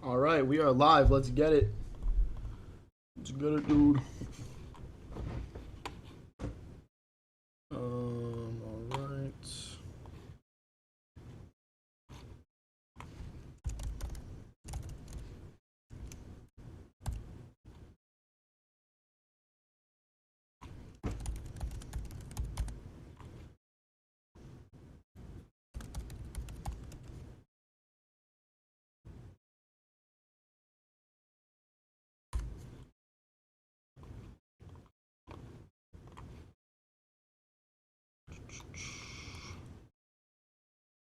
All right, we are live. Let's get it. Let's get it, dude. All right.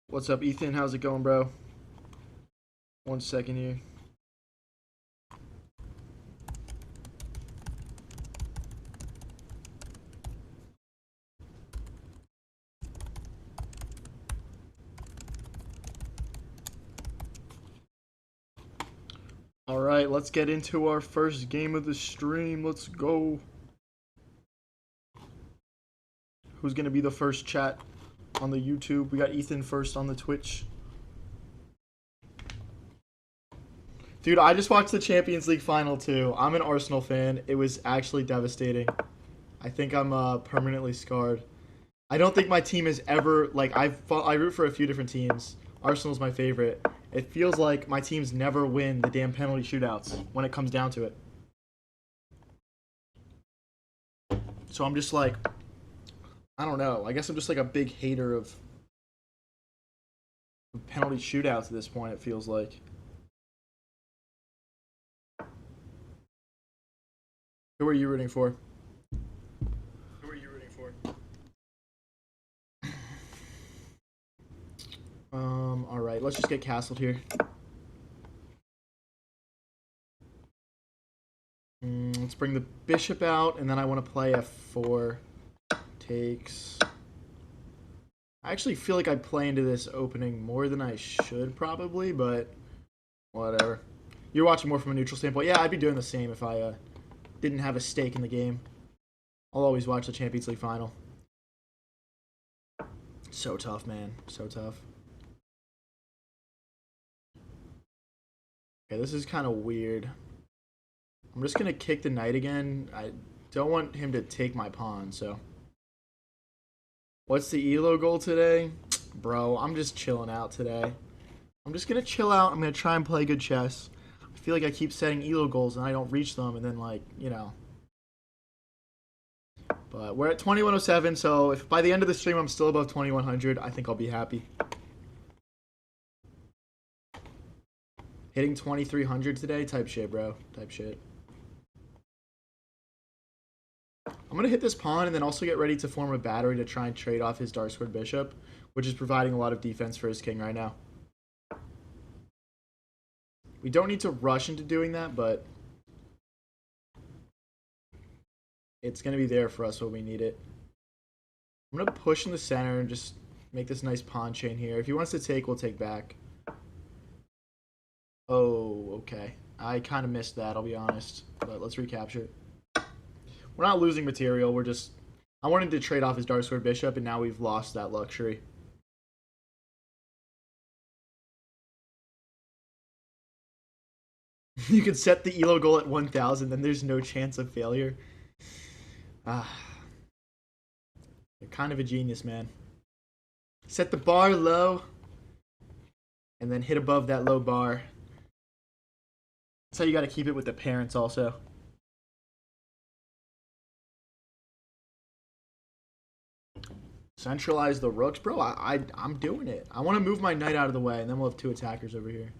What's up, Ethan? How's it going, bro? 1 second here. All right, let's get into our first game of the stream. Let's go. Who's gonna be the first chat on the YouTube? We got Ethan first on the Twitch. Dude, I just watched the Champions League final too. I'm an Arsenal fan. It was actually devastating. I think I'm permanently scarred. I don't think my team is ever like I root for a few different teams. Arsenal's my favorite. It feels like my teams never win the damn penalty shootouts when it comes down to it. So I'm just like, I don't know. I guess I'm just like a big hater of penalty shootouts at this point, it feels like. Who are you rooting for? Who are you rooting for? All right, let's just get castled here. Let's bring the bishop out, and then I want to play f4. Takes. I actually feel like I play into this opening more than I should probably, but whatever. You're watching more from a neutral standpoint. Yeah, I'd be doing the same if I didn't have a stake in the game. I'll always watch the Champions League final. So tough, man. So tough. Okay, this is kind of weird. I'm just going to kick the knight again. I don't want him to take my pawn, so. What's the ELO goal today? Bro, I'm just chilling out today. I'm just going to chill out. I'm going to try and play good chess. I feel like I keep setting ELO goals and I don't reach them, and then, like, you know. But we're at 2107, so if by the end of the stream I'm still above 2100, I think I'll be happy. Hitting 2300 today? Type shit, bro. Type shit. I'm going to hit this pawn and then also get ready to form a battery to try and trade off his dark squared bishop, which is providing a lot of defense for his king right now. We don't need to rush into doing that, but it's going to be there for us when we need it. I'm going to push in the center and just make this nice pawn chain here. If he wants to take, we'll take back. Oh, okay. I kind of missed that, I'll be honest. But let's recapture it. We're not losing material. We're just... I wanted to trade off his dark squared bishop, and now we've lost that luxury. You can set the ELO goal at 1,000, then there's no chance of failure. Ah. You're kind of a genius, man. Set the bar low, and then hit above that low bar. That's how you got to keep it with the parents also. Centralize the rooks. Bro, I'm doing it. I want to move my knight out of the way, and then we'll have two attackers over here.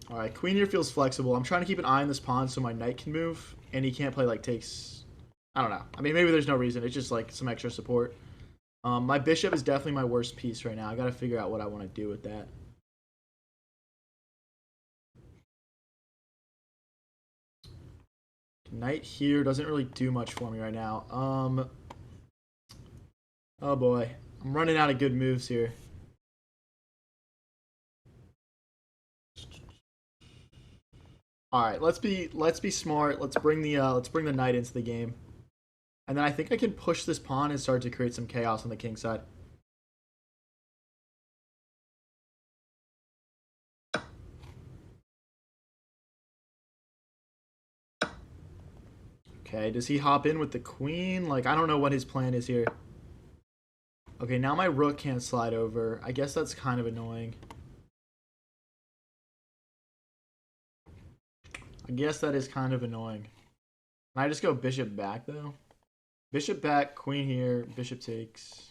Alright, queen here feels flexible. I'm trying to keep an eye on this pawn so my knight can move, and he can't play, like, takes... I don't know. I mean, maybe there's no reason. It's just, like, some extra support. My bishop is definitely my worst piece right now. I gotta figure out what I want to do with that. Knight here doesn't really do much for me right now. Oh boy. I'm running out of good moves here. All right, let's be smart. Let's bring the knight into the game. And then I think I can push this pawn and start to create some chaos on the king side. Okay, does he hop in with the queen? Like, I don't know what his plan is here. Okay, now my rook can't slide over. I guess that's kind of annoying. I guess that is kind of annoying. Can I just go bishop back, though? Bishop back, queen here, bishop takes.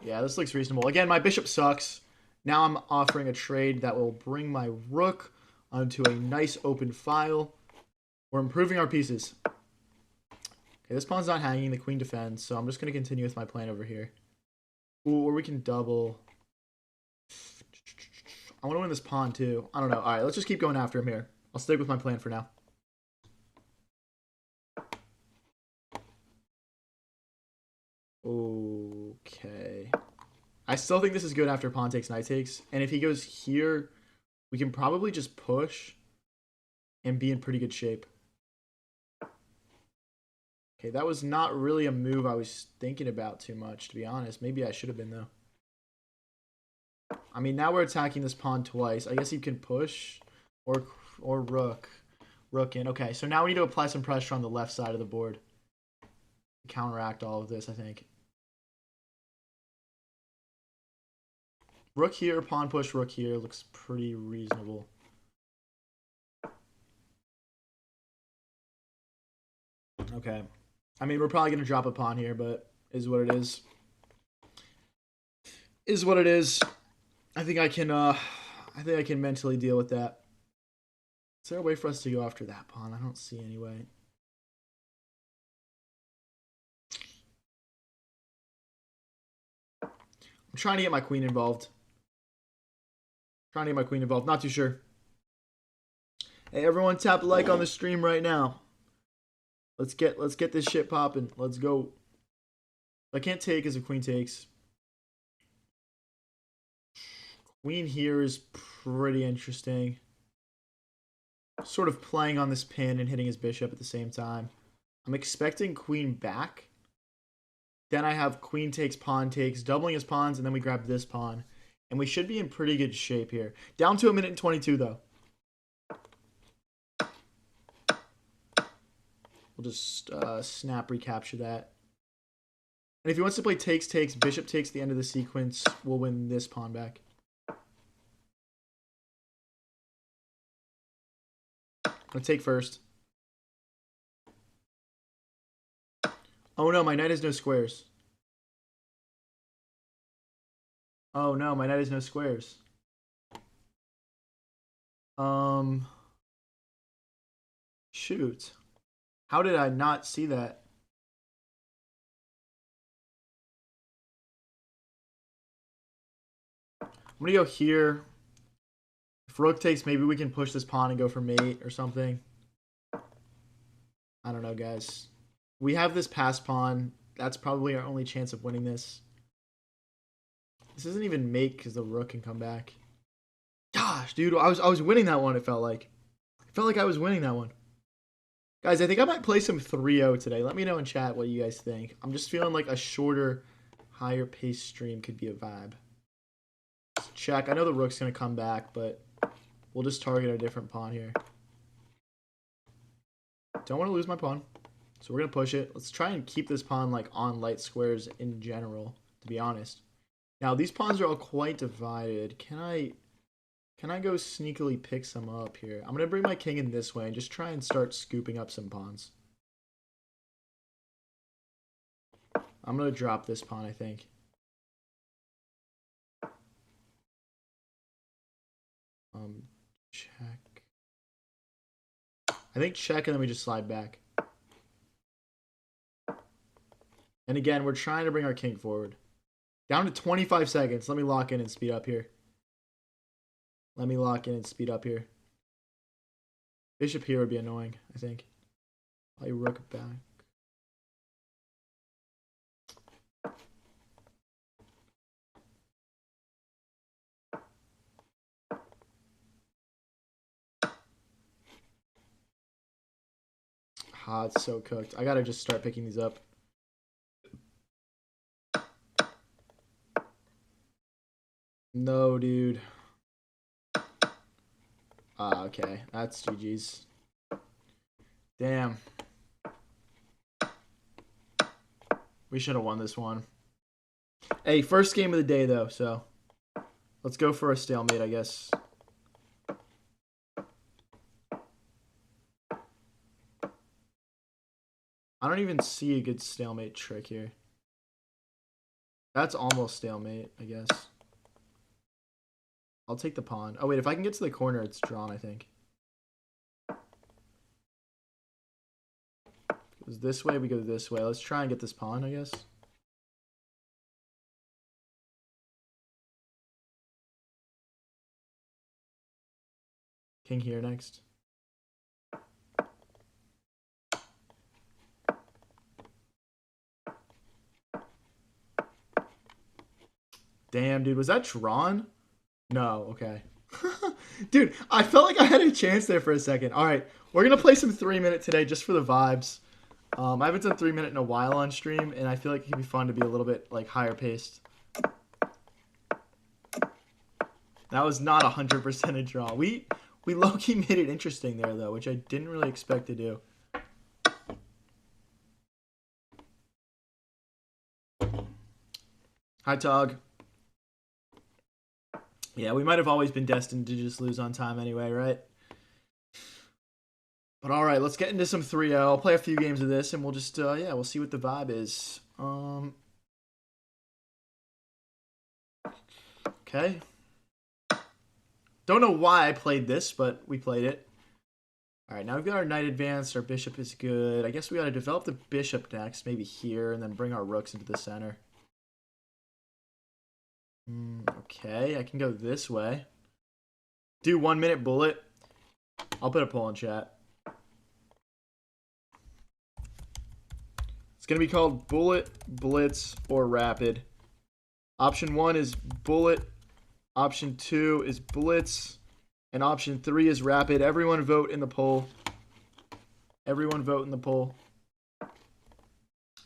Yeah, this looks reasonable. Again, my bishop sucks. Now I'm offering a trade that will bring my rook onto a nice open file. We're improving our pieces. Okay, this pawn's not hanging. The queen defends, so I'm just going to continue with my plan over here. Ooh, or we can double. I want to win this pawn, too. I don't know. All right, let's just keep going after him here. I'll stick with my plan for now. Okay. I still think this is good after pawn takes, knight takes. And if he goes here, we can probably just push and be in pretty good shape. Okay, that was not really a move I was thinking about too much, to be honest. Maybe I should have been, though. I mean, now we're attacking this pawn twice. I guess you can push or rook. Rook in. Okay, so now we need to apply some pressure on the left side of the board. Counteract all of this, I think. Rook here, pawn push, rook here. Looks pretty reasonable. Okay. I mean, we're probably going to drop a pawn here, but is what it is. Is what it is. I think I can mentally deal with that. Is there a way for us to go after that pawn? I don't see any way. I'm trying to get my queen involved. Not too sure. Hey, everyone, tap a like on the stream right now. Let's get this shit popping. Let's go. I can't take as a queen takes. Queen here is pretty interesting. Sort of playing on this pin and hitting his bishop at the same time. I'm expecting queen back. Then I have queen takes, pawn takes, doubling his pawns, and then we grab this pawn. And we should be in pretty good shape here. Down to 1:22, though. We'll just snap recapture that. And if he wants to play takes, bishop takes the end of the sequence, we'll win this pawn back. I'm going to take first. Oh no, my knight has no squares. Oh no, my knight has no squares. Shoot. How did I not see that? I'm gonna go here. If rook takes, maybe we can push this pawn and go for mate or something. I don't know, guys. We have this pass pawn. That's probably our only chance of winning this. This isn't even mate because the rook can come back. Gosh, dude, I was winning that one, it felt like. It felt like I was winning that one. Guys, I think I might play some 3-0 today. Let me know in chat what you guys think. I'm just feeling like a shorter, higher pace stream could be a vibe. Let's check. I know the rook's going to come back, but we'll just target a different pawn here. Don't want to lose my pawn. So we're going to push it. Let's try and keep this pawn like on light squares in general, to be honest. Now, these pawns are all quite divided. Can I go sneakily pick some up here? I'm going to bring my king in this way and just try and start scooping up some pawns. I'm going to drop this pawn, I think. Check. I think check and then we just slide back. And again, we're trying to bring our king forward. Down to 25 seconds. Let me lock in and speed up here. Bishop here would be annoying, I think. I'll rook back. Ah, it's so cooked. I gotta just start picking these up. No, dude. Ah, okay. That's GG's. Damn. We should have won this one. Hey, first game of the day, though, so let's go for a stalemate, I guess. I don't even see a good stalemate trick here. That's almost stalemate, I guess. I'll take the pawn. Oh, wait, if I can get to the corner, it's drawn, I think. Goes this way, we go this way. Let's try and get this pawn, I guess. King here next. Damn, dude, was that drawn? No, okay. Dude, I felt like I had a chance there for a second. All right, we're going to play some 3-minute today just for the vibes. I haven't done 3-minute in a while on stream, and I feel like it could be fun to be a little bit like higher paced. That was not 100% a draw. We low-key made it interesting there, though, which I didn't really expect to do. Hi, Tog. Yeah, we might have always been destined to just lose on time anyway, right? But all right, let's get into some 3-0. I'll play a few games of this, and we'll just, yeah, we'll see what the vibe is. Okay. Don't know why I played this, but we played it. All right, now we've got our knight advanced. Our bishop is good. I guess we got to develop the bishop next, maybe here, and then bring our rooks into the center. Okay, I can go this way. Do 1-minute bullet. I'll put a poll in chat. It's going to be called Bullet, Blitz, or Rapid. Option 1 is Bullet. Option 2 is Blitz. And option 3 is Rapid. Everyone vote in the poll. Everyone vote in the poll.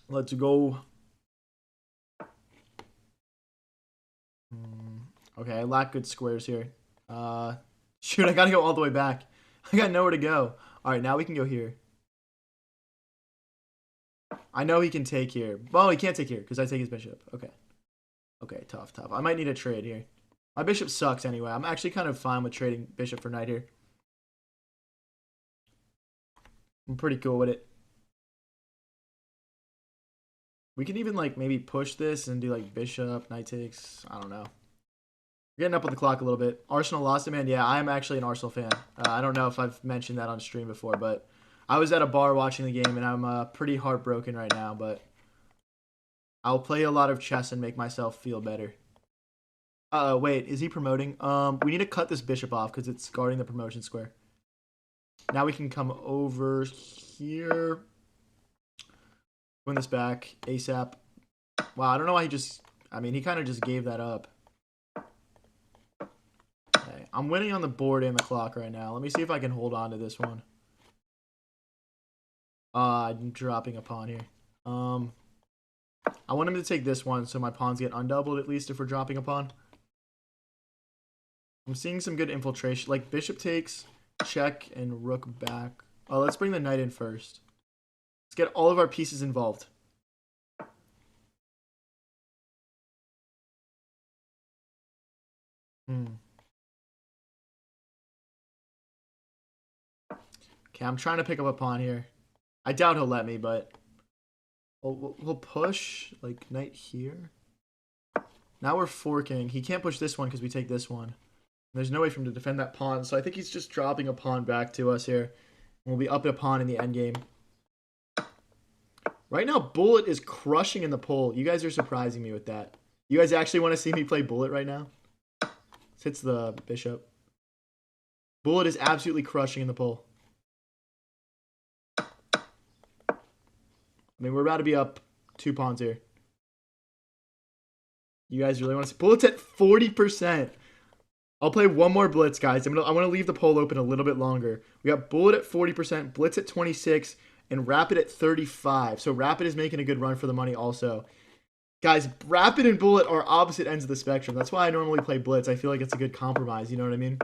Let's go. Okay, I lack good squares here. Shoot, I gotta go all the way back. I got nowhere to go. Alright, now we can go here. I know he can take here. Well, he can't take here because I take his bishop. Okay. Okay, tough, tough. I might need a trade here. My bishop sucks anyway. I'm actually kind of fine with trading bishop for knight here. I'm pretty cool with it. We can even, like, maybe push this and do, like, bishop, knight takes. I don't know. We're getting up on the clock a little bit. Arsenal lost it, man. Yeah, I am actually an Arsenal fan. I don't know if I've mentioned that on stream before, but I was at a bar watching the game, and I'm pretty heartbroken right now, but I'll play a lot of chess and make myself feel better. Wait, is he promoting? We need to cut this bishop off because it's guarding the promotion square. Now we can come over here. Win this back ASAP. Wow, I don't know why he just... I mean, he kind of just gave that up. Okay, I'm winning on the board and the clock right now. Let me see if I can hold on to this one. I'm dropping a pawn here. I want him to take this one so my pawns get undoubled at least if we're dropping a pawn. I'm seeing some good infiltration. Like bishop takes, check, and rook back. Oh, let's bring the knight in first. Let's get all of our pieces involved. Okay, I'm trying to pick up a pawn here. I doubt he'll let me, but we'll push like knight here. Now we're forking. He can't push this one because we take this one. There's no way for him to defend that pawn, so I think he's just dropping a pawn back to us here. We'll be up a pawn in the endgame. Right now, Bullet is crushing in the poll. You guys are surprising me with that. You guys actually want to see me play Bullet right now? This hits the bishop. Bullet is absolutely crushing in the poll. I mean, we're about to be up 2 pawns here. You guys really want to see? Bullet's at 40%. I'll play one more blitz, guys. I want to leave the poll open a little bit longer. We got Bullet at 40%, Blitz at 26%, and Rapid at 35%. So Rapid is making a good run for the money also. Guys, Rapid and Bullet are opposite ends of the spectrum. That's why I normally play Blitz. I feel like it's a good compromise, you know what I mean?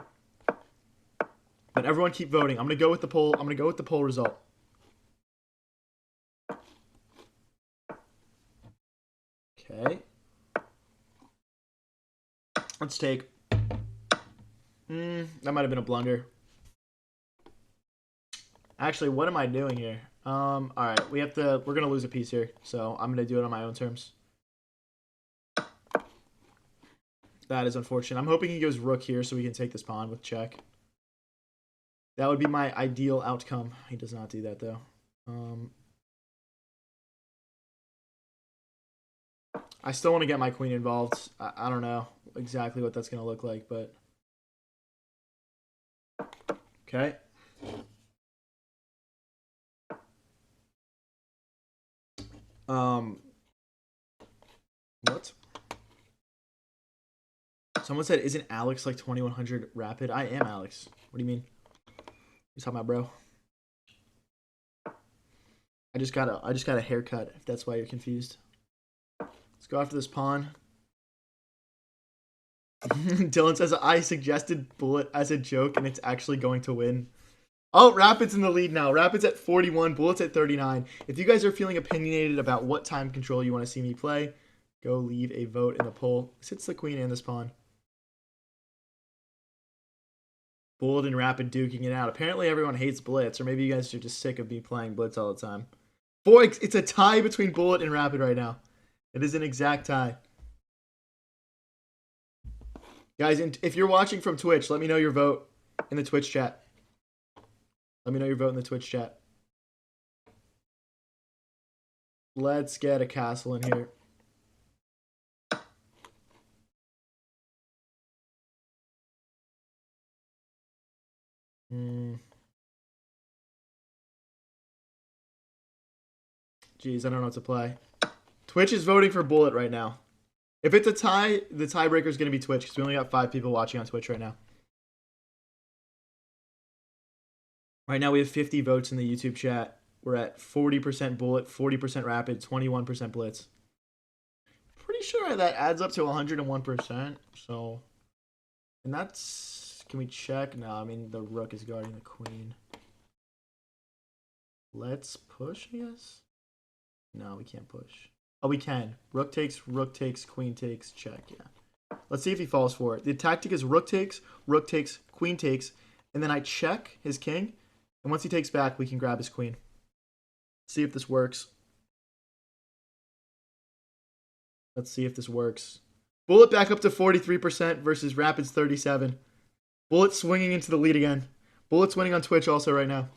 But everyone keep voting. I'm going to go with the poll. I'm going to go with the poll result. Okay. Let's take. That might have been a blunder. Actually, what am I doing here? All right, we're gonna lose a piece here, so I'm gonna do it on my own terms. That is unfortunate. I'm hoping he goes rook here so we can take this pawn with check. That would be my ideal outcome. He does not do that though. I still want to get my queen involved. I don't know exactly what that's gonna look like, but okay. What? Someone said, "Isn't Alex like 2100 rapid?" I am Alex. What do you mean? You talking about, bro? I just got a haircut. If that's why you're confused. Let's go after this pawn. Dylan says, "I suggested bullet as a joke, and it's actually going to win." Oh, Rapid's in the lead now. Rapid's at 41, Bullet's at 39. If you guys are feeling opinionated about what time control you want to see me play, go leave a vote in the poll. Sits the queen and this pawn. Bullet and Rapid duking it out. Apparently everyone hates Blitz, or maybe you guys are just sick of me playing Blitz all the time. Boy, it's a tie between Bullet and Rapid right now. It is an exact tie. Guys, if you're watching from Twitch, let me know your vote in the Twitch chat. Let me know your vote in the Twitch chat. Let's get a castle in here. Jeez, I don't know what to play. Twitch is voting for Bullet right now. If it's a tie, the tiebreaker is going to be Twitch because we only got 5 people watching on Twitch right now. Right now we have 50 votes in the YouTube chat. We're at 40% Bullet, 40% Rapid, 21% Blitz. Pretty sure that adds up to 101%. So, and that's, can we check? No, I mean the rook is guarding the queen. Let's push, I guess. No, we can't push. Oh, we can. Rook takes, queen takes, check, yeah. Let's see if he falls for it. The tactic is rook takes, queen takes, and then I check his king, and once he takes back, we can grab his queen. See if this works. Let's see if this works. Bullet back up to 43% versus Rapid's 37. Bullet swinging into the lead again. Bullet's winning on Twitch also right now.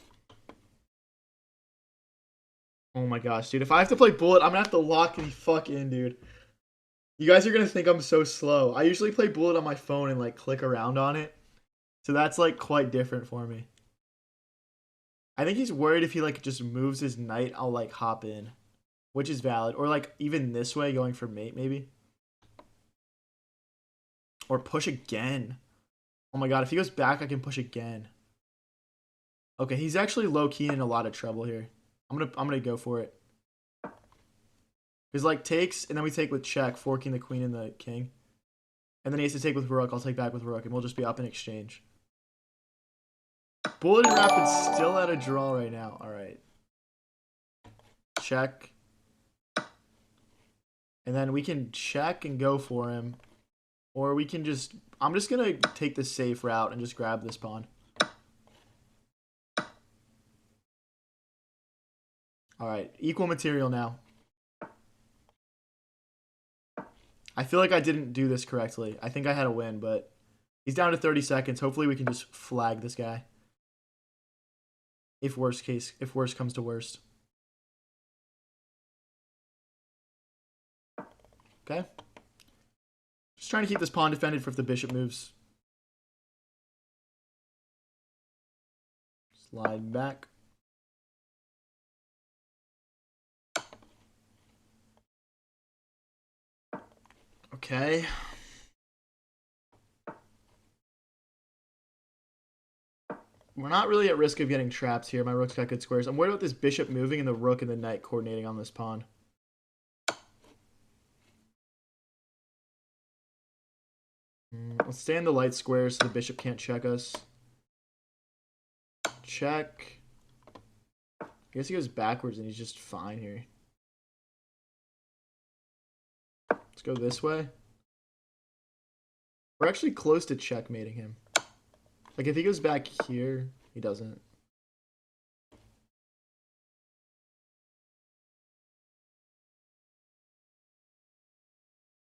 Oh my gosh, dude. If I have to play Bullet, I'm going to have to lock the fuck in, dude. You guys are going to think I'm so slow. I usually play Bullet on my phone and like click around on it. So that's like quite different for me. I think he's worried if he like just moves his knight, I'll like hop in. Which is valid. Or like even this way going for mate maybe. Or push again. Oh my god, if he goes back, I can push again. Okay, he's actually low-key in a lot of trouble here. I'm gonna go for it. Because like takes, and then we take with check, forking the queen and the king. And then he has to take with rook. I'll take back with rook, and we'll just be up in exchange. Bullet and Rapid's still at a draw right now. All right. Check. And then we can check and go for him. Or we can just... I'm just going to take the safe route and just grab this pawn. All right. Equal material now. I feel like I didn't do this correctly. I think I had a win, but he's down to 30 seconds. Hopefully we can just flag this guy. If worst comes to worst. Okay. Just trying to keep this pawn defended for if the bishop moves. Slide back. Okay. We're not really at risk of getting trapped here. My rook's got good squares. I'm worried about this bishop moving and the rook and the knight coordinating on this pawn. Let's stay in the light square so the bishop can't check us. Check. I guess he goes backwards and he's just fine here. Let's go this way. We're actually close to checkmating him. Like, if he goes back here, he doesn't.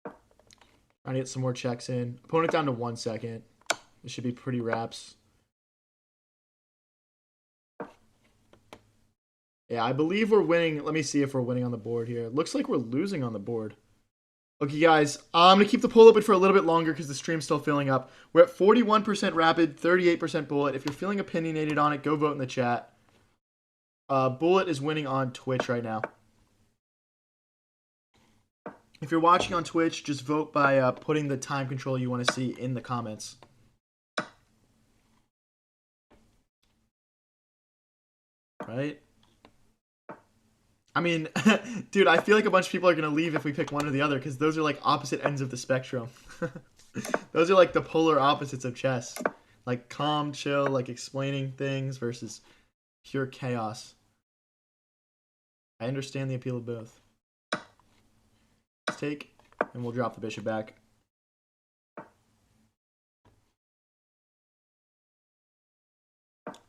Trying to get some more checks in. Opponent down to 1 second. This should be pretty wraps. Yeah, I believe we're winning. Let me see if we're winning on the board here. Looks like we're losing on the board. Okay, guys, I'm going to keep the poll open for a little bit longer because the stream's still filling up. We're at 41% Rapid, 38% Bullet. If you're feeling opinionated on it, go vote in the chat. Bullet is winning on Twitch right now. If you're watching on Twitch, just vote by putting the time control you want to see in the comments. Right? I mean, dude, I feel like a bunch of people are going to leave if we pick one or the other because those are like opposite ends of the spectrum. Those are like the polar opposites of chess. Like calm, chill, like explaining things versus pure chaos. I understand the appeal of both. Let's take, and we'll drop the bishop back.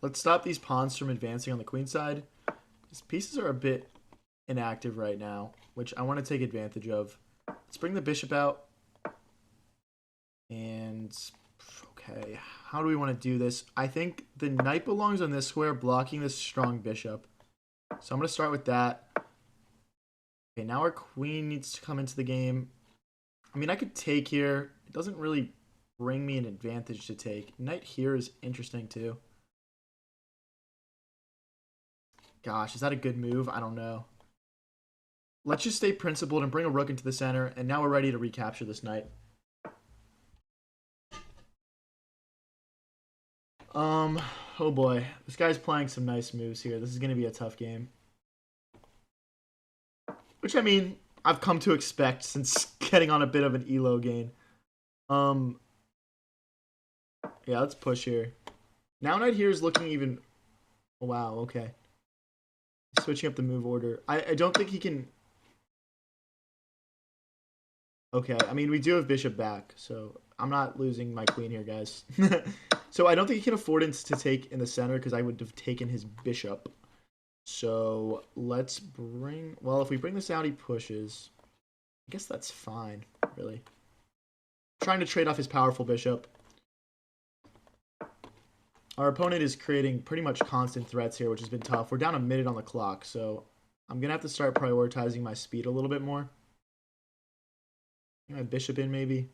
Let's stop these pawns from advancing on the queen side. These pieces are a bit inactive right now, which I want to take advantage of. Let's bring the bishop out. And, okay, how do we want to do this? I think the knight belongs on this square, blocking this strong bishop. So I'm going to start with that. Okay, now our queen needs to come into the game. I mean, I could take here. It doesn't really bring me an advantage to take. Knight here is interesting too. Gosh, is that a good move? I don't know. Let's just stay principled and bring a rook into the center, and now we're ready to recapture this knight. Oh boy. This guy's playing some nice moves here. This is going to be a tough game. Which, I mean, I've come to expect since getting on a bit of an elo gain. Yeah, let's push here. Now knight here is looking even... Oh, wow, okay. Switching up the move order. I don't think he can... Okay, I mean, we do have bishop back, so I'm not losing my queen here, guys. So I don't think he can afford it to take in the center because I would have taken his bishop. So let's bring... Well, if we bring this out, he pushes. I guess that's fine, really. Trying to trade off his powerful bishop. Our opponent is creating pretty much constant threats here, which has been tough. We're down a minute on the clock, so I'm going to have to start prioritizing my speed a little bit more. My bishop in, maybe.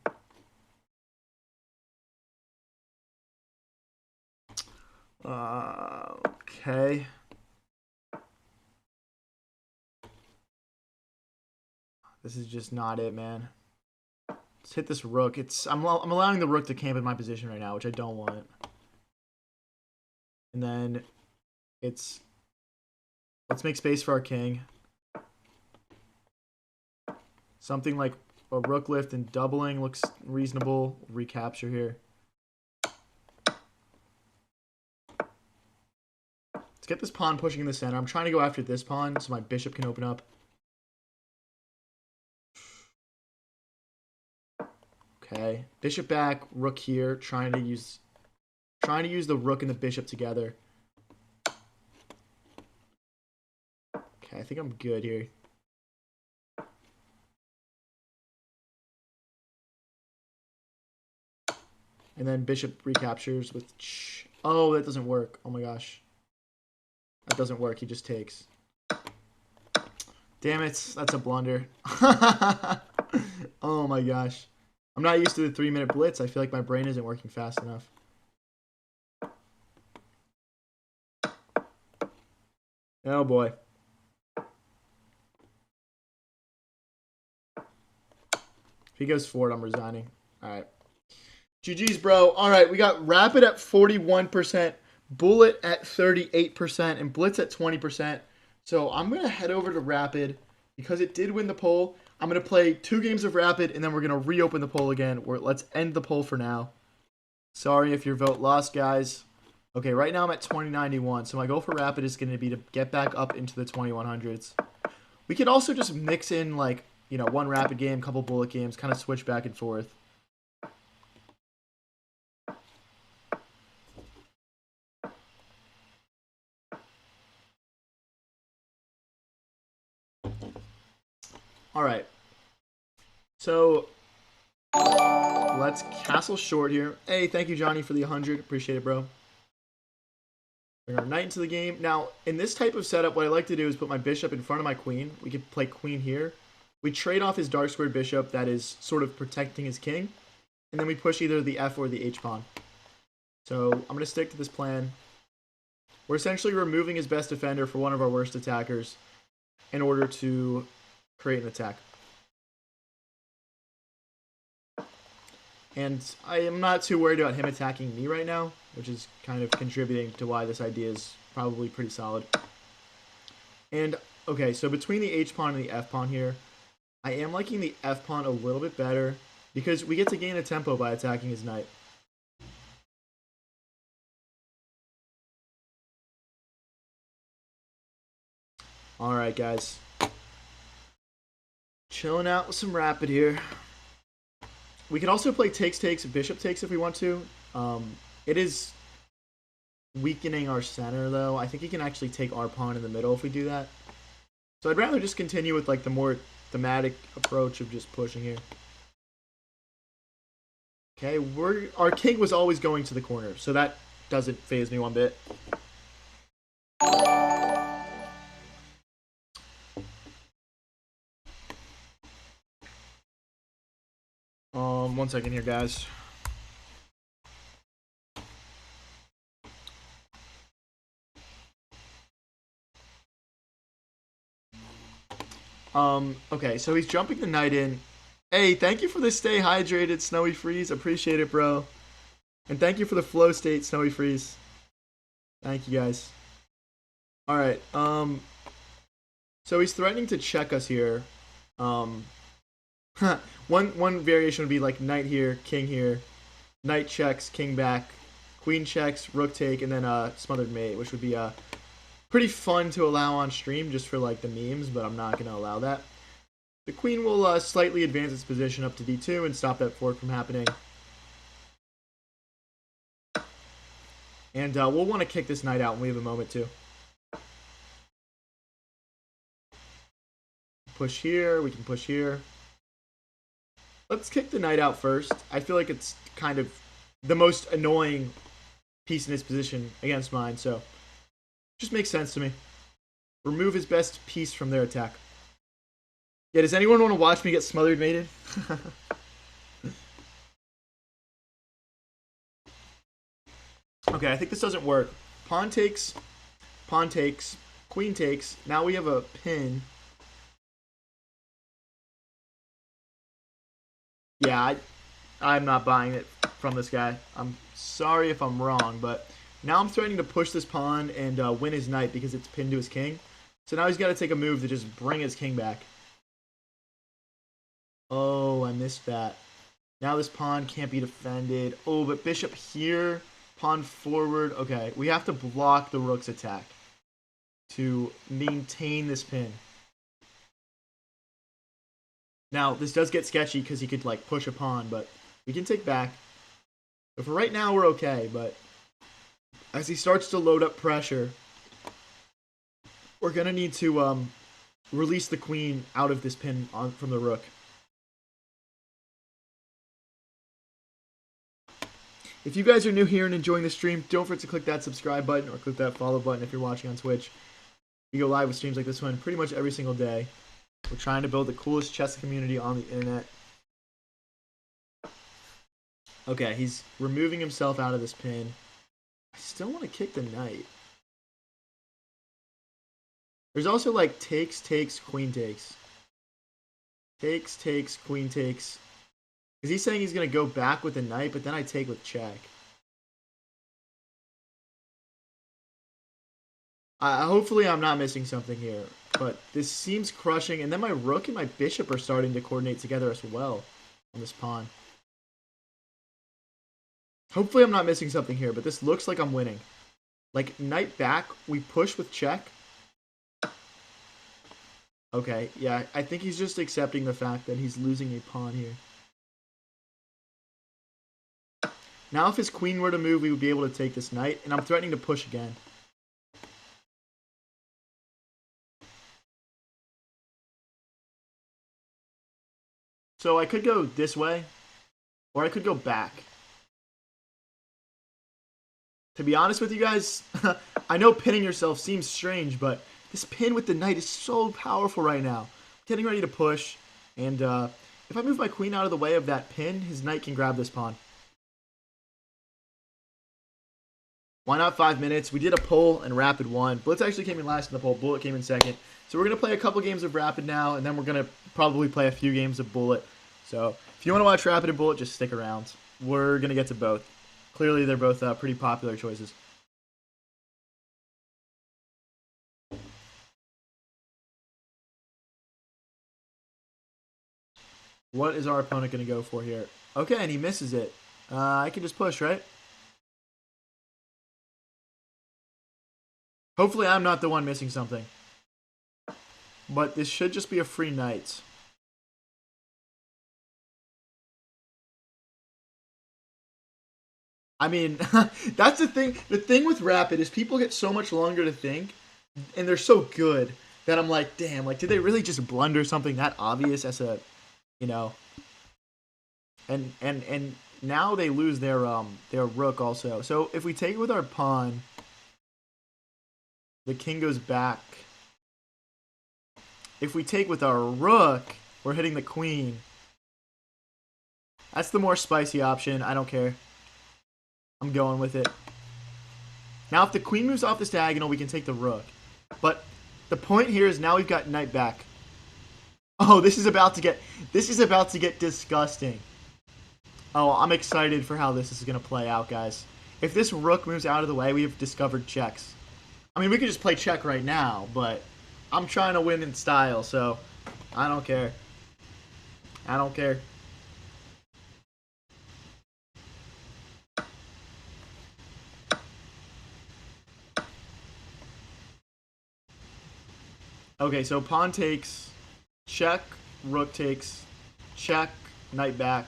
Okay. This is just not it, man. Let's hit this rook. I'm allowing the rook to camp in my position right now, which I don't want. And then let's make space for our king. Something like a rook lift and doubling looks reasonable. Recapture here. Let's get this pawn pushing in the center. I'm trying to go after this pawn so my bishop can open up. Okay, bishop back, rook here, trying to use the rook and the bishop together. Okay, I think I'm good here. And then bishop recaptures with... Oh, that doesn't work. Oh my gosh. That doesn't work. He just takes. Damn it. That's a blunder. Oh my gosh. I'm not used to the 3-minute blitz. I feel like my brain isn't working fast enough. Oh boy. If he goes forward, I'm resigning. Alright. GG's, bro. Alright, we got Rapid at 41%, Bullet at 38%, and Blitz at 20%. So I'm going to head over to Rapid because it did win the poll. I'm going to play 2 games of Rapid, and then we're going to reopen the poll again. Let's end the poll for now. Sorry if your vote lost, guys. Okay, right now I'm at 2091, so my goal for Rapid is going to be to get back up into the 2100s. We could also just mix in, like, one rapid game, couple bullet games, kind of switch back and forth. All right. So let's castle short here. Hey, thank you, Johnny, for the 100. Appreciate it, bro. Bring our knight into the game. Now, in this type of setup, what I like to do is put my bishop in front of my queen. We could play queen here. We trade off his dark squared bishop that is sort of protecting his king. And then we push either the f or the h pawn. So I'm going to stick to this plan. We're essentially removing his best defender for one of our worst attackers in order to create an attack. And I am not too worried about him attacking me right now, which is kind of contributing to why this idea is probably pretty solid. And, okay, so between the h-pawn and the f-pawn here, I am liking the f-pawn a little bit better because we get to gain a tempo by attacking his knight. Alright, guys. Chilling out with some rapid here. We could also play takes, bishop takes if we want to. It is weakening our center, though. I think he can actually take our pawn in the middle if we do that. So I'd rather just continue with like the more thematic approach of just pushing here. Okay, our king was always going to the corner, so that doesn't faze me one bit. One second here, guys. Okay, so he's jumping the knight in. Hey, thank you for the stay hydrated, Snowy Freeze. Appreciate it, bro. And thank you for the flow state, Snowy Freeze. Thank you, guys. Alright, so he's threatening to check us here. One variation would be like knight here, knight checks, king back, queen checks, rook take, and then smothered mate, which would be pretty fun to allow on stream just for like the memes, but I'm not going to allow that. The queen will slightly advance its position up to d2 and stop that fork from happening. And we'll want to kick this knight out when we have a moment to. Push here, we can push here. Let's kick the knight out first. I feel like it's kind of the most annoying piece in his position against mine, so just makes sense to me. Remove his best piece from their attack. Yeah, does anyone want to watch me get smothered mated? Okay, I think this doesn't work. Pawn takes, queen takes. Now we have a pin. Yeah, I'm not buying it from this guy. I'm sorry if I'm wrong, but now I'm threatening to push this pawn and win his knight because it's pinned to his king. So now he's got to take a move to just bring his king back. Oh, I missed that. Now this pawn can't be defended. Oh, but bishop here, pawn forward. Okay, we have to block the rook's attack to maintain this pin. Now, this does get sketchy because he could, like, push a pawn, but we can take back. But for right now, we're okay, but as he starts to load up pressure, we're going to need to release the queen out of this pin from the rook. If you guys are new here and enjoying the stream, don't forget to click that subscribe button or click that follow button if you're watching on Twitch. We go live with streams like this one pretty much every single day. We're trying to build the coolest chess community on the internet. Okay, he's removing himself out of this pin. I still want to kick the knight. There's also like takes, queen takes. Takes, queen takes. Because he's saying he's going to go back with the knight, but then I take with check. Hopefully I'm not missing something here. But this seems crushing. And then my rook and my bishop are starting to coordinate together as well on this pawn. Hopefully I'm not missing something here, but this looks like I'm winning. Like, knight back, we push with check. Okay, yeah, I think he's just accepting the fact that he's losing a pawn here. Now if his queen were to move, we would be able to take this knight, and I'm threatening to push again. So I could go this way, or I could go back. To be honest with you guys, I know pinning yourself seems strange, but this pin with the knight is so powerful right now. Getting ready to push, and if I move my queen out of the way of that pin, his knight can grab this pawn. Why not 5 minutes? We did a poll and Rapid won. Blitz actually came in last in the poll. Bullet came in second. So we're going to play a couple games of Rapid now, and then we're going to probably play a few games of Bullet. So if you want to watch Rapid and Bullet, just stick around. We're going to get to both. Clearly, they're both pretty popular choices. What is our opponent going to go for here? Okay, and he misses it. I can just push, right? Hopefully I'm not the one missing something. But this should just be a free knight. I mean, that's the thing. The thing with Rapid is people get so much longer to think, and they're so good that I'm like, damn, like, did they really just blunder something that obvious as a, you know? And now they lose their rook also. So if we take it with our pawn, the king goes back. If we take with our rook, we're hitting the queen. That's the more spicy option. I don't care. I'm going with it. Now, if the queen moves off this diagonal, we can take the rook. But the point here is now we've got knight back. Oh, this is about to get disgusting. Oh, I'm excited for how this is going to play out, guys. If this rook moves out of the way, we have discovered checks. I mean, we could just play check right now, but I'm trying to win in style, so I don't care. I don't care. Okay, so pawn takes, check, rook takes, check, knight back.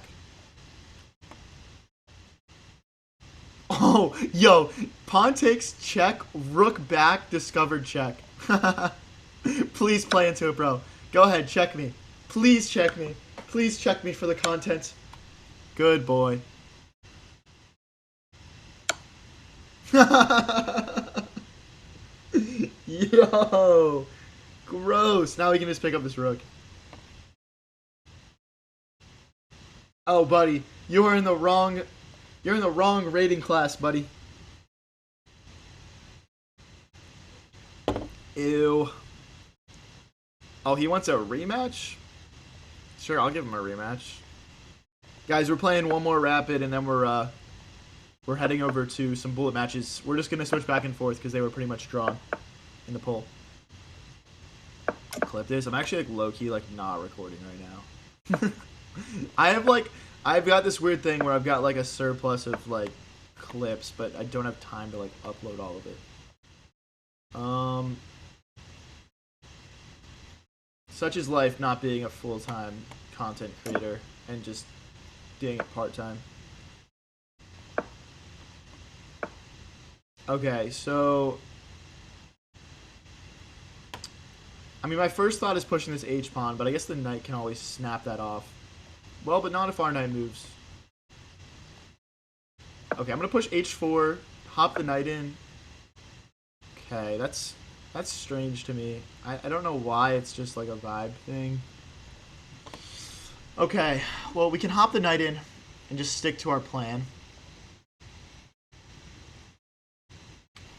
Oh, yo, pawn takes, check, rook back, discovered check. Please play into it, bro. Go ahead, check me. Please check me. Please check me for the content. Good boy. Yo, gross. Now we can just pick up this rook. Oh, buddy, you're in the wrong rating class, buddy. Ew. Oh, he wants a rematch? Sure, I'll give him a rematch. Guys, we're playing one more Rapid, and then we're heading over to some Bullet matches. We're just going to switch back and forth because they were pretty much drawn in the poll. Clip this. I'm actually, like, low-key, like, not recording right now. I've got this weird thing where I've got, like, a surplus of, like, clips, but I don't have time to, like, upload all of it. Such is life not being a full-time content creator and just doing it part-time. Okay, so I mean, my first thought is pushing this h-pawn, but I guess the knight can always snap that off. Well, but not if our knight moves. Okay, I'm going to push h4, hop the knight in. Okay, that's strange to me. I don't know why, it's just like a vibe thing. Okay, well, we can hop the knight in and just stick to our plan.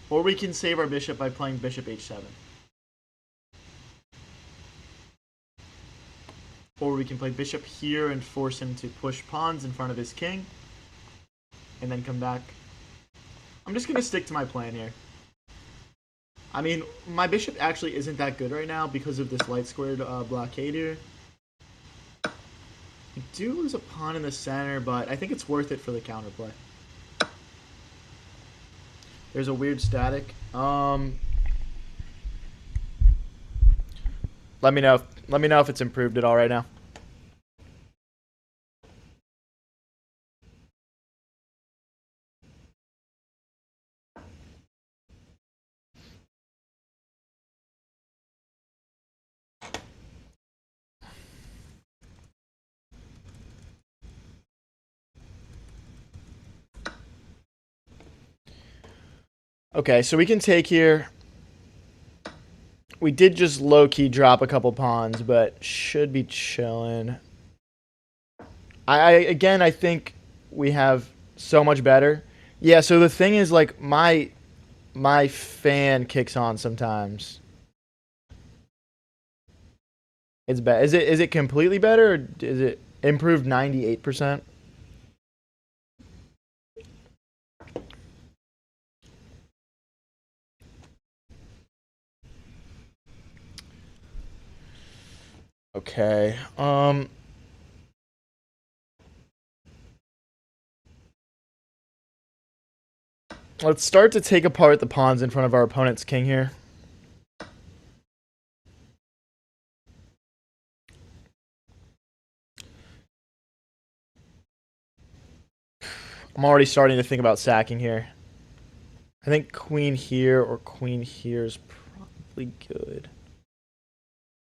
Or we can save our bishop by playing bishop h7. Or we can play bishop here and force him to push pawns in front of his king. And then come back. I'm just going to stick to my plan here. I mean, my bishop actually isn't that good right now because of this light squared blockade here. I do lose a pawn in the center, but I think it's worth it for the counterplay. There's a weird static. Let me know. Let me know if it's improved at all right now. Okay, so we can take here. We did just low-key drop a couple pawns, but should be chilling. Again, I think we have so much better. Yeah, so the thing is, like, my fan kicks on sometimes. It's bad. Is it completely better, or is it improved 98%? Okay. Let's start to take apart the pawns in front of our opponent's king here. I'm already starting to think about sacking here. I think queen here or queen here is probably good.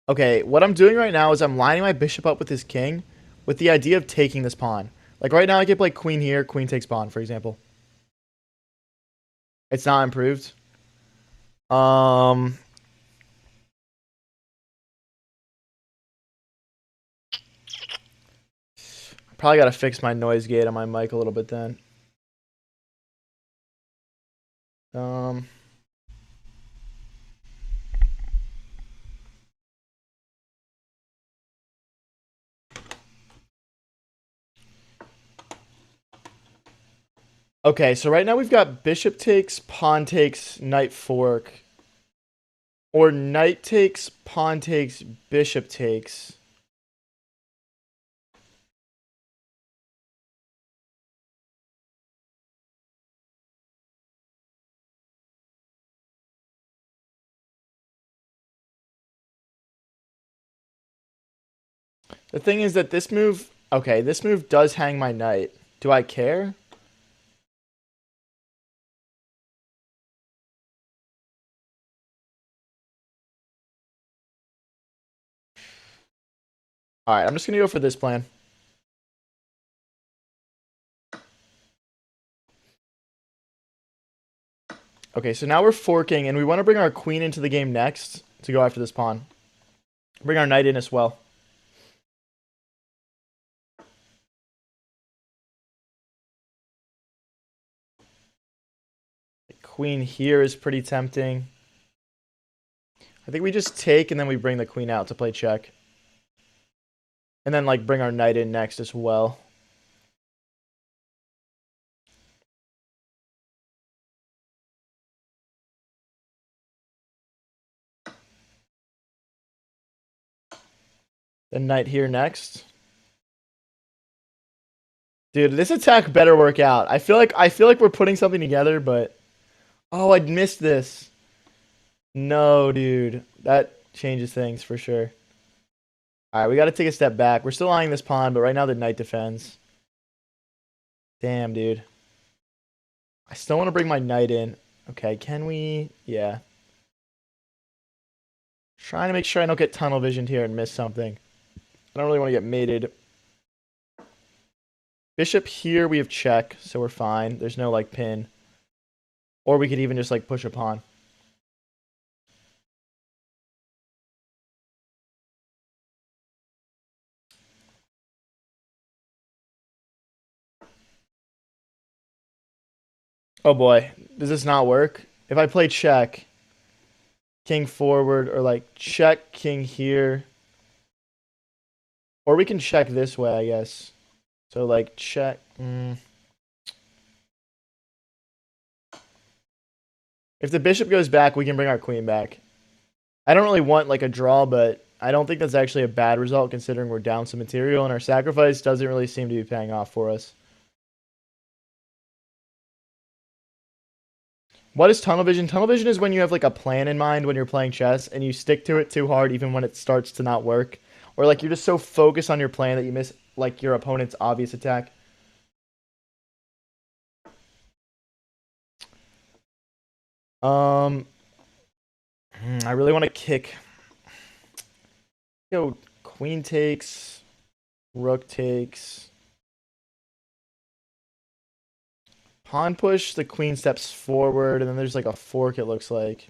Okay, what I'm doing right now is I'm lining my bishop up with his king with the idea of taking this pawn. Like right now I could play queen here, queen takes pawn, for example. It's not improved. Probably gotta fix my noise gate on my mic a little bit then. Okay, so right now we've got bishop takes, pawn takes, knight fork. Or knight takes, pawn takes, bishop takes. The thing is that this move... Okay, this move does hang my knight. Do I care? Alright, I'm just going to go for this plan. Okay, so now we're forking, and we want to bring our queen into the game next to go after this pawn. Bring our knight in as well. Queen here is pretty tempting. I think we just take and then we bring the queen out to play check. And then like bring our knight in next as well. The knight here next. Dude, this attack better work out. I feel like we're putting something together, but oh, I'd missed this. No, dude. That changes things for sure. Alright, we gotta take a step back. We're still eyeing this pawn, but right now the knight defends. Damn, dude. I still want to bring my knight in. Okay, can we? Yeah. Trying to make sure I don't get tunnel visioned here and miss something. I don't really want to get mated. Bishop here, we have check, so we're fine. There's no, like, pin. Or we could even just, like, push a pawn. Oh, boy. Does this not work? If I play check, king forward, or, like, check, king here. Or we can check this way, I guess. So, like, check. If the bishop goes back, we can bring our queen back. I don't really want, like, a draw, but I don't think that's actually a bad result considering we're down some material and our sacrifice doesn't really seem to be paying off for us. What is tunnel vision? Tunnel vision is when you have like a plan in mind when you're playing chess and you stick to it too hard even when it starts to not work. Or like you're just so focused on your plan that you miss like your opponent's obvious attack. Um I really want to kick. Yo, queen takes, rook takes. Pawn push, the queen steps forward, and then there's like a fork, it looks like.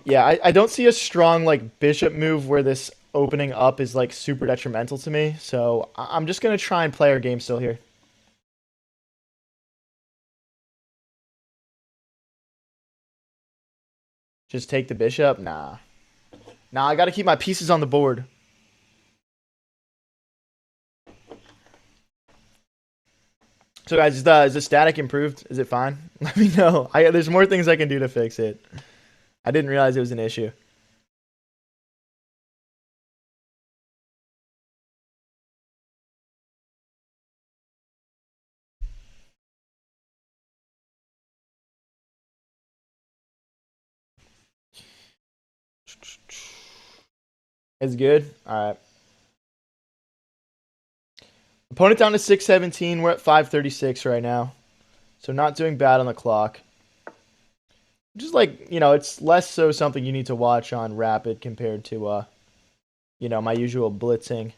Yeah, I don't see a strong like bishop move where this opening up is like super detrimental to me, so I'm just gonna try and play our game still here. Just take the bishop? Nah. Nah, I gotta keep my pieces on the board. So guys, is the static improved? Is it fine? Let me know. There's more things I can do to fix it. I didn't realize it was an issue. It's good? Alright. Opponent down to 617. We're at 536 right now. So not doing bad on the clock. Just like, it's less so something you need to watch on Rapid compared to, my usual blitzing.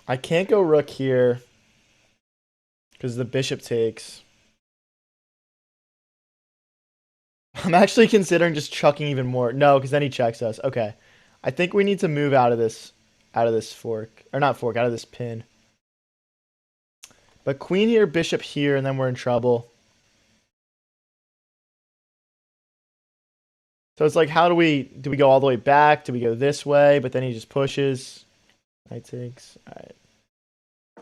I can't go rook here because the bishop takes. I'm actually considering just chucking even more. No, because then he checks us. Okay. I think we need to move out of this fork. Or not fork, out of this pin. But queen here, bishop here, and then we're in trouble. So it's like, do we go all the way back? Do we go this way? But then he just pushes. Knight takes. All right.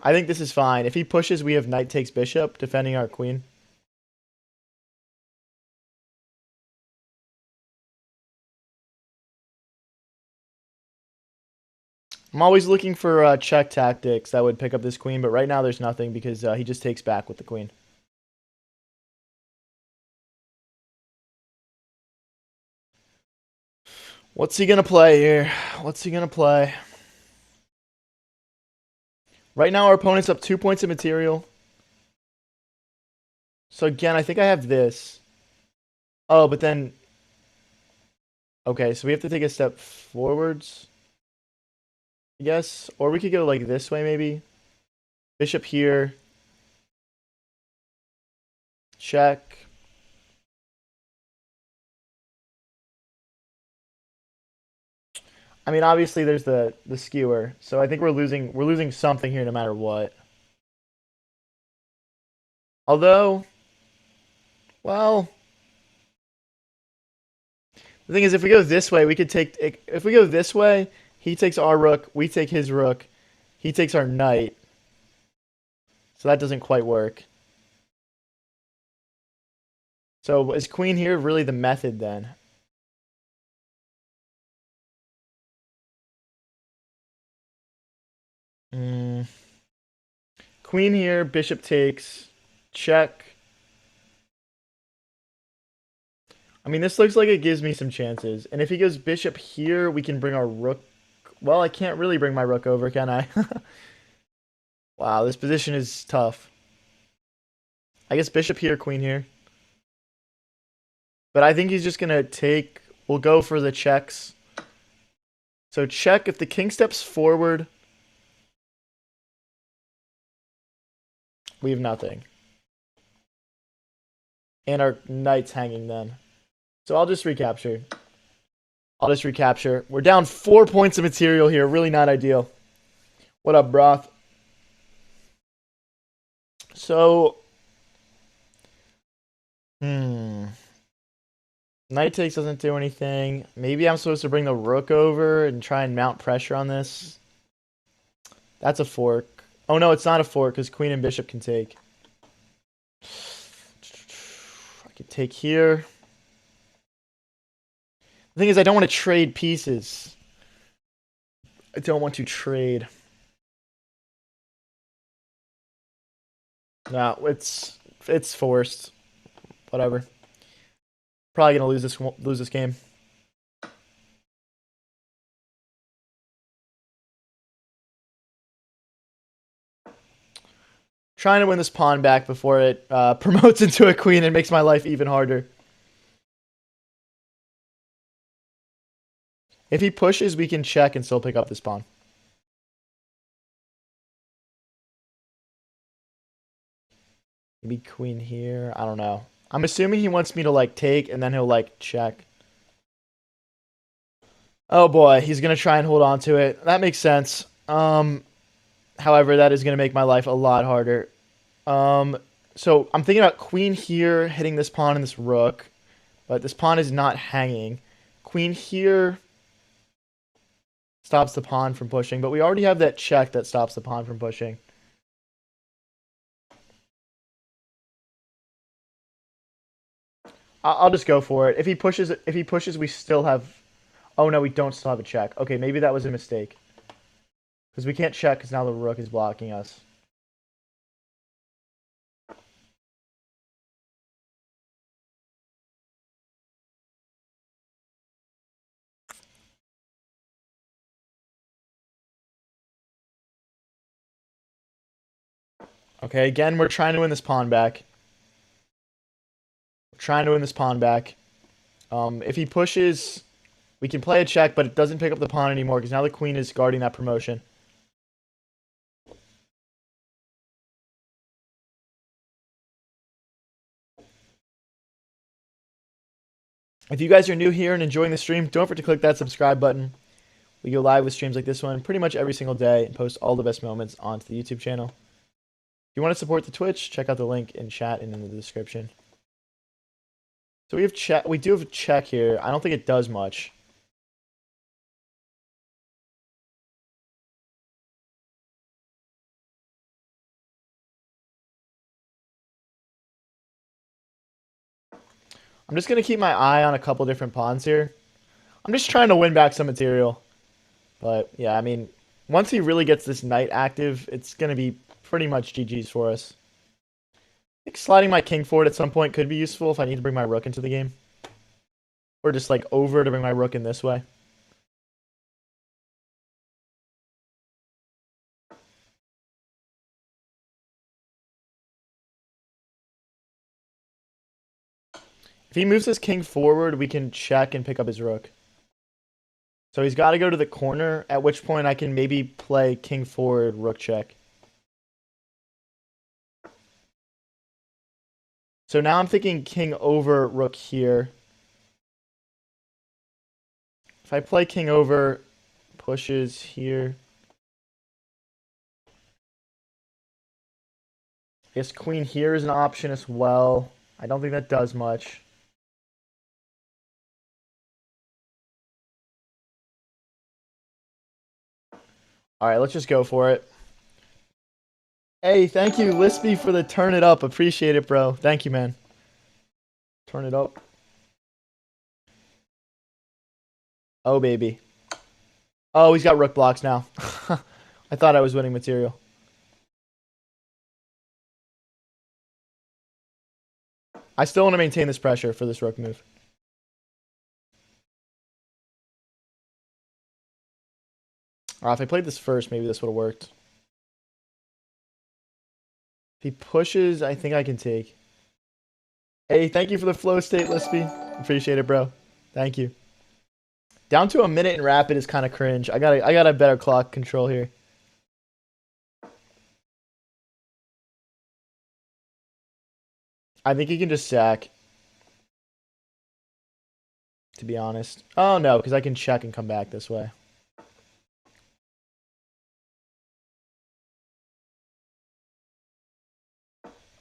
I think this is fine. If he pushes, we have knight takes bishop, defending our queen. I'm always looking for check tactics that would pick up this queen, but right now there's nothing because he just takes back with the queen. What's he going to play here? What's he going to play? Right now our opponent's up 2 points of material. So again, I think I have this. Oh, but then... Okay, so we have to take a step forwards. I guess. Or we could go like this way maybe. Bishop here. Check. I mean, obviously there's the skewer. So I think we're losing something here no matter what. Although, well, the thing is, if we go this way, we could take. If we go this way, he takes our rook, we take his rook, he takes our knight. So that doesn't quite work. So is queen here really the method then? Queen here, bishop takes, check. I mean, this looks like it gives me some chances. And if he goes bishop here, we can bring our rook. Well, I can't really bring my rook over, can I? Wow, this position is tough. I guess bishop here, queen here. But I think he's just going to take... We'll go for the checks. So check. If the king steps forward, we have nothing. And our knight's hanging then. So I'll just recapture. We're down 4 points of material here. Really not ideal. What up, Broth? So... Knight takes doesn't do anything. Maybe I'm supposed to bring the rook over and try and mount pressure on this. That's a fork. Oh no, it's not a fork because queen and bishop can take. I could take here. The thing is, I don't want to trade pieces. I don't want to trade. No, it's forced. Whatever. Probably gonna lose this game. Trying to win this pawn back before it promotes into a queen and makes my life even harder. If he pushes, we can check and still pick up this pawn. Maybe queen here. I don't know. I'm assuming he wants me to like take and then he'll like check. Oh boy, he's gonna try and hold on to it. That makes sense. However, that is gonna make my life a lot harder. So I'm thinking about queen here hitting this pawn and this rook, but this pawn is not hanging. Queen here stops the pawn from pushing, but we already have that check that stops the pawn from pushing. I'll just go for it. If he pushes, we still have. Oh no, we don't still have a check. Okay, maybe that was a mistake. Because we can't check because now the rook is blocking us. Okay, again, we're trying to win this pawn back. We're trying to win this pawn back. If he pushes, we can play a check, but it doesn't pick up the pawn anymore because now the queen is guarding that promotion. If you guys are new here and enjoying the stream, don't forget to click that subscribe button. We go live with streams like this one pretty much every single day and post all the best moments onto the YouTube channel. If you want to support the Twitch, check out the link in chat and in the description. So we have check. We do have a check here. I don't think it does much. I'm just gonna keep my eye on a couple different pawns here. I'm just trying to win back some material. But yeah, I mean, once he really gets this knight active, it's gonna be pretty much GG's for us. I think sliding my king forward at some point could be useful if I need to bring my rook into the game. Or just like over to bring my rook in this way. If he moves his king forward, we can check and pick up his rook. So he's got to go to the corner, at which point I can maybe play king forward, rook check. So now I'm thinking king over, rook here. If I play king over, pushes here. I guess queen here is an option as well. I don't think that does much. All right, let's just go for it. Hey, thank you, Lispy, for the turn it up. Appreciate it, bro. Thank you, man. Turn it up. Oh, baby. Oh, he's got rook blocks now. I thought I was winning material. I still want to maintain this pressure for this rook move. If I played this first, maybe this would have worked. If he pushes, I think I can take. Hey, thank you for the flow state, Lispy. Appreciate it, bro. Thank you. Down to a minute in rapid is kind of cringe. I got a better clock control here. I think he can just sack. To be honest. Oh no, because I can check and come back this way.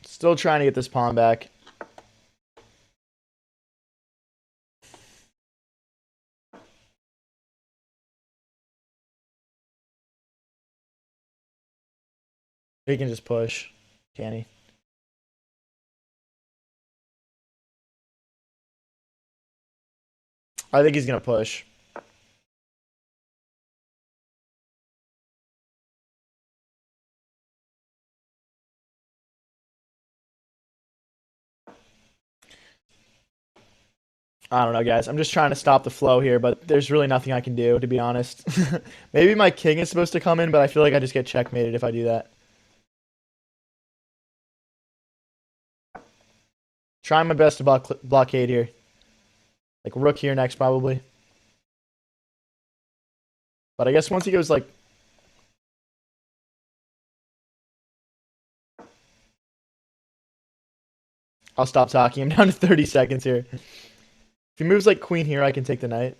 Still trying to get this pawn back. He can just push. Can he? I think he's gonna push. I don't know, guys. I'm just trying to stop the flow here, but there's really nothing I can do, to be honest. Maybe my king is supposed to come in, but I feel like I just get checkmated if I do that. Trying my best to blockade here. Like rook here next, probably. But I guess once he goes like... I'll stop talking. I'm down to 30 seconds here. If he moves like queen here, I can take the knight.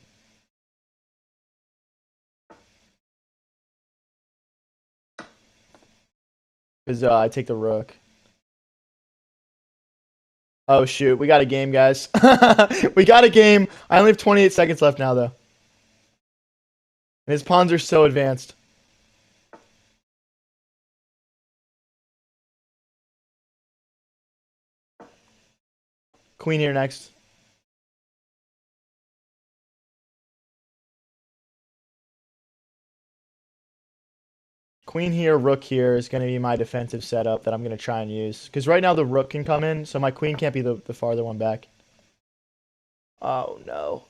Because I take the rook. Oh, shoot. We got a game, guys. We got a game. I only have 28 seconds left now, though. And his pawns are so advanced. Queen here next. Queen here, rook here is going to be my defensive setup that I'm going to try and use. Because right now the rook can come in, so my queen can't be the farther one back. Oh, no.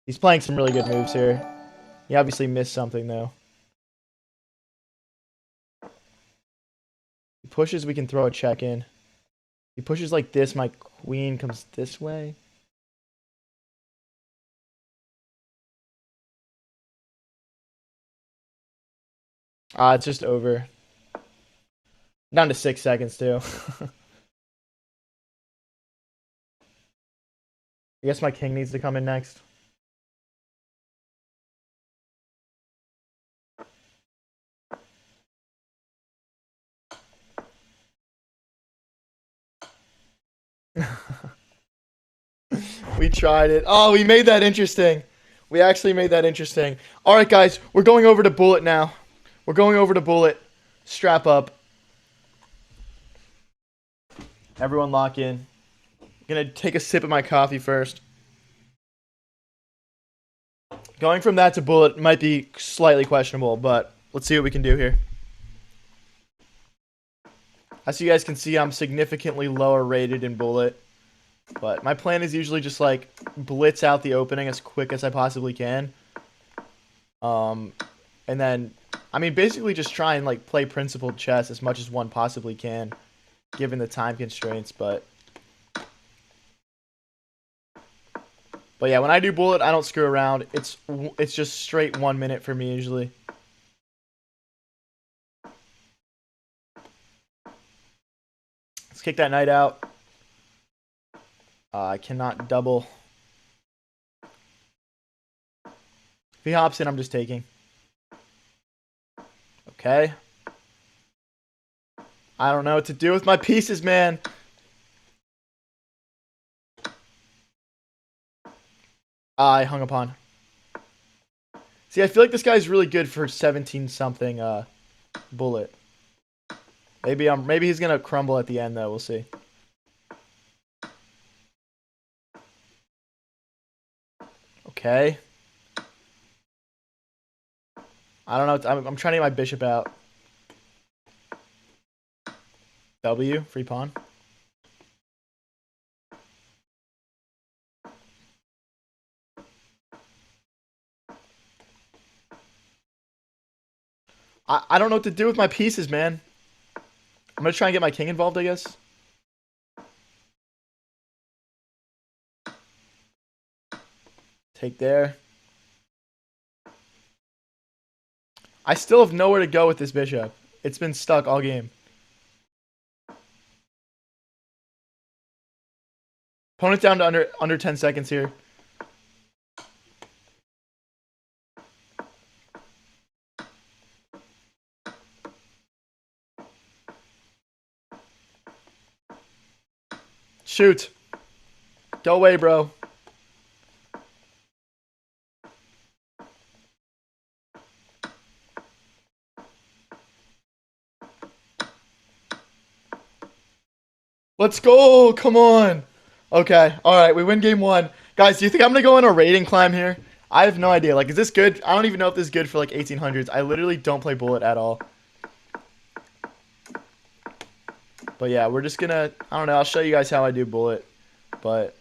He's playing some really good moves here. He obviously missed something, though. He pushes, we can throw a check in. He pushes like this, my queen comes this way. It's just over. Down to 6 seconds, too. I guess my king needs to come in next. We tried it. Oh, we made that interesting. We actually made that interesting. All right, guys, we're going over to bullet now. We're going over to bullet. Strap up. Everyone lock in. I'm going to take a sip of my coffee first. Going from that to bullet might be slightly questionable, but let's see what we can do here. As you guys can see, I'm significantly lower rated in bullet. But my plan is usually just like blitz out the opening as quick as I possibly can. And then, I mean, basically just try and like play principled chess as much as one possibly can, given the time constraints. But yeah, when I do bullet, I don't screw around. It's just straight 1 minute for me usually. Let's kick that knight out. I cannot double. If he hops in, I'm just taking. Okay. I don't know what to do with my pieces, man. I hung upon. See, I feel like this guy's really good for 17-something bullet. Maybe he's gonna crumble at the end though. We'll see. Okay. I don't know. I'm trying to get my bishop out. W, free pawn. I don't know what to do with my pieces, man. I'm gonna try and get my king involved, I guess. Take there. I still have nowhere to go with this bishop. It's been stuck all game. Opponent down to under 10 seconds here. Shoot. Go away, bro. Let's go. Come on. Okay. All right. We win game one. Guys, do you think I'm going to go on a rating climb here? I have no idea. Like, is this good? I don't even know if this is good for like 1800s. I literally don't play Bullet at all. But yeah, we're just going to, I don't know. I'll show you guys how I do Bullet. But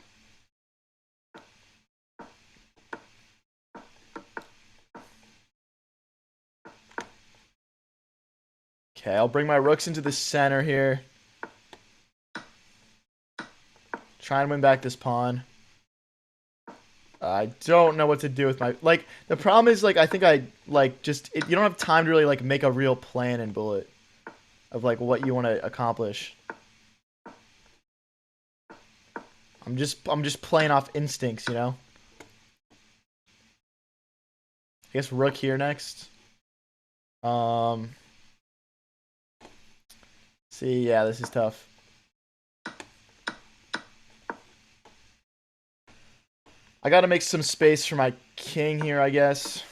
okay, I'll bring my rooks into the center here. Try and win back this pawn. I don't know what to do with my, like, the problem is, like, I think I, like, just, you don't have time to really, like, make a real plan in Bullet of, like, what you want to accomplish. I'm just playing off instincts, you know? I guess rook here next. See, yeah, this is tough. I gotta make some space for my king here, I guess.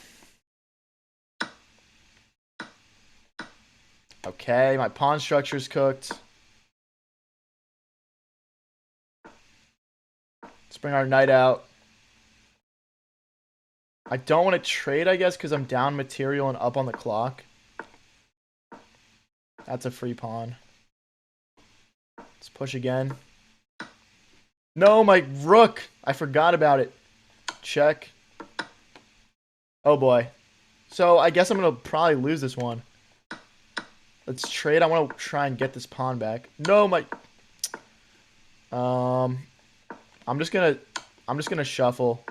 Okay, my pawn structure's cooked. Let's bring our knight out. I don't want to trade, I guess, because I'm down material and up on the clock. That's a free pawn. Let's push again. No, my rook! I forgot about it. Check. Oh boy. So I guess I'm going to probably lose this one. Let's trade. I want to try and get this pawn back. No, my... I'm just gonna shuffle.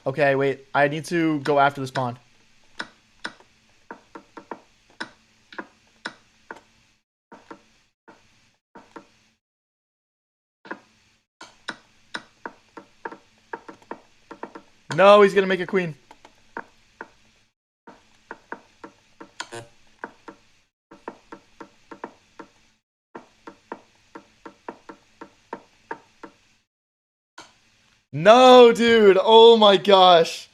Okay, wait. I need to go after this pawn. No, he's gonna make a queen. No, dude. Oh my gosh.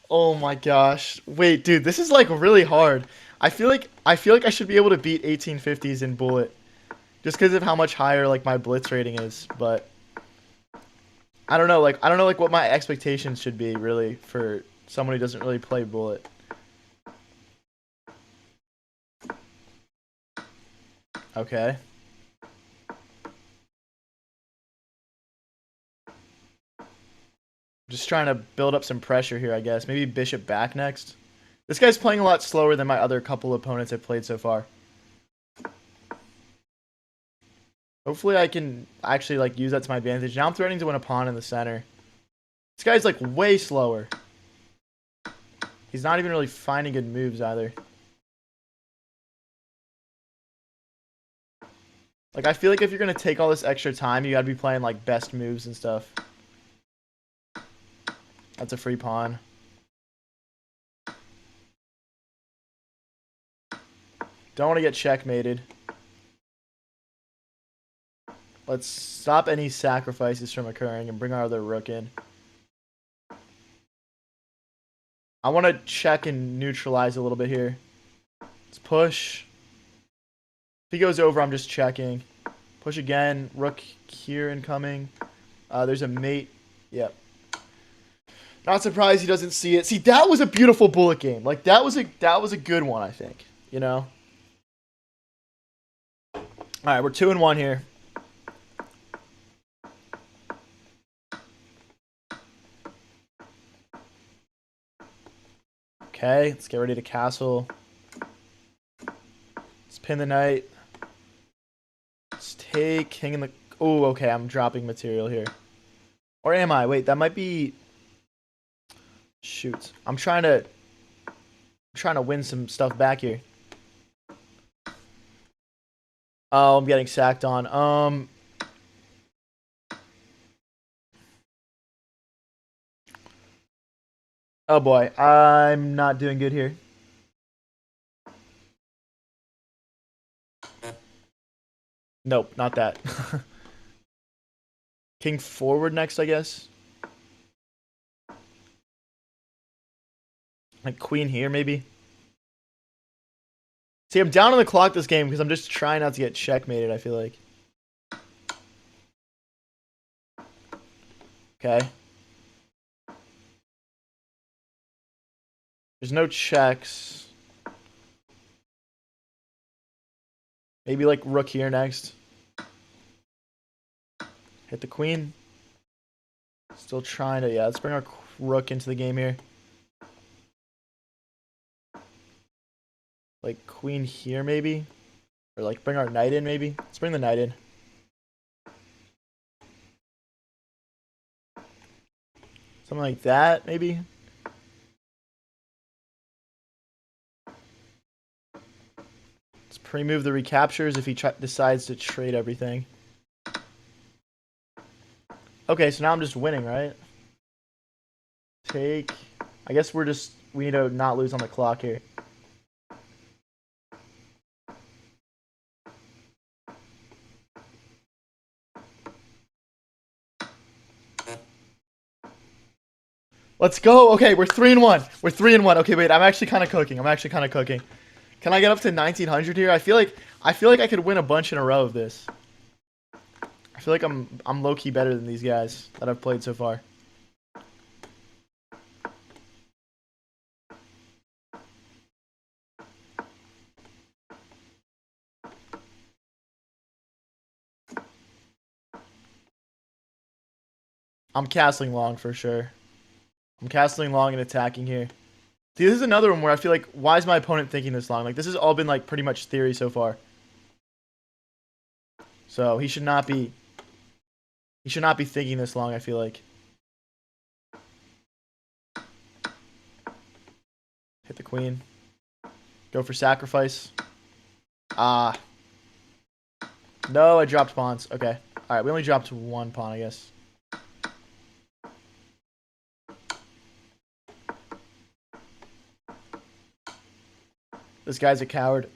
Oh my gosh. Wait, dude, this is like really hard. I feel like I should be able to beat 1850s in Bullet just because of how much higher like my blitz rating is, but I don't know, like what my expectations should be really for someone who doesn't really play Bullet. Okay. Just trying to build up some pressure here, I guess. Maybe bishop back next. This guy's playing a lot slower than my other couple opponents I've played so far. Hopefully I can actually like use that to my advantage. Now I'm threatening to win a pawn in the center. This guy's like way slower. He's not even really finding good moves either. Like I feel like if you're going to take all this extra time, you got to be playing like best moves and stuff. That's a free pawn. Don't want to get checkmated. Let's stop any sacrifices from occurring and bring our other rook in. I want to check and neutralize a little bit here. Let's push. If he goes over, I'm just checking. Push again. Rook here incoming. There's a mate. Yep. Not surprised he doesn't see it. See, that was a beautiful Bullet game. Like that was a good one, I think. You know. All right, we're 2-1 here. Okay, let's get ready to castle. Let's pin the knight. Let's take king in the... Oh, okay, I'm dropping material here. Or am I? Wait, that might be... Shoot. I'm trying to win some stuff back here. Oh, I'm getting sacked on. Oh boy, I'm not doing good here. Nope, not that. King forward next, I guess. Like queen here, maybe. See, I'm down on the clock this game because I'm just trying not to get checkmated, I feel like. Okay. There's no checks. Maybe like rook here next. Hit the queen. Still trying to, yeah, let's bring our rook into the game here. Like queen here maybe? Or like bring our knight in maybe? Let's bring the knight in. Something like that maybe? Let's pre-move the recaptures if he decides to trade everything. Okay, so now I'm just winning, right? Take. I guess we need to not lose on the clock here. Let's go. Okay, we're 3-1. We're 3-1. Okay, wait. I'm actually kind of cooking. Can I get up to 1900 here? I feel like I could win a bunch in a row of this. I feel like I'm low key better than these guys that I've played so far. I'm castling long for sure. I'm castling long and attacking here. See, this is another one where I feel like, why is my opponent thinking this long? Like, this has all been, like, pretty much theory so far. So, he should not be thinking this long, I feel like. Hit the queen. Go for sacrifice. Ah. No, I dropped pawns. Okay. Alright, we only dropped one pawn, I guess. This guy's a coward.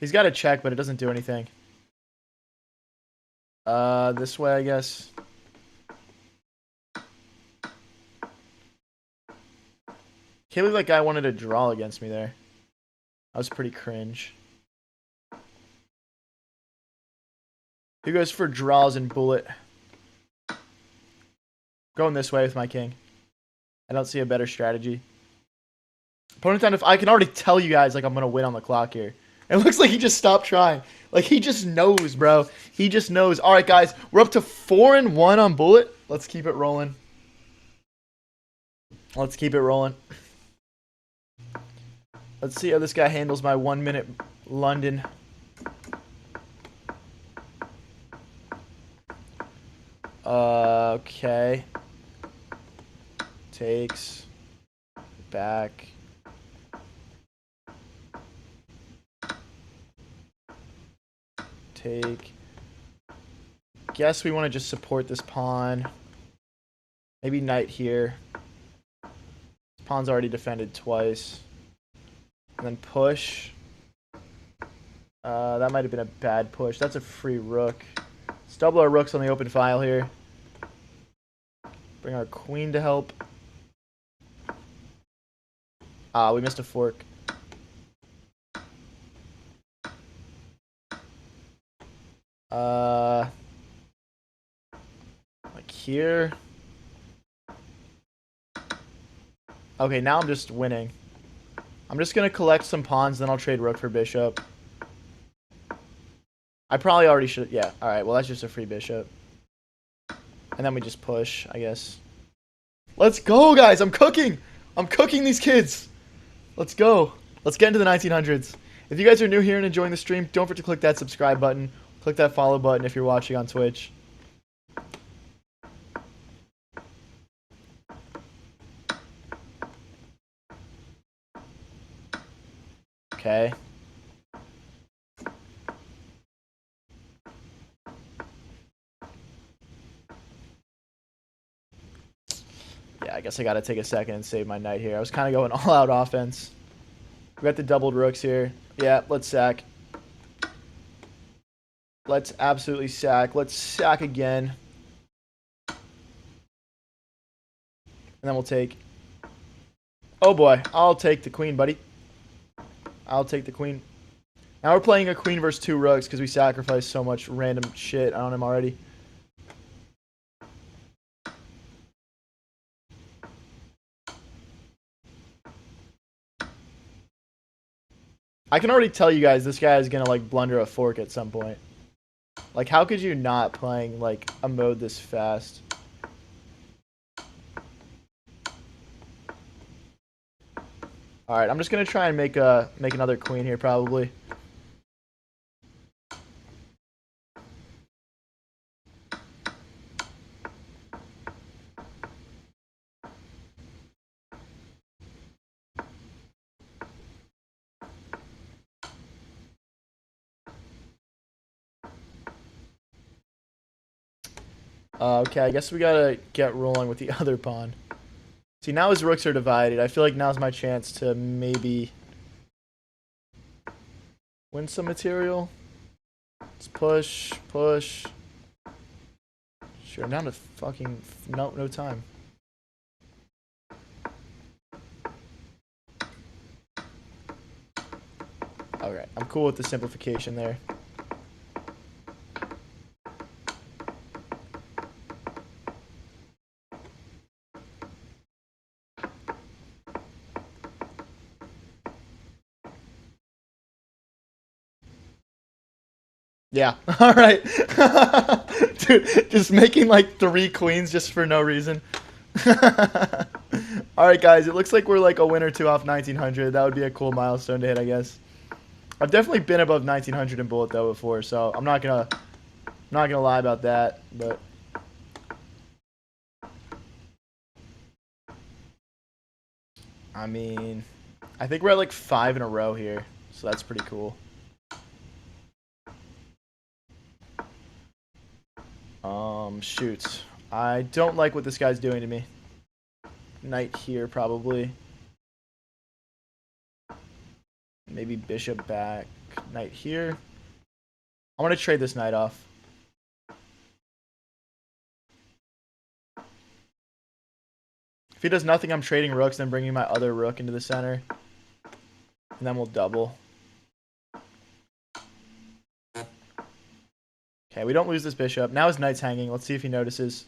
He's got a check, but it doesn't do anything. This way, I guess. Can't believe that guy wanted to draw against me there. That was pretty cringe. He goes for draws and bullet. Going this way with my king. I don't see a better strategy. Opponent time, if I can already tell you guys, like, I'm going to win on the clock here. It looks like he just stopped trying. Like, he just knows, bro. He just knows. All right, guys. We're up to 4-1 on bullet. Let's keep it rolling. Let's keep it rolling. Let's see how this guy handles my 1 minute London. Okay. Takes. Back. Take. Guess we want to just support this pawn. Maybe knight here. This pawn's already defended twice. And then push. That might have been a bad push. That's a free rook. Let's double our rooks on the open file here. Bring our queen to help. Ah, we missed a fork. Like here. Okay, now I'm just winning. I'm just gonna collect some pawns, then I'll trade rook for bishop. I probably already should. Yeah. All right. Well, that's just a free bishop. And then we just push, I guess. Let's go, guys. I'm cooking. I'm cooking these kids. Let's go. Let's get into the 1900s. If you guys are new here and enjoying the stream, don't forget to click that subscribe button. Click that follow button if you're watching on Twitch. Okay. Yeah, I guess I gotta take a second and save my knight here. I was kind of going all-out offense. We got the doubled rooks here. Yeah, let's sack. Let's absolutely sack. Let's sack again. And then we'll take... Oh boy, I'll take the queen, buddy. I'll take the queen. Now we're playing a queen versus 2 rooks because we sacrificed so much random shit on him already. I can already tell you guys this guy is going to, like, blunder a fork at some point. Like, how could you not playing, like, a mode this fast? Alright, I'm just going to try and make another queen here, probably. Okay, I guess we gotta get rolling with the other pawn. See, now his rooks are divided. I feel like now's my chance to maybe win some material. Let's push, push. Sure, I'm down to fucking... No time. Alright, I'm cool with the simplification there. Yeah. All right. Dude, just making like 3 queens just for no reason. All right, guys. It looks like we're like a win or 2 off 1900. That would be a cool milestone to hit, I guess. I've definitely been above 1900 in bullet though before, so I'm not gonna lie about that. But I mean, I think we're at like 5 in a row here, so that's pretty cool. Shoot. I don't like what this guy's doing to me. Knight here, probably. Maybe bishop back. Knight here. I want to trade this knight off. If he does nothing, I'm trading rooks, then bringing my other rook into the center. And then we'll double. Okay, we don't lose this bishop. Now his knight's hanging. Let's see if he notices.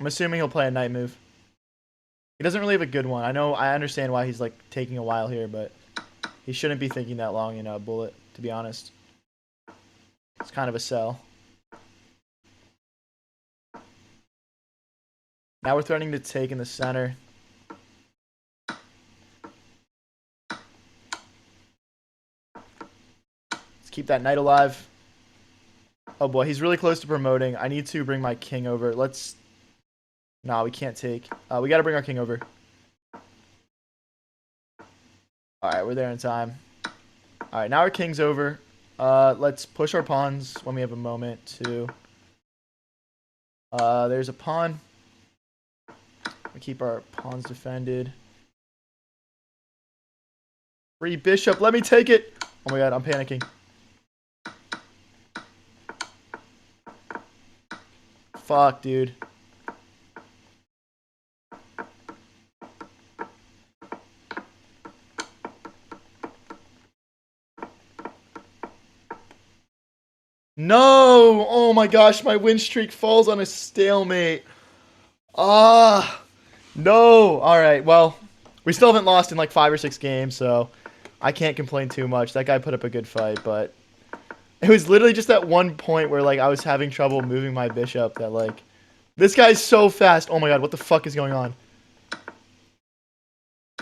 I'm assuming he'll play a knight move. He doesn't really have a good one. I understand why he's like taking a while here, but he shouldn't be thinking that long in a bullet, to be honest. It's kind of a sell. Now we're threatening to take in the center. Let's keep that knight alive. Oh boy, he's really close to promoting. I need to bring my king over. Let's... No, we can't take. We gotta bring our king over. Alright, we're there in time. Alright, now our king's over. Let's push our pawns when we have a moment to... There's a pawn. We keep our pawns defended. Free bishop, let me take it! Oh my god, I'm panicking. Fuck, dude. No! Oh my gosh, my win streak falls on a stalemate. Ah! No! Alright, well, we still haven't lost in like 5 or 6 games, so I can't complain too much. That guy put up a good fight, but it was literally just that one point where like I was having trouble moving my bishop that like... This guy's so fast. Oh my god, what the fuck is going on?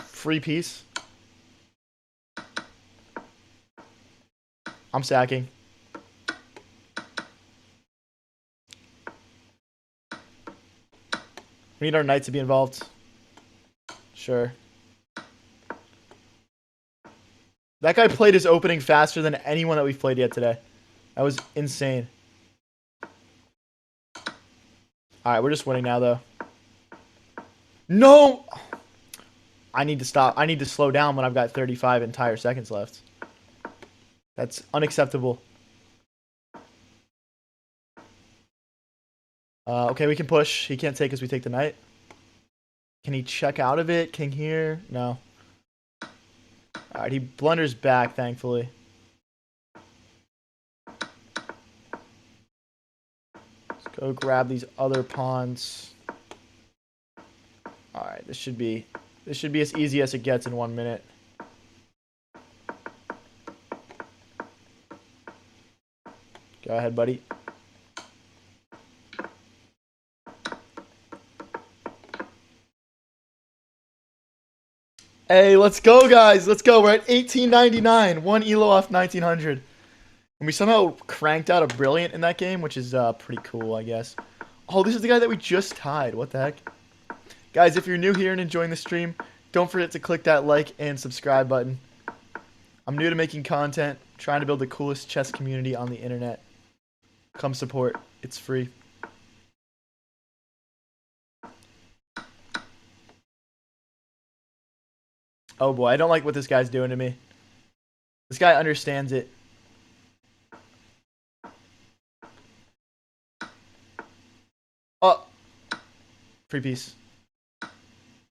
Free piece. I'm sacking. We need our knight to be involved. Sure. That guy played his opening faster than anyone that we've played yet today. That was insane. Alright, we're just winning now, though. No! I need to stop. I need to slow down when I've got 35 entire seconds left. That's unacceptable. Okay, we can push. He can't take us. We take the knight. Can he check out of it? King here? No. Alright, he blunders back, thankfully. Let's go grab these other pawns. Alright, this should be as easy as it gets in 1 minute. Go ahead, buddy. Hey, let's go, guys. Let's go. We're at 1899. 1 elo off 1900. And we somehow cranked out a brilliant in that game, which is pretty cool, I guess. Oh, this is the guy that we just tied. What the heck? Guys, if you're new here and enjoying the stream, don't forget to click that like and subscribe button. I'm new to making content, trying to build the coolest chess community on the internet. Come support. It's free. Oh boy, I don't like what this guy's doing to me. This guy understands it. Oh! Free piece.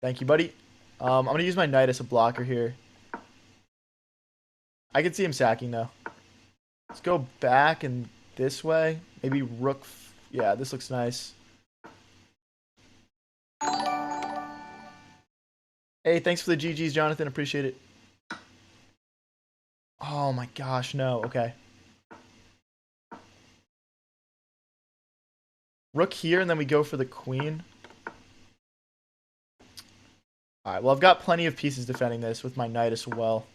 Thank you, buddy. I'm going to use my knight as a blocker here. I can see him sacking, though. Let's go back and this way. Maybe rook. Yeah, this looks nice. Hey, thanks for the GGs, Jonathan. Appreciate it. Oh my gosh, no. Okay. Rook here, and then we go for the queen. Alright, well, I've got plenty of pieces defending this with my knight as well.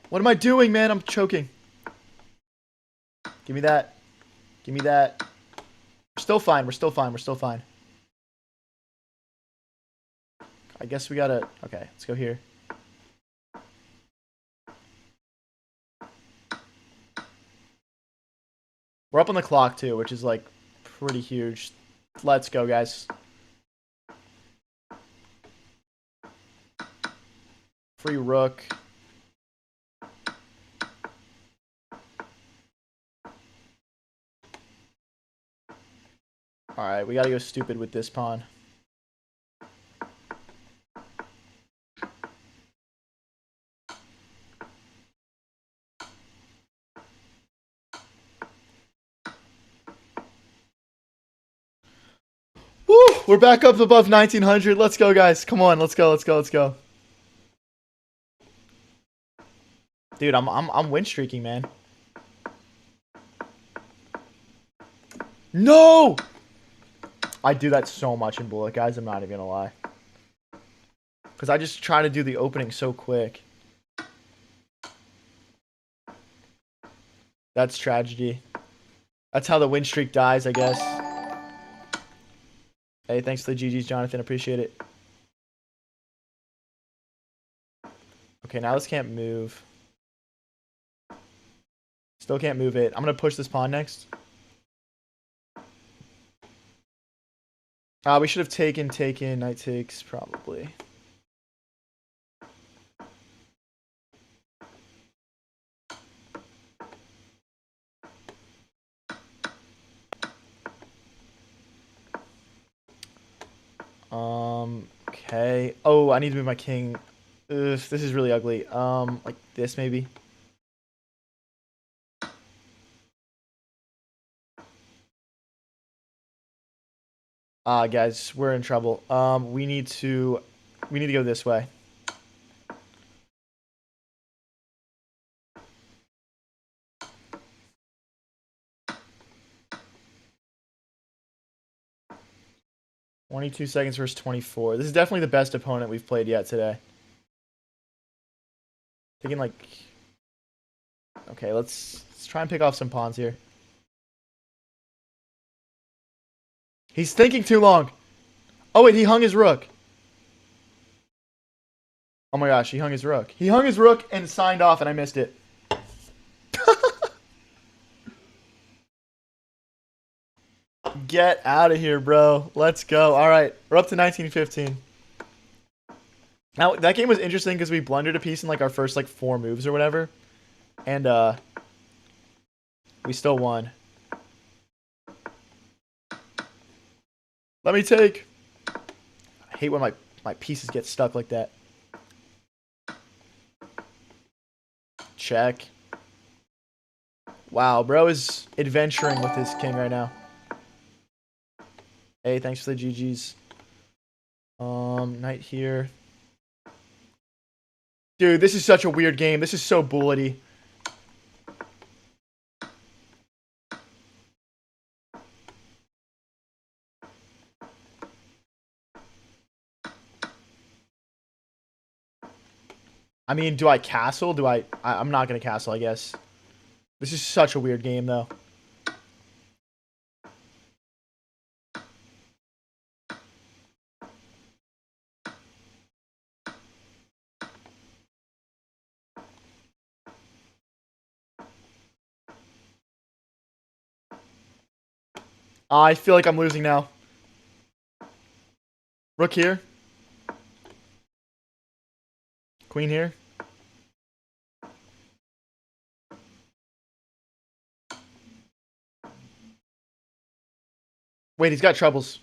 What am I doing, man? I'm choking. Give me that. Give me that. We're still fine. We're still fine. We're still fine. I guess we gotta... Okay, let's go here. We're up on the clock, too, which is, like, pretty huge. Let's go, guys. Free rook. Alright, we gotta go stupid with this pawn. Woo! We're back up above 1900. Let's go, guys. Come on, let's go, let's go, let's go. Dude, I'm win streaking, man. No! I do that so much in Bullet, guys. I'm not even gonna lie. Because I just try to do the opening so quick. That's tragedy. That's how the win streak dies, I guess. Hey, thanks for the GGs, Jonathan. Appreciate it. Okay, now this can't move. Still can't move it. I'm going to push this pawn next. We should have taken. Knight takes, probably. Okay. Oh, I need to move my king. Ugh, this is really ugly. Like this, maybe. Guys, we're in trouble. We need to go this way. $22 versus 24. This is definitely the best opponent we've played yet today. Thinking like, okay, let's try and pick off some pawns here. He's thinking too long. Oh wait, he hung his rook. Oh my gosh, he hung his rook. He hung his rook and signed off, and I missed it. Get out of here, bro. Let's go. All right, we're up to 1915. Now, that game was interesting because we blundered a piece in like our first like 4 moves or whatever. And we still won. Let me take. I hate when my pieces get stuck like that. Check. Wow, bro is adventuring with his king right now. Hey, thanks for the GGs. Knight here. Dude, this is such a weird game. This is so bullety. I mean, do I castle? I'm not going to castle, I guess. This is such a weird game, though. I feel like I'm losing now. Rook here. Queen here. Wait, he's got troubles.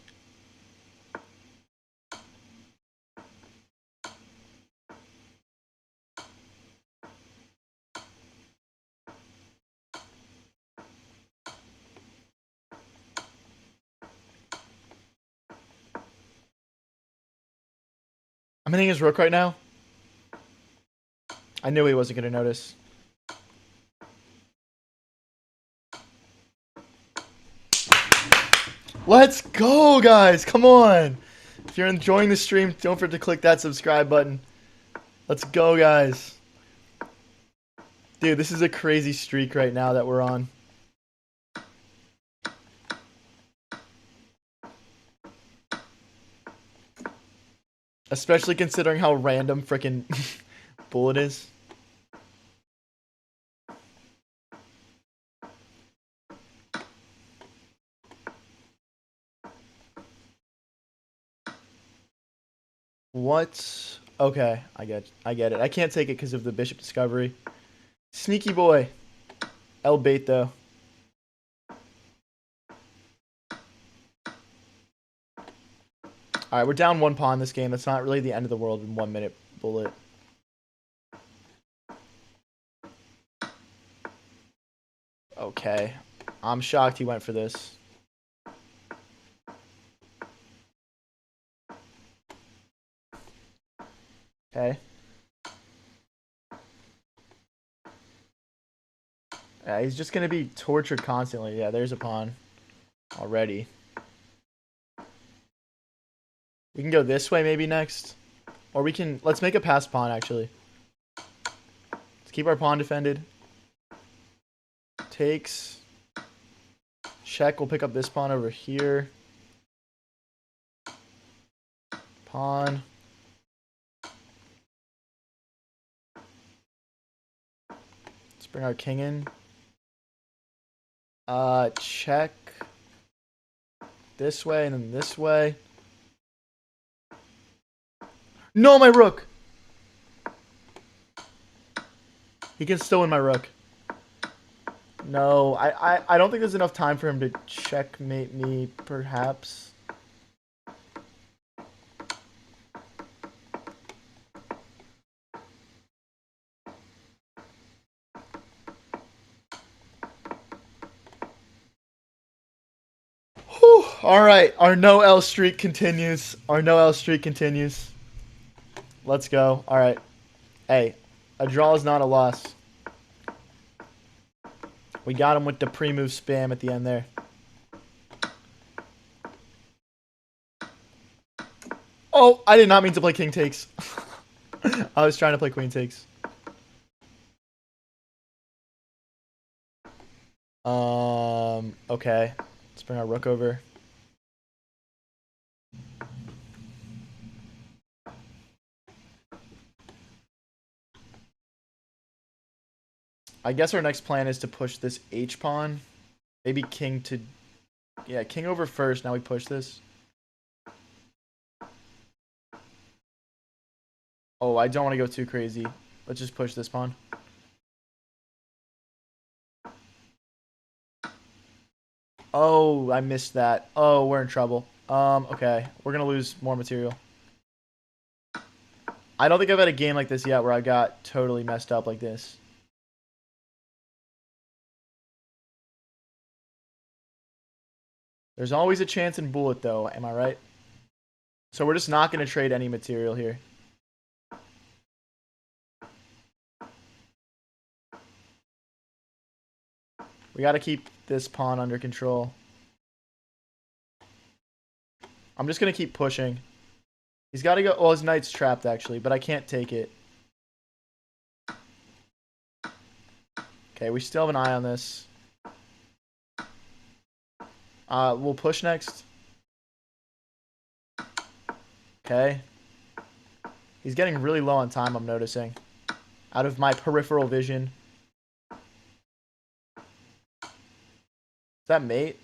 I'm hitting his rook right now. I knew he wasn't going to notice. Let's go, guys. Come on. If you're enjoying the stream, don't forget to click that subscribe button. Let's go, guys. Dude, this is a crazy streak right now that we're on. Especially considering how random freaking bullet is. What? Okay, I get it. I can't take it because of the bishop discovery. Sneaky boy. El bait though. Alright, we're down one pawn this game. That's not really the end of the world in 1 minute bullet. Okay. I'm shocked he went for this. Okay. Yeah, he's just going to be tortured constantly. Yeah, there's a pawn already. We can go this way maybe next. Or we can... Let's make a pass pawn, actually. Let's keep our pawn defended. Takes. Check. We'll pick up this pawn over here. Pawn. Let's bring our king in. Check. This way and then this way. No, my rook! He can still win my rook. No, I don't think there's enough time for him to checkmate me, perhaps. Whew. All right, our no L streak continues. Let's go. All right. Hey, a draw is not a loss. We got him with the pre-move spam at the end there. Oh, I did not mean to play king takes. I was trying to play queen takes. Okay. Let's bring our rook over. I guess our next plan is to push this H pawn. Maybe king to... Yeah, king over first. Now we push this. Oh, I don't want to go too crazy. Let's just push this pawn. Oh, I missed that. Oh, we're in trouble. Okay. We're gonna lose more material. I don't think I've had a game like this yet where I got totally messed up like this. There's always a chance in bullet, though. Am I right? So we're just not going to trade any material here. We got to keep this pawn under control. I'm just going to keep pushing. He's got to go. Well, his knight's trapped, actually, but I can't take it. Okay, we still have an eye on this. We'll push next. Okay. He's getting really low on time, I'm noticing. Out of my peripheral vision. Is that mate?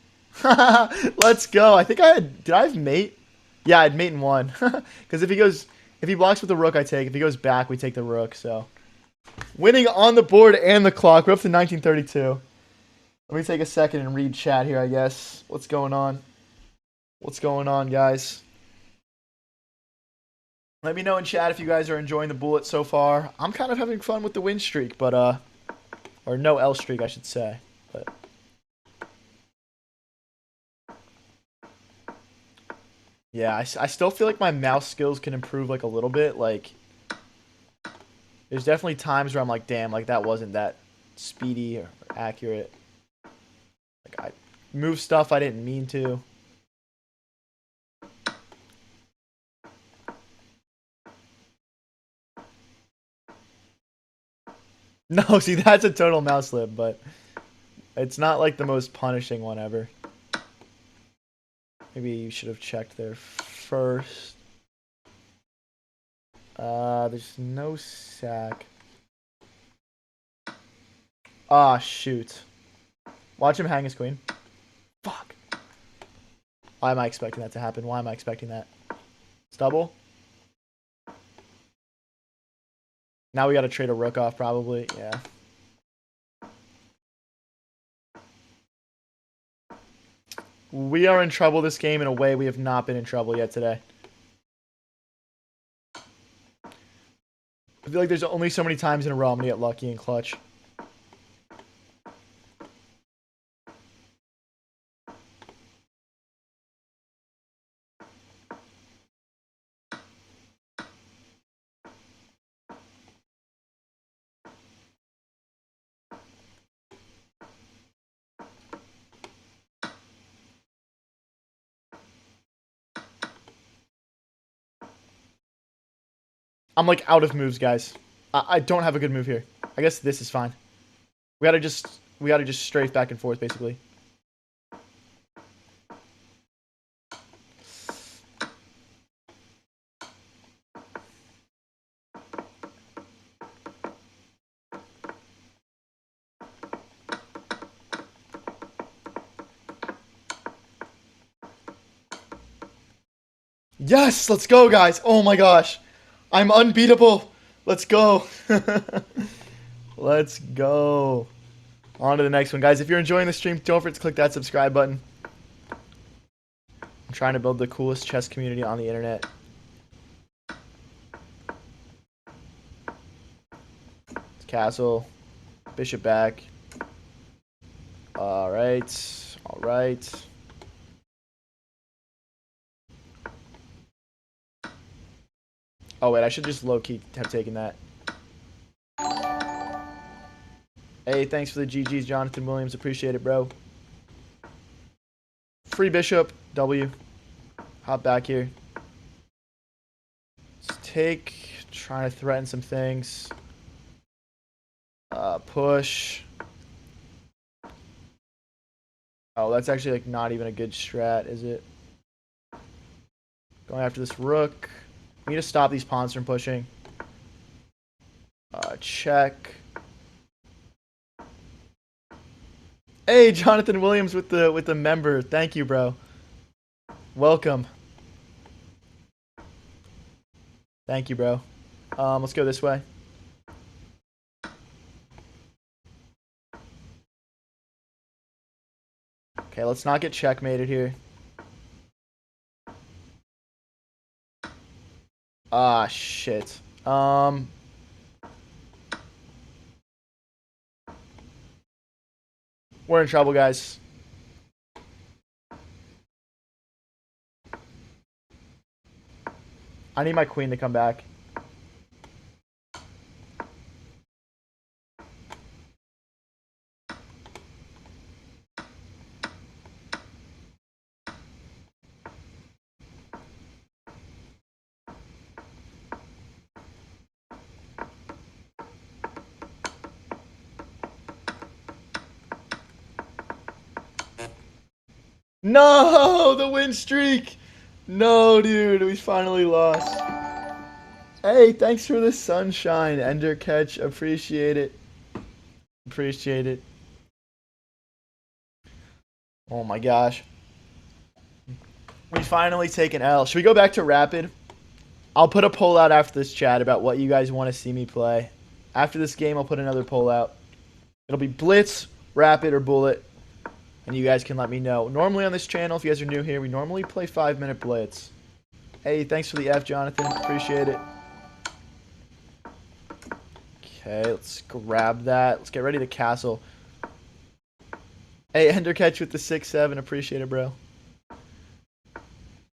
Let's go. I think I had... Did I have mate? Yeah, I had mate in one. Because if he blocks with the rook, I take. If he goes back, we take the rook, so... Winning on the board and the clock. We're up to 1932. Let me take a second and read chat here, I guess. What's going on? What's going on, guys? Let me know in chat if you guys are enjoying the bullet so far. I'm kind of having fun with the win streak, but, or no L streak, I should say. But yeah, I still feel like my mouse skills can improve, like, a little bit. Like, there's definitely times where I'm like, damn, like, that wasn't that speedy or accurate. Like, I move stuff I didn't mean to. No, see, that's a total mouse slip, but it's not like the most punishing one ever. Maybe you should have checked there first. There's no sack. Ah, shoot. Watch him hang his queen. Fuck. Why am I expecting that to happen? Why am I expecting that? Stubble? Now we gotta trade a rook off, probably. Yeah. We are in trouble this game in a way we have not been in trouble yet today. I feel like there's only so many times in a row I'm gonna get lucky and clutch. I'm like out of moves, guys. I don't have a good move here. I guess this is fine. We gotta just strafe back and forth, basically. Yes, let's go, guys. Oh my gosh. I'm unbeatable. Let's go. Let's go. On to the next one, guys. If you're enjoying the stream, don't forget to click that subscribe button. I'm trying to build the coolest chess community on the internet. Castle. Bishop back. Alright. Alright. Oh, wait. I should just low-key have taken that. Hey, thanks for the GGs, Jonathan Williams. Appreciate it, bro. Free bishop. W. Hop back here. Let's take. Trying to threaten some things. Push. Oh, that's actually like not even a good strat, is it? Going after this rook. We need to stop these pawns from pushing. Check. Hey, Jonathan Williams with the member. Thank you, bro. Welcome. Thank you, bro. Let's go this way. Okay, let's not get checkmated here. Ah, shit. We're in trouble, guys. I need my queen to come back. No, the win streak. No, dude, we finally lost. Hey, thanks for the sunshine, Ender Catch. Appreciate it. Appreciate it. Oh my gosh. We finally take an L. Should we go back to Rapid? I'll put a poll out after this chat about what you guys want to see me play. After this game, I'll put another poll out. It'll be Blitz, Rapid, or Bullet. And you guys can let me know. Normally on this channel, if you guys are new here, we normally play 5-minute Blitz. Hey, thanks for the F, Jonathan. Appreciate it. Okay, let's grab that. Let's get ready to castle. Hey, Endercatch with the 6-7. Appreciate it, bro.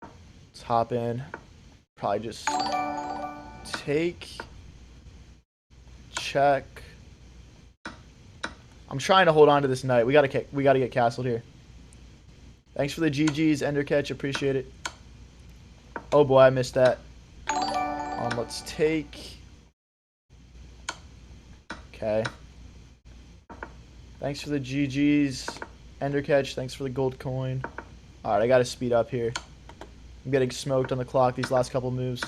Let's hop in. Probably just take, check. I'm trying to hold on to this knight. We gotta get castled here. Thanks for the GGs, Endercatch. Appreciate it. Oh boy, I missed that. Let's take. Okay. Thanks for the GGs, Endercatch. Thanks for the gold coin. All right, I gotta speed up here. I'm getting smoked on the clock these last couple moves.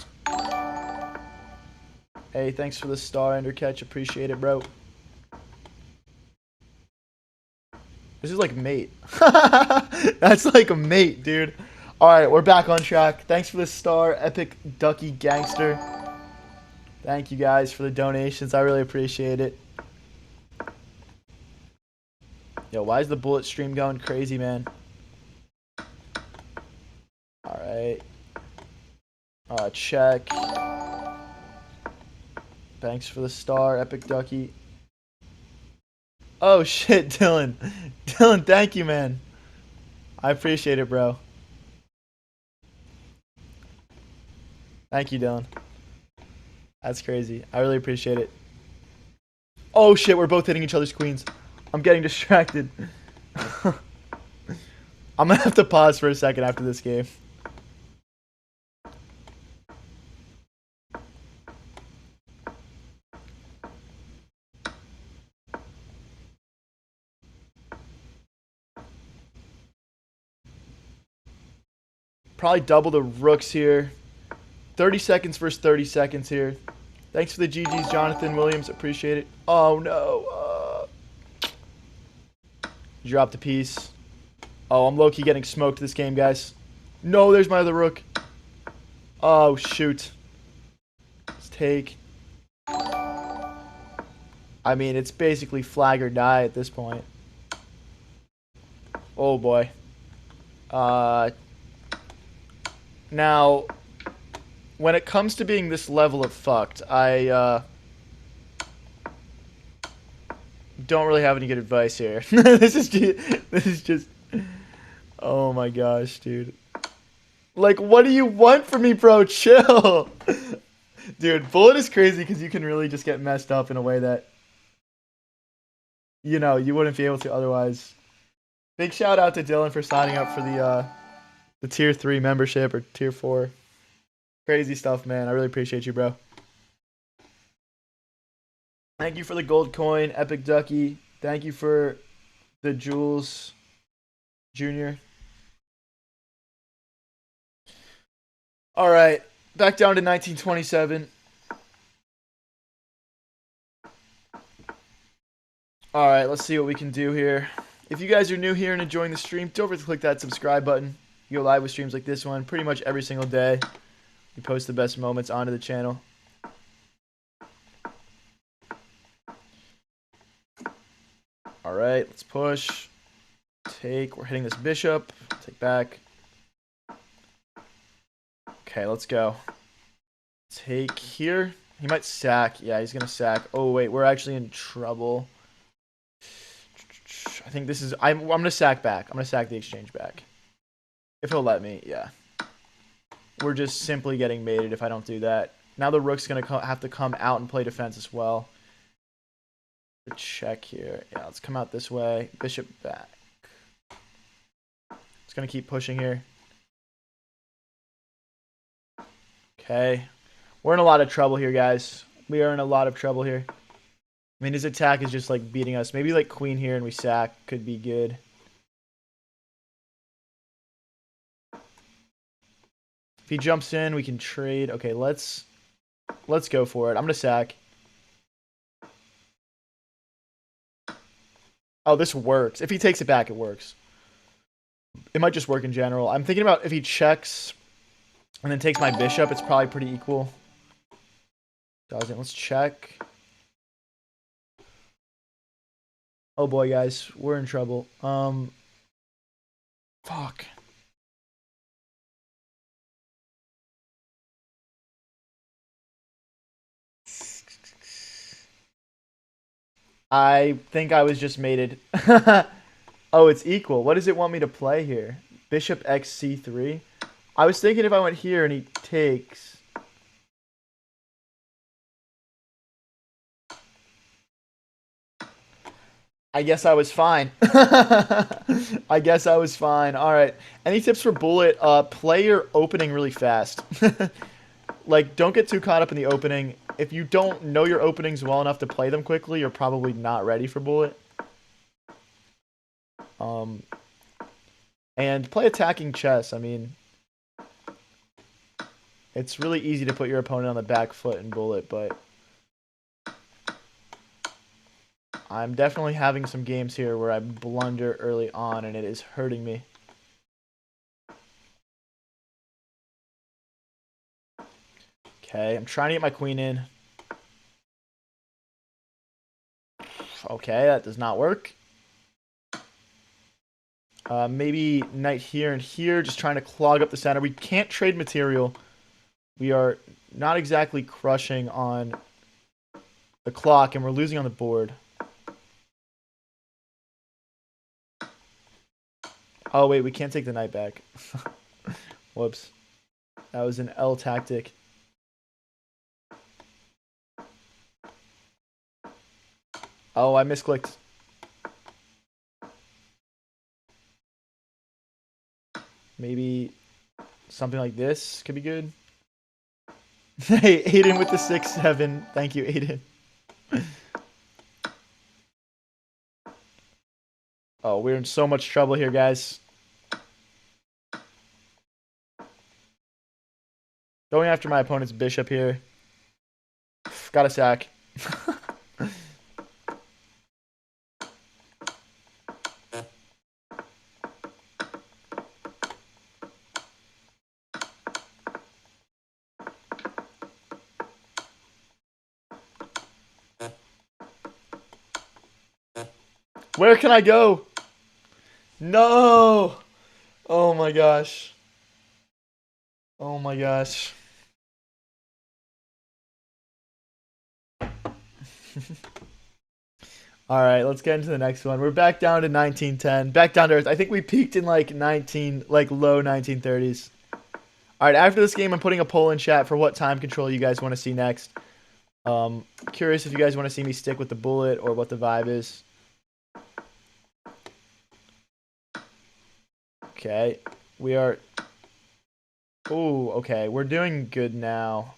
Hey, thanks for the star, Endercatch. Appreciate it, bro. This is like mate. That's like a mate, dude. Alright, we're back on track. Thanks for the star, Epic Ducky Gangster. Thank you guys for the donations. I really appreciate it. Yo, why is the bullet stream going crazy, man? Alright. Check. Thanks for the star, Epic Ducky. Oh shit, Dylan. Dylan, thank you, man. I appreciate it, bro. Thank you, Dylan. That's crazy. I really appreciate it. Oh shit, we're both hitting each other's queens. I'm getting distracted. I'm gonna have to pause for a second after this game. Probably double the rooks here. 30 seconds versus 30 seconds here. Thanks for the GGs, Jonathan Williams. Appreciate it. Oh, no. Dropped a piece. Oh, I'm low-key getting smoked this game, guys. No, there's my other rook. Oh, shoot. Let's take. I mean, it's basically flag or die at this point. Oh, boy. Now, when it comes to being this level of fucked, I don't really have any good advice here. This is just oh my gosh, dude. Like, what do you want from me, bro? Chill. Dude, Bullet is crazy because you can really just get messed up in a way that, you know, you wouldn't be able to otherwise. Big shout out to Dylan for signing up for the tier 3 membership or tier 4. Crazy stuff, man. I really appreciate you, bro. Thank you for the gold coin, Epic Ducky. Thank you for the Jules Jr. All right, back down to 1927. All right, let's see what we can do here. If you guys are new here and enjoying the stream, don't forget to click that subscribe button. You go live with streams like this one pretty much every single day. We post the best moments onto the channel. All right, let's push. Take. We're hitting this bishop. Take back. Okay, let's go. take here. He might sack. Yeah, he's gonna sack. Oh wait, we're actually in trouble. I think this is. I'm gonna sack back. I'm gonna sack the exchange back. If he'll let me, yeah. We're just simply getting mated if I don't do that. Now the rook's gonna have to come out and play defense as well. Check here. Yeah, let's come out this way. Bishop back. It's gonna keep pushing here. Okay. We're in a lot of trouble here, guys. We are in a lot of trouble here. I mean, his attack is just like beating us. Maybe like queen here and we sack could be good. If he jumps in, we can trade. Okay, let's go for it. I'm gonna sack. Oh, this works. If he takes it back, it works. It might just work in general. I'm thinking about if he checks and then takes my bishop, it's probably pretty equal. Doesn't. Let's check. Oh boy, guys, we're in trouble. Fuck. I think I was just mated. Oh, it's equal. What does it want me to play here? Bishop x c3. I was thinking if I went here and he takes. I guess I was fine. I guess I was fine. All right. Any tips for bullet? Play your opening really fast. Like, don't get too caught up in the opening. If you don't know your openings well enough to play them quickly, you're probably not ready for bullet. And play attacking chess. I mean, it's really easy to put your opponent on the back foot in bullet, but I'm definitely having some games here where I blunder early on, and it is hurting me. Okay, I'm trying to get my queen in. Okay, that does not work. Maybe knight here and here, just trying to clog up the center. We can't trade material. We are not exactly crushing on the clock, and we're losing on the board. Oh, wait, we can't take the knight back. Whoops. That was an L tactic. Oh, I misclicked. Maybe something like this could be good. Hey, Aiden with the 6-7. Thank you, Aiden. Oh, we're in so much trouble here, guys. Going after my opponent's bishop here. Got a sack. Where can I go? No! Oh my gosh. Oh my gosh. All right, let's get into the next one. We're back down to 1910. Back down to earth. I think we peaked in like low 1930s. All right, after this game, I'm putting a poll in chat for what time control you guys want to see next. Curious if you guys want to see me stick with the bullet or what the vibe is. Okay, we are. Ooh, okay, we're doing good now.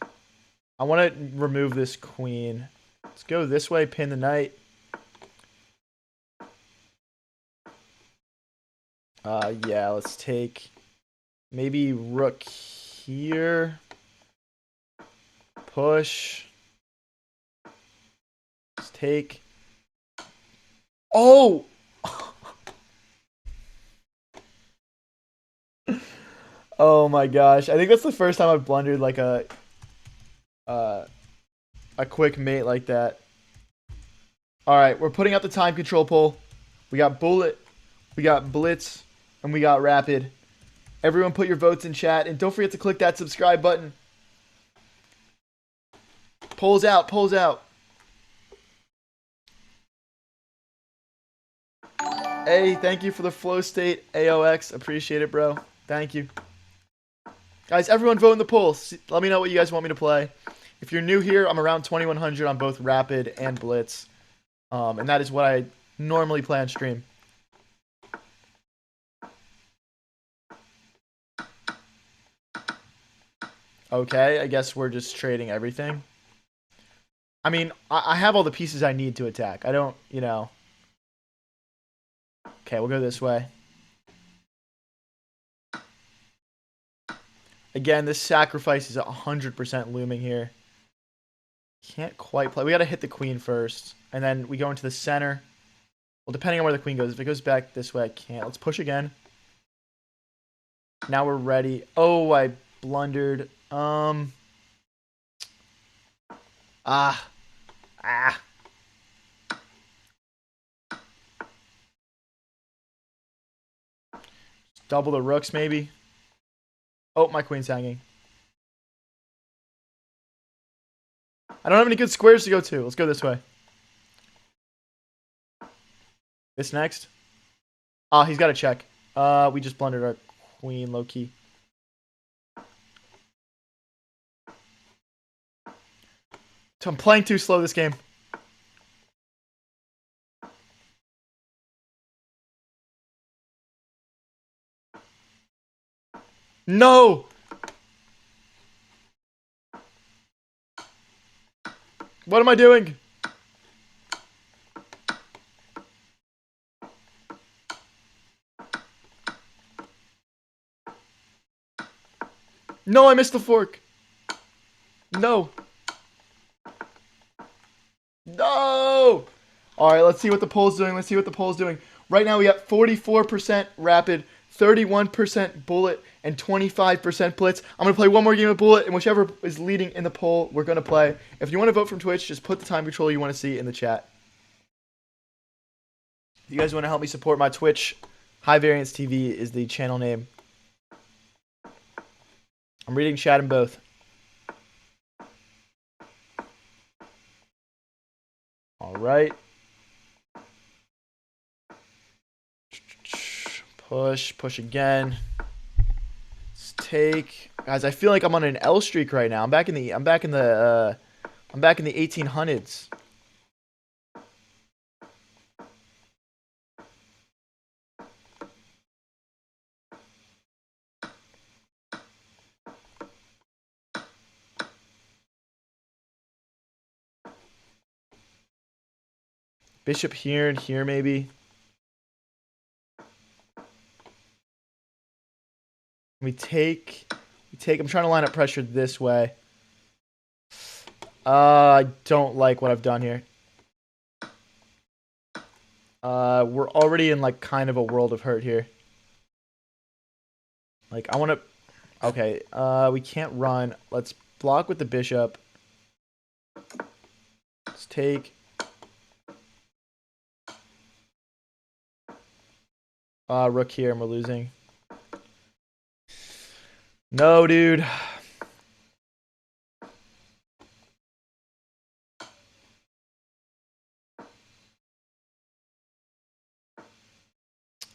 I want to remove this queen. Let's go this way, pin the knight. Yeah, let's take maybe rook here. Push. Let's take. Oh! Oh my gosh. I think that's the first time I've blundered like a quick mate like that. All right, we're putting out the time control poll. We got bullet, we got blitz, and we got rapid. Everyone put your votes in chat, and don't forget to click that subscribe button. Pulls out. Pulls out. Hey, thank you for the flow state, AOX. Appreciate it, bro. Thank you. Guys, everyone vote in the poll. Let me know what you guys want me to play. If you're new here, I'm around 2100 on both Rapid and Blitz. And that is what I normally play on stream. Okay, I guess we're just trading everything. I mean, I have all the pieces I need to attack. I don't, you know. Okay, we'll go this way. Again, this sacrifice is 100% looming here. Can't quite play. We got to hit the queen first. And then we go into the center. Well, depending on where the queen goes. If it goes back this way, I can't. Let's push again. Now we're ready. Oh, I blundered. Double the rooks, maybe. Oh, my queen's hanging. I don't have any good squares to go to. Let's go this way. This next. Oh, he's got to check. We just blundered our queen, low-key. So I'm playing too slow this game. No! What am I doing? No, I missed the fork. No. No! Alright, let's see what the poll's doing. Let's see what the poll's doing. Right now we got 44% Rapid, 31% Bullet, and 25% Blitz. I'm going to play one more game of Bullet, and whichever is leading in the poll, we're going to play. If you want to vote from Twitch, just put the time control you want to see in the chat. If you guys want to help me support my Twitch, High Variance TV is the channel name. I'm reading chat in both. Alright. Push again. Let's take, guys. I feel like I'm on an L streak right now. I'm back in the 1800s. Bishop here and here, maybe. We take. I'm trying to line up pressure this way. I don't like what I've done here. We're already in like kind of a world of hurt here. Like I want to. Okay. We can't run. Let's block with the bishop. Let's take. Rook here, and we're losing. No, dude.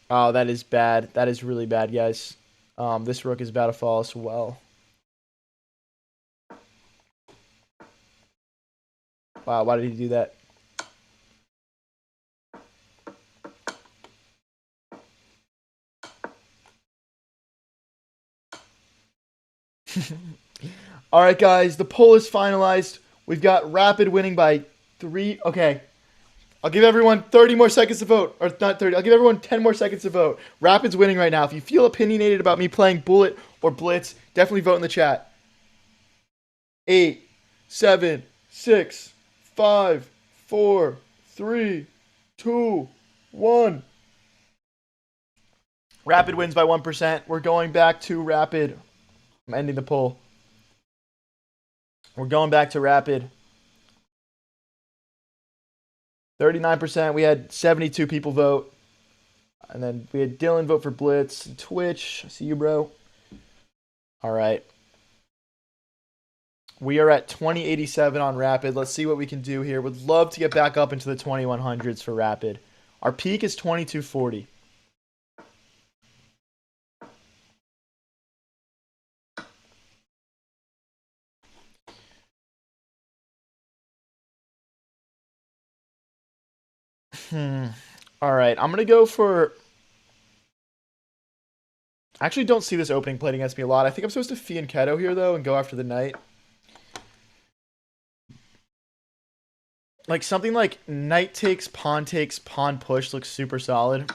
Oh, that is bad. That is really bad, guys. This rook is about to fall as well. Wow, why did he do that? All right, guys, the poll is finalized. We've got Rapid winning by 3. Okay. I'll give everyone 30 more seconds to vote. Or not 30. I'll give everyone 10 more seconds to vote. Rapid's winning right now. If you feel opinionated about me playing Bullet or Blitz, definitely vote in the chat. 8, 7, 6, 5, 4, 3, 2, 1. Rapid wins by 1%. We're going back to Rapid. I'm ending the poll. We're going back to Rapid. 39%. We had 72 people vote. And then we had Dylan vote for Blitz. Twitch. I see you, bro. All right. We are at 2087 on Rapid. Let's see what we can do here. Would love to get back up into the 2100s for Rapid. Our peak is 2240. All right, I'm going to go for... I actually don't see this opening played against me a lot. I think I'm supposed to Fianchetto here, though, and go after the knight. Like, something like knight takes, pawn push looks super solid.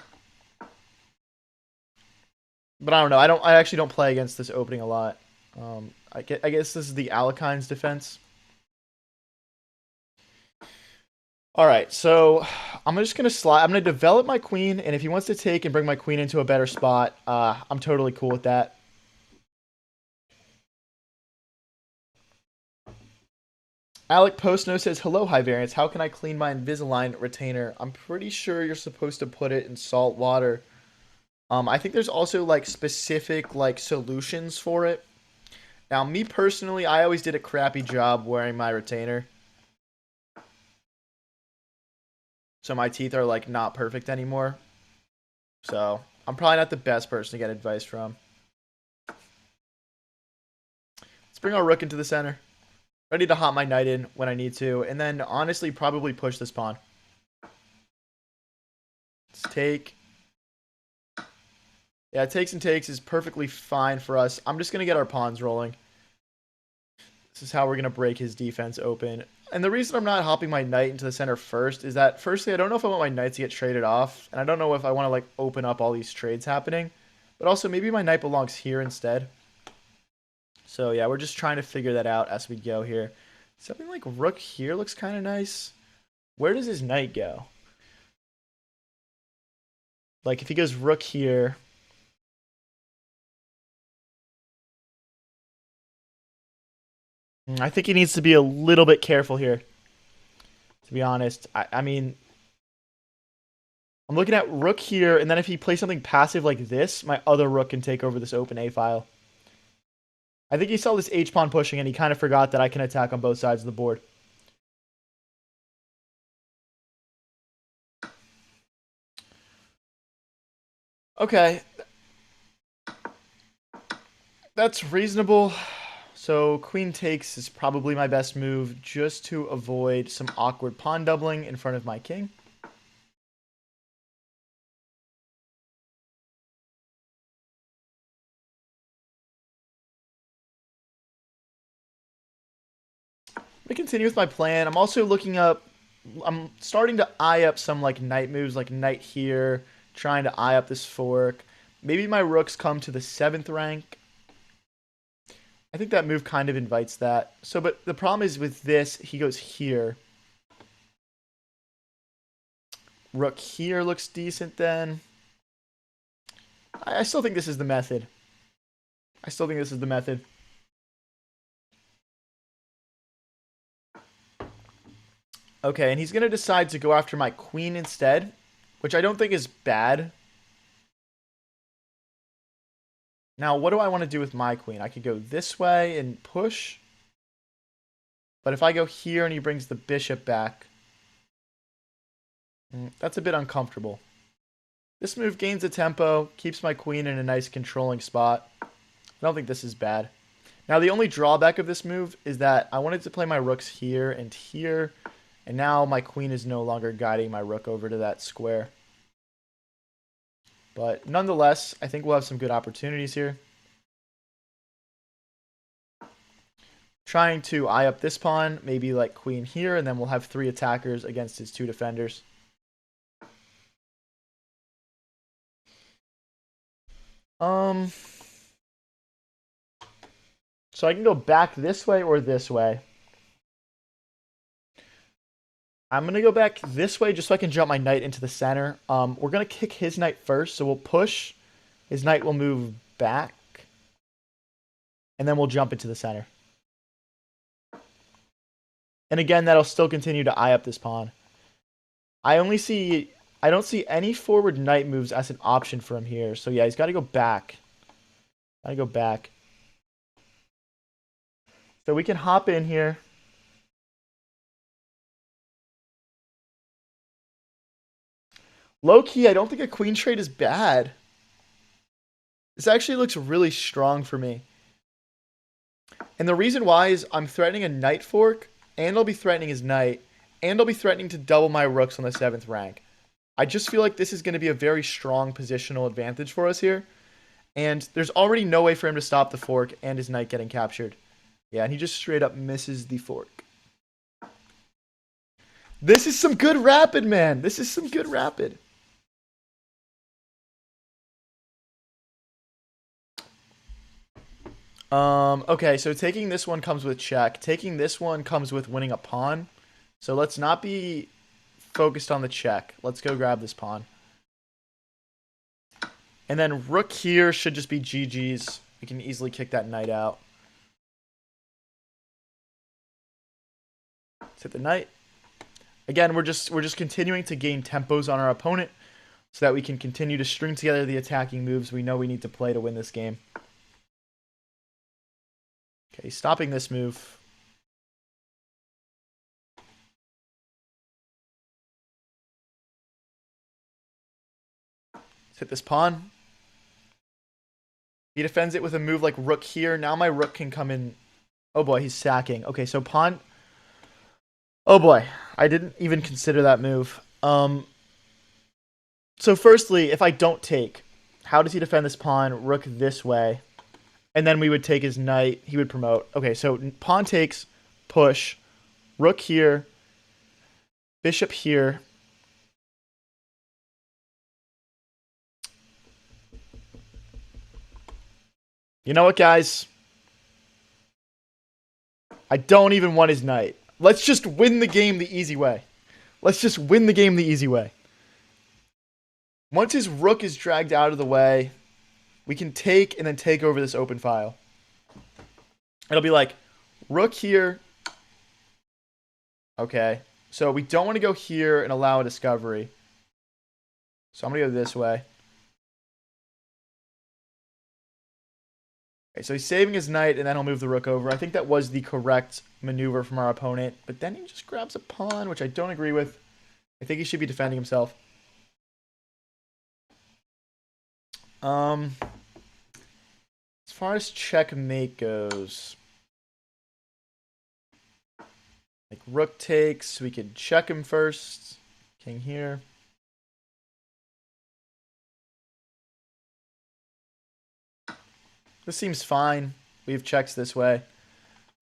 But I don't know. I actually don't play against this opening a lot. I guess this is the Alekhines defense. All right, so I'm just gonna slide. I'm gonna develop my queen, and if he wants to take and bring my queen into a better spot, I'm totally cool with that. Alec Postno says, "Hello, High Variance. How can I clean my Invisalign retainer? I'm pretty sure you're supposed to put it in salt water. I think there's also like specific like solutions for it. Now, me personally, I always did a crappy job wearing my retainer. So my teeth are like not perfect anymore. So I'm probably not the best person to get advice from. Let's bring our rook into the center. Ready to hop my knight in when I need to. And then honestly probably push this pawn. Let's take. Yeah, takes and takes is perfectly fine for us. I'm just going to get our pawns rolling. This is how we're going to break his defense open. And the reason I'm not hopping my knight into the center first is that, firstly, I don't know if I want my knights to get traded off. And I don't know if I want to, like, open up all these trades happening. But also, maybe my knight belongs here instead. So, yeah, we're just trying to figure that out as we go here. Something like rook here looks kind of nice. Where does his knight go? Like, if he goes rook here... I think he needs to be a little bit careful here, to be honest. I mean, I'm looking at rook here, and then if he plays something passive like this, my other rook can take over this open A file. I think he saw this H-pawn pushing, and he kind of forgot that I can attack on both sides of the board. Okay. That's reasonable. So queen takes is probably my best move just to avoid some awkward pawn doubling in front of my king. I'm going to continue with my plan. I'm also looking up, I'm starting to eye up some like knight moves, like knight here, trying to eye up this fork. Maybe my rooks come to the 7th rank. I think that move kind of invites that. So, but the problem is with this, he goes here. Rook here looks decent then. I still think this is the method. Okay, and he's going to decide to go after my queen instead, which I don't think is bad. Now, what do I want to do with my queen? I could go this way and push. But if I go here and he brings the bishop back, that's a bit uncomfortable. This move gains a tempo, keeps my queen in a nice controlling spot. I don't think this is bad. Now, the only drawback of this move is that I wanted to play my rooks here, and now my queen is no longer guiding my rook over to that square. But nonetheless, I think we'll have some good opportunities here. Trying to eye up this pawn, maybe like queen here, and then we'll have 3 attackers against his 2 defenders. So I can go back this way or this way. I'm going to go back this way just so I can jump my knight into the center. We're going to kick his knight first, so we'll push. His knight will move back. And then we'll jump into the center. And again, that'll still continue to eye up this pawn. I don't see any forward knight moves as an option for him here. So yeah, he's got to go back. So we can hop in here. Low key, I don't think a queen trade is bad. This actually looks really strong for me. And the reason why is I'm threatening a knight fork, and I'll be threatening his knight, and I'll be threatening to double my rooks on the 7th rank. I just feel like this is going to be a very strong positional advantage for us here. And there's already no way for him to stop the fork and his knight getting captured. Yeah, and he just straight up misses the fork. This is some good rapid, man. This is some good rapid. Okay, so taking this one comes with check. Taking this one comes with winning a pawn. So let's not be focused on the check. Let's go grab this pawn. And then rook here should just be GG's. We can easily kick that knight out. Let's hit the knight. Again, we're just continuing to gain tempos on our opponent so that we can continue to string together the attacking moves we know we need to play to win this game. Okay, stopping this move. Let's hit this pawn. He defends it with a move like rook here. Now my rook can come in. Oh boy, he's sacking. Okay, so pawn. Oh boy, I didn't even consider that move. So firstly, if I don't take, how does he defend this pawn? Rook this way. And then we would take his knight. He would promote. Okay, so pawn takes, push, rook here, bishop here. You know what, guys? I don't even want his knight. Let's just win the game the easy way. Let's just win the game the easy way. Once his rook is dragged out of the way, we can take and then take over this open file. It'll be like rook here. Okay. So we don't want to go here and allow a discovery. So I'm going to go this way. Okay, so he's saving his knight, and then he'll move the rook over. I think that was the correct maneuver from our opponent. But then he just grabs a pawn, which I don't agree with. I think he should be defending himself. As far as checkmate goes, like rook takes, we could check him first. King here. This seems fine. We have checks this way.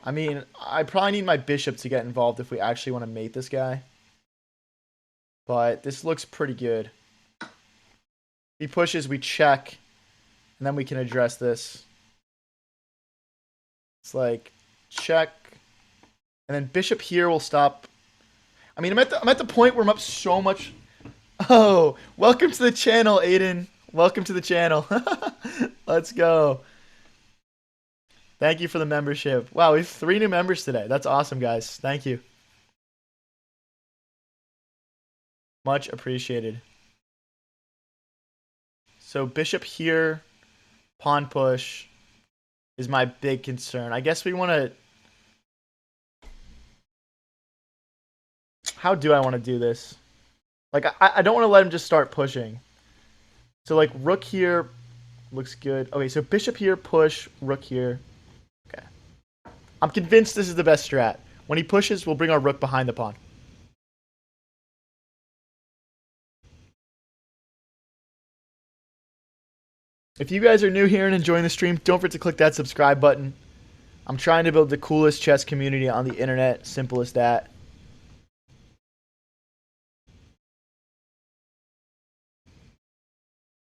I mean, I probably need my bishop to get involved if we actually want to mate this guy. But this looks pretty good. If he pushes, we check. And then we can address this. It's like, check. And then bishop here will stop. I mean, I'm at the point where I'm up so much. Oh, welcome to the channel, Aiden. Welcome to the channel. Let's go. Thank you for the membership. Wow, we have 3 new members today. That's awesome, guys. Thank you. Much appreciated. So bishop here, pawn push is my big concern. I guess we want to... How do I want to do this? Like, I don't want to let him just start pushing. So, like, rook here looks good. Okay, so bishop here, push, rook here. Okay. I'm convinced this is the best strat. When he pushes, we'll bring our rook behind the pawn. If you guys are new here and enjoying the stream, don't forget to click that subscribe button. I'm trying to build the coolest chess community on the internet. Simple as that.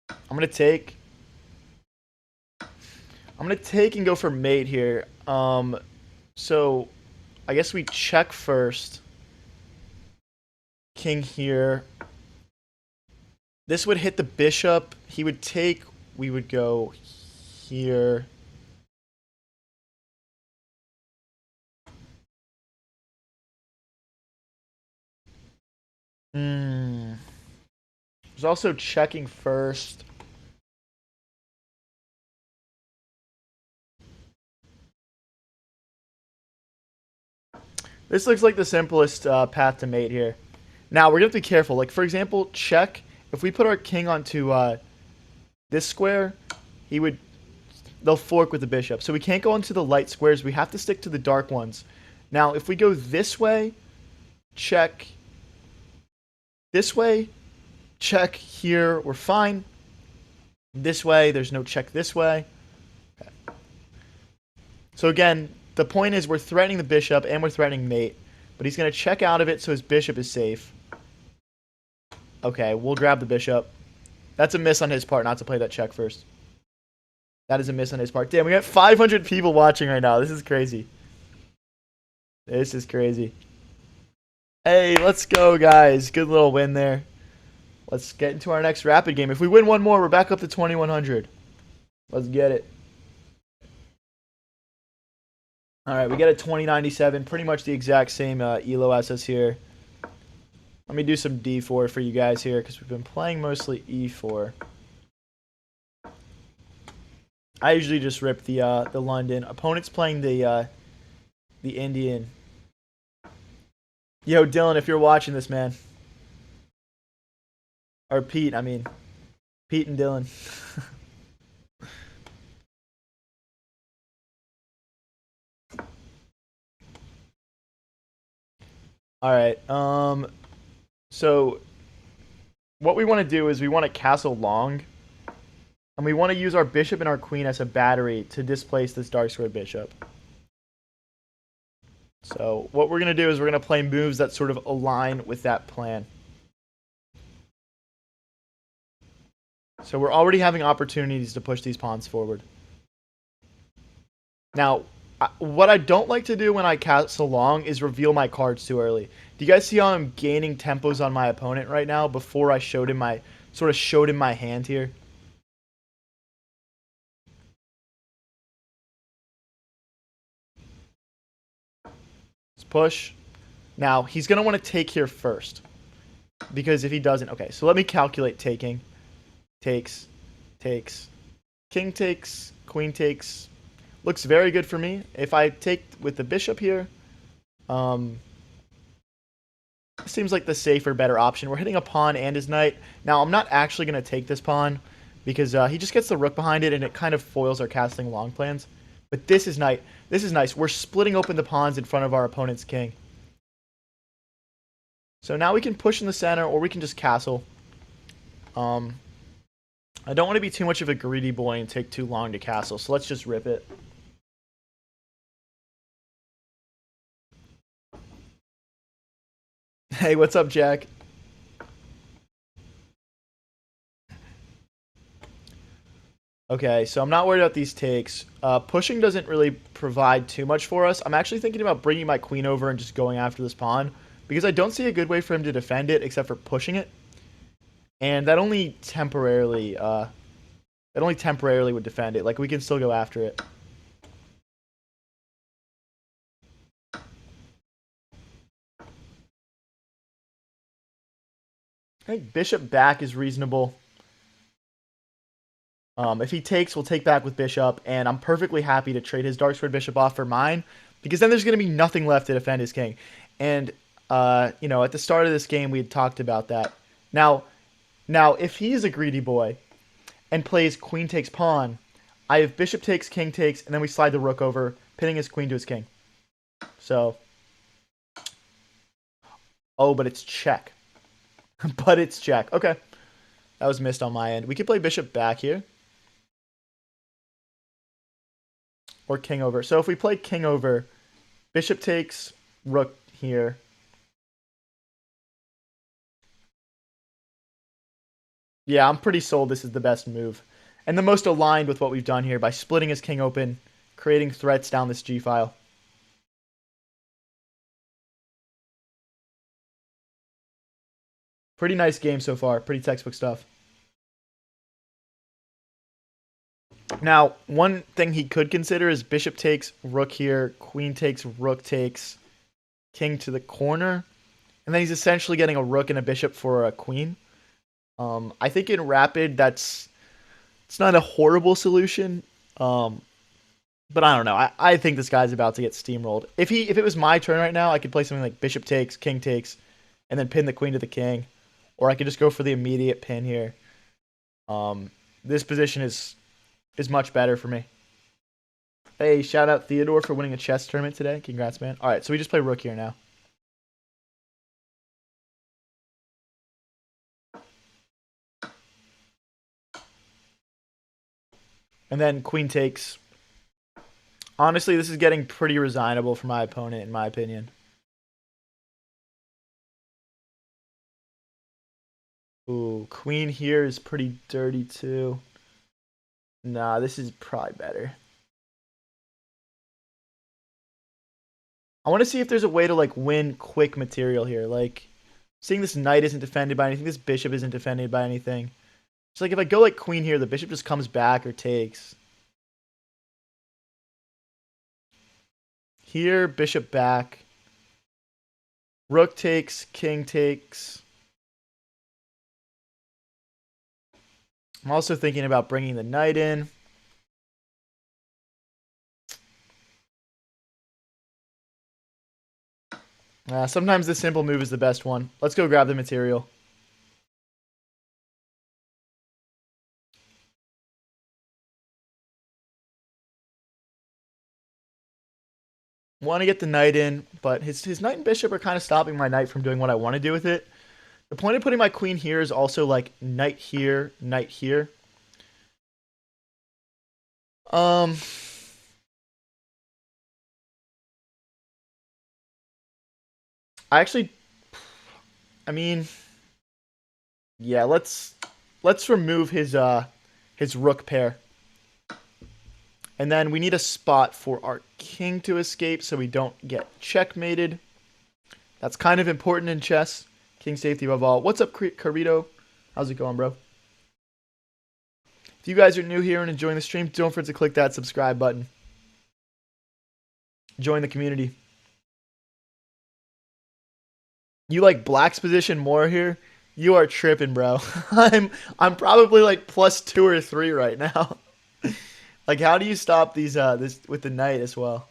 I'm going to take. I'm going to take and go for mate here. So I guess we check first. King here. This would hit the bishop. He would take. We would go here. There's also checking first. This looks like the simplest path to mate here. Now, we're going to have to be careful. Like, for example, check. If we put our king onto this square, they'll fork with the bishop. So we can't go into the light squares. We have to stick to the dark ones. Now, if we go this way, check. This way, check here. We're fine. This way, there's no check this way. Okay. So again, the point is we're threatening the bishop and we're threatening mate. But he's going to check out of it so his bishop is safe. Okay, we'll grab the bishop. That's a miss on his part not to play that check first. That is a miss on his part. Damn, we got 500 people watching right now. This is crazy. This is crazy. Hey, let's go, guys. Good little win there. Let's get into our next rapid game. If we win one more, we're back up to 2,100. Let's get it. All right, we get a 2097. Pretty much the exact same elo as us here. Let me do some d4 for you guys here because we've been playing mostly e4. I usually just rip the London. Opponent's playing the Indian. Yo, Dylan, if you're watching this, man. Or Pete, I mean. Pete and Dylan. Alright, so what we want to do is we want to castle long. And we want to use our bishop and our queen as a battery to displace this dark square bishop. So what we're going to do is we're going to play moves that sort of align with that plan. So we're already having opportunities to push these pawns forward. Now, what I don't like to do when I castle long is reveal my cards too early. Do you guys see how I'm gaining tempos on my opponent right now before I showed him my hand here? Let's push. Now, he's going to want to take here first. Because if he doesn't... Okay, so let me calculate taking. Takes. Takes. King takes. Queen takes. Looks very good for me. If I take with the bishop here, seems like the safer, better option. We're hitting a pawn and his knight. Now, I'm not actually going to take this pawn because he just gets the rook behind it and it kind of foils our castling long plans. But this is nice. This is nice. We're splitting open the pawns in front of our opponent's king. So now we can push in the center or we can just castle. I don't want to be too much of a greedy boy and take too long to castle, so let's just rip it. Hey, what's up, Jack? Okay, so I'm not worried about these takes. Pushing doesn't really provide too much for us. I'm actually thinking about bringing my queen over and just going after this pawn, because I don't see a good way for him to defend it except for pushing it. And that only temporarily would defend it. Like, we can still go after it. I think bishop back is reasonable. If he takes, we'll take back with bishop, and I'm perfectly happy to trade his dark squared bishop off for mine, because then there's going to be nothing left to defend his king. And, you know, at the start of this game, we had talked about that. Now, if he's a greedy boy and plays queen takes pawn, I have bishop takes, king takes, and then we slide the rook over, pinning his queen to his king. So, oh, but it's check. But it's check. Okay. That was missed on my end. We could play bishop back here. Or king over. So if we play king over, bishop takes, rook here. Yeah, I'm pretty sold this is the best move. And the most aligned with what we've done here by splitting his king open, creating threats down this g-file. Pretty nice game so far. Pretty textbook stuff. Now, one thing he could consider is bishop takes, rook here, queen takes, rook takes, king to the corner. And then he's essentially getting a rook and a bishop for a queen. I think in rapid, it's not a horrible solution. But I don't know. I think this guy's about to get steamrolled. If it was my turn right now, I could play something like bishop takes, king takes, and then pin the queen to the king. Or I could just go for the immediate pin here. This position is much better for me. Hey, shout out Theodore for winning a chess tournament today. Congrats, man. All right, so we just play rook here now. And then queen takes. Honestly, this is getting pretty resignable for my opponent, in my opinion. Ooh, queen here is pretty dirty too. Nah, this is probably better. I want to see if there's a way to like win quick material here. Like, seeing this knight isn't defended by anything, this bishop isn't defended by anything. So like if I go like queen here, the bishop just comes back or takes. Here, bishop back. Rook takes, king takes. I'm also thinking about bringing the knight in. Sometimes the simple move is the best one. Let's go grab the material. Want to get the knight in, but his knight and bishop are kind of stopping my knight from doing what I want to do with it. The point of putting my queen here is also like knight here, knight here. I mean, yeah, let's remove his rook pair. And then we need a spot for our king to escape so we don't get checkmated. That's kind of important in chess. King safety above all. What's up, Carito? How's it going, bro? If you guys are new here and enjoying the stream, don't forget to click that subscribe button. Join the community. You like black's position more here? You are tripping, bro. I'm probably like +2 or 3 right now. Like, how do you stop these this with the knight as well?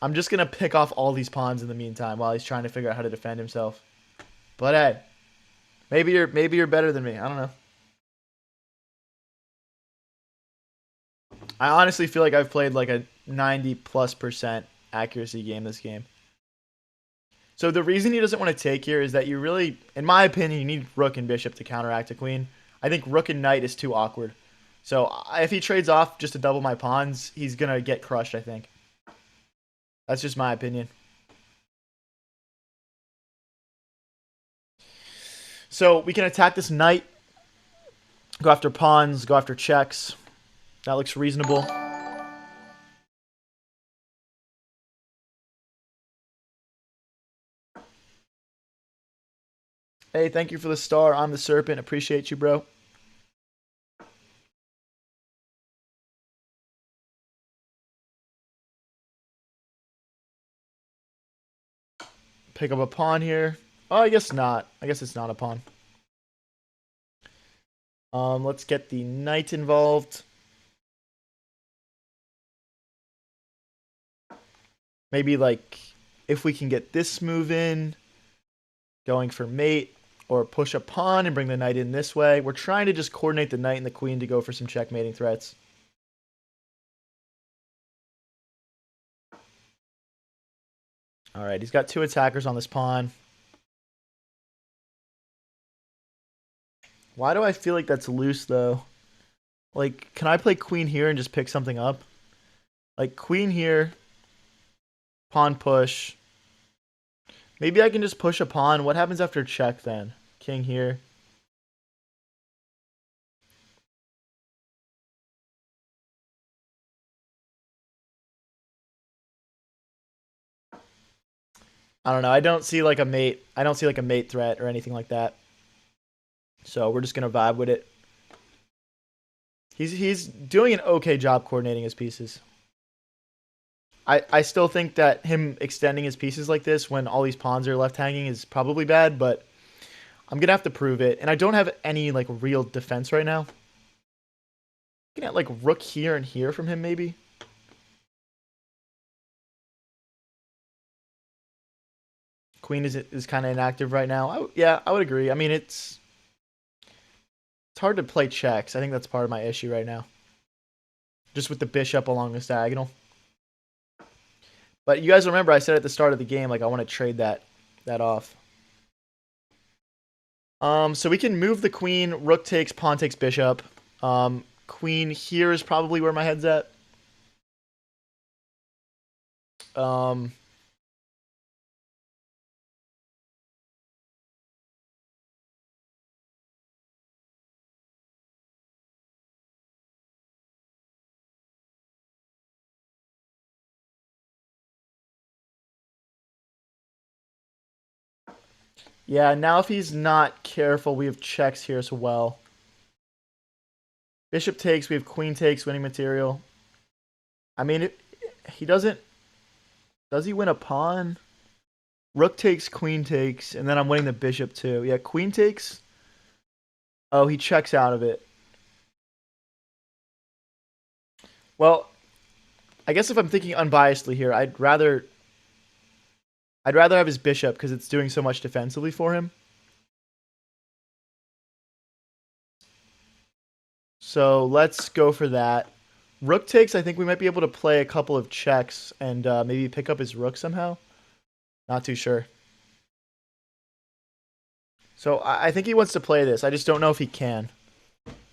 I'm just gonna pick off all these pawns in the meantime while he's trying to figure out how to defend himself. But hey, maybe you're better than me. I don't know. I honestly feel like I've played like a 90+% accuracy game this game. So the reason he doesn't want to take here is that you really, in my opinion, you need rook and bishop to counteract a queen. I think rook and knight is too awkward. So if he trades off just to double my pawns, he's going to get crushed, I think. That's just my opinion. So we can attack this knight, go after pawns, go after checks. That looks reasonable. Hey, thank you for the star. I'm the Serpent. Appreciate you, bro. Pick up a pawn here. Oh, I guess not. I guess it's not a pawn. Let's get the knight involved. Maybe like if we can get this move in, going for mate, or push a pawn and bring the knight in this way. We're trying to just coordinate the knight and the queen to go for some checkmating threats. All right, he's got 2 attackers on this pawn. Why do I feel like that's loose, though? Like, can I play queen here and just pick something up? Like, queen here, pawn push. Maybe I can just push a pawn. What happens after check, then? King here. I don't know. I don't see like a mate. I don't see like a mate threat or anything like that. So we're just gonna vibe with it. He's doing an okay job coordinating his pieces. I still think that him extending his pieces like this when all these pawns are left hanging is probably bad, but I'm gonna have to prove it. And I don't have any like real defense right now. Looking at like rook here and here from him, maybe. Queen is kind of inactive right now. Yeah, I would agree. I mean, it's hard to play checks. I think that's part of my issue right now. Just with the bishop along this diagonal. But you guys remember I said at the start of the game, like I want to trade that off. So we can move the queen. Rook takes, pawn takes bishop. Queen here is probably where my head's at. Yeah, now if he's not careful, we have checks here as well. Bishop takes, we have queen takes, winning material. I mean, he doesn't... Does he win a pawn? Rook takes, queen takes, and then I'm winning the bishop too. Yeah, queen takes. Oh, he checks out of it. Well, I guess if I'm thinking unbiasedly here, I'd rather have his bishop because it's doing so much defensively for him. So let's go for that. Rook takes, I think we might be able to play a couple of checks and maybe pick up his rook somehow. Not too sure. So I think he wants to play this. I just don't know if he can.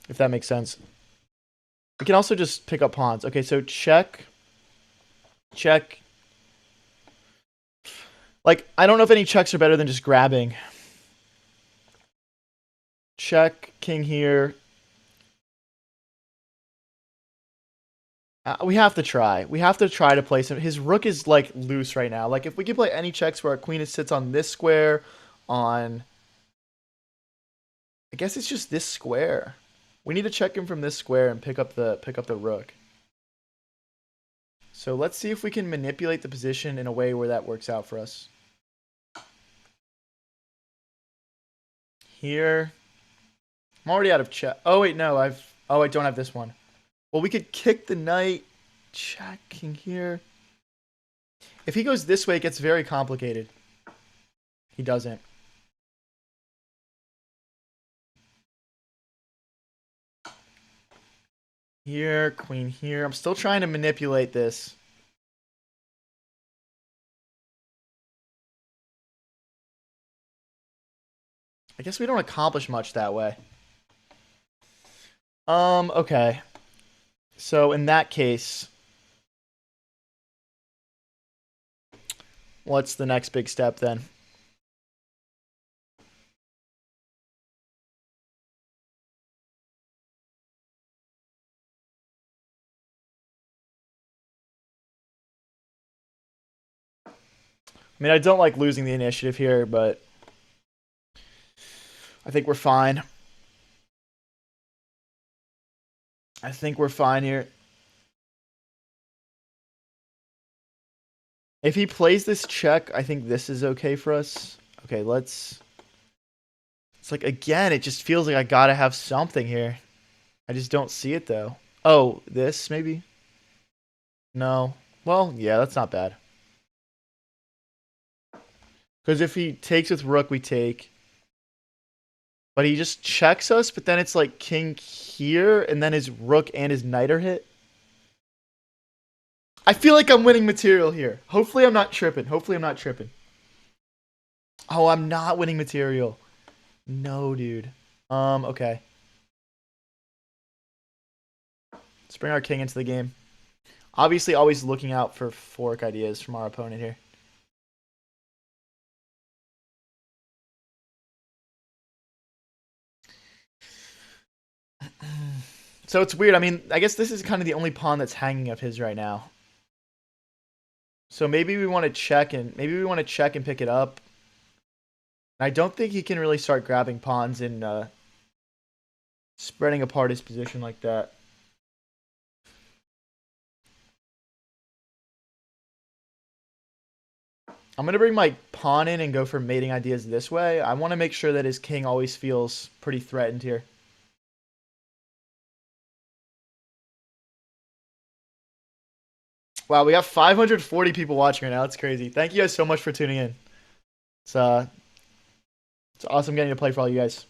If that makes sense. We can also just pick up pawns. Okay, so check. Check. Like, I don't know if any checks are better than just grabbing. Check, king here. We have to try. We have to try to place him. His rook is, like, loose right now. Like, if we could play any checks where our queen sits on this square, on... I guess it's just this square. We need to check him from this square and pick up the rook. So let's see if we can manipulate the position in a way where that works out for us. Here. I'm already out of check. Oh, wait, no. I don't have this one. Well, we could kick the knight. Checking here. If he goes this way, it gets very complicated. He doesn't. Here, queen here. I'm still trying to manipulate this. I guess we don't accomplish much that way. Okay. So in that case, what's the next big step then? I mean, I don't like losing the initiative here, but I think we're fine. I think we're fine here. If he plays this check, I think this is okay for us. Okay, let's... It's like, again, it just feels like I gotta have something here. I just don't see it, though. Oh, this, maybe? No. Well, yeah, that's not bad. Because if he takes with rook, we take. But he just checks us, but then it's like king here, and then his rook and his knight are hit. I feel like I'm winning material here. Hopefully I'm not tripping. Oh, I'm not winning material. No, dude. Okay. Let's bring our king into the game. Obviously, always looking out for fork ideas from our opponent here. So it's weird. I mean, I guess this is kind of the only pawn that's hanging of his right now. So maybe we want to check and pick it up. I don't think he can really start grabbing pawns and spreading apart his position like that. I'm going to bring my pawn in and go for mating ideas this way. I want to make sure that his king always feels pretty threatened here. Wow, we got 540 people watching right now. It's crazy. Thank you guys so much for tuning in. It's uh, it's awesome getting to play for all you guys.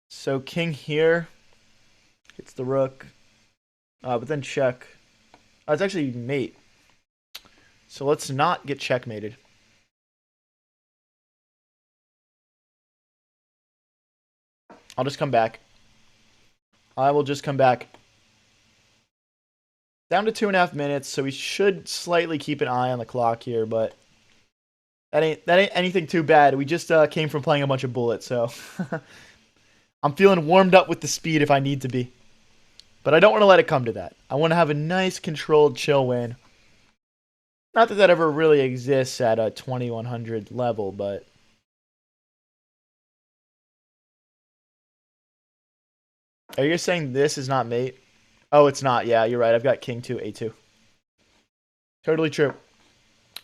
So king here hits the rook, but then check. Oh, it's actually mate. So let's not get checkmated. I'll just come back. I will just come back. Down to 2.5 minutes, so we should slightly keep an eye on the clock here, but that ain't anything too bad. We just came from playing a bunch of bullets, so I'm feeling warmed up with the speed if I need to be. But I don't want to let it come to that. I want to have a nice, controlled, chill win. Not that that ever really exists at a 2100 level, but... Are you guys saying this is not mate? Oh, it's not. Yeah, you're right. I've got king 2, a2. Totally true.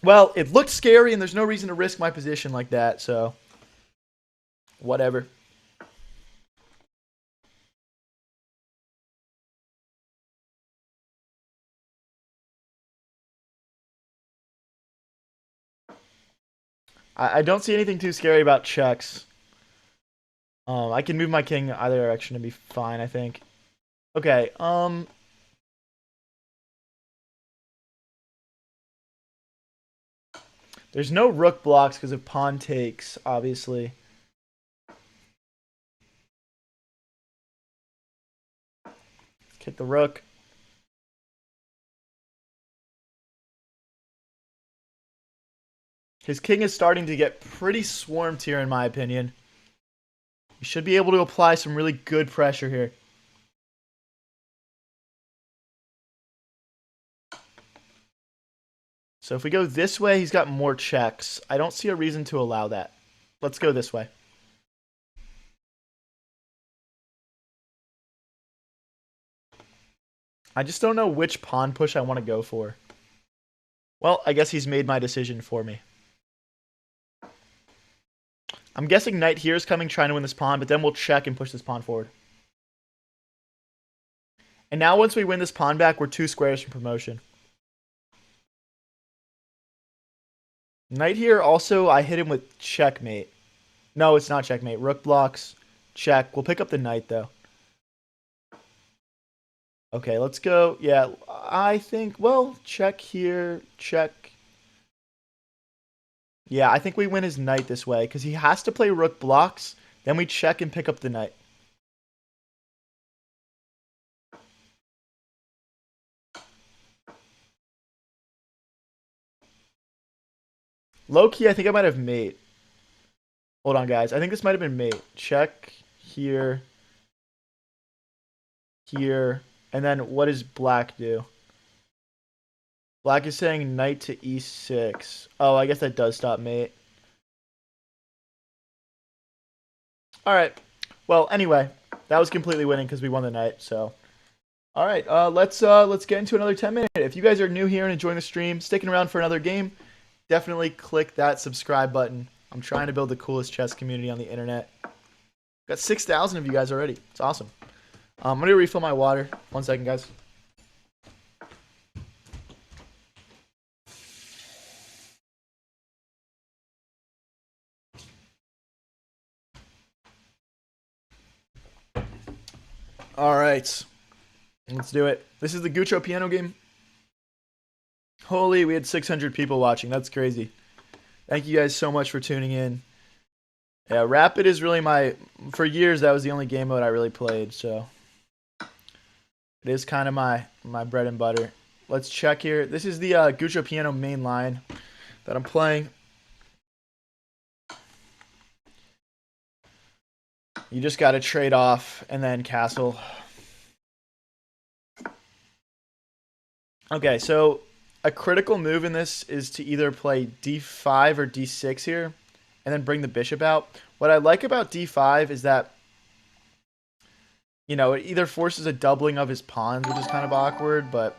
Well, it looked scary, and there's no reason to risk my position like that, so... Whatever. I don't see anything too scary about checks. I can move my king either direction and be fine, I think. Okay, there's no rook blocks because of pawn takes, obviously. Let's kick the rook. His king is starting to get pretty swarmed here, in my opinion. We should be able to apply some really good pressure here. So if we go this way, he's got more checks. I don't see a reason to allow that. Let's go this way. I just don't know which pawn push I want to go for. Well, I guess he's made my decision for me. I'm guessing knight here is coming, trying to win this pawn, but then we'll check and push this pawn forward. And now once we win this pawn back, we're 2 squares from promotion. Knight here, also, I hit him with checkmate. No, it's not checkmate. Rook blocks. Check. We'll pick up the knight, though. Okay, let's go. Yeah, I think, well, check here. Check. Yeah, I think we win his knight this way, because he has to play rook blocks. Then we check and pick up the knight. Low key, I think I might have mate. Hold on, guys. I think this might have been mate. Check here. Here. And then what does black do? Black is saying knight to e6. Oh, I guess that does stop mate. Alright. Well, anyway. That was completely winning because we won the knight, so... Alright, let's get into another 10 minutes. If you guys are new here and enjoying the stream, sticking around for another game, definitely click that subscribe button. I'm trying to build the coolest chess community on the internet. Got 6,000 of you guys already. It's awesome. I'm going to refill my water. 1 second, guys. All right. Let's do it. This is the Gucho piano game. Holy, we had 600 people watching. That's crazy. Thank you guys so much for tuning in. Yeah, Rapid is really for years, that was the only game mode I really played, so it is kind of my bread and butter. Let's check here. This is the Gucho piano main line that I'm playing. You just got to trade off and then castle. Okay, so a critical move in this is to either play d5 or d6 here and then bring the bishop out. What I like about d5 is that, you know, it either forces a doubling of his pawns, which is kind of awkward, but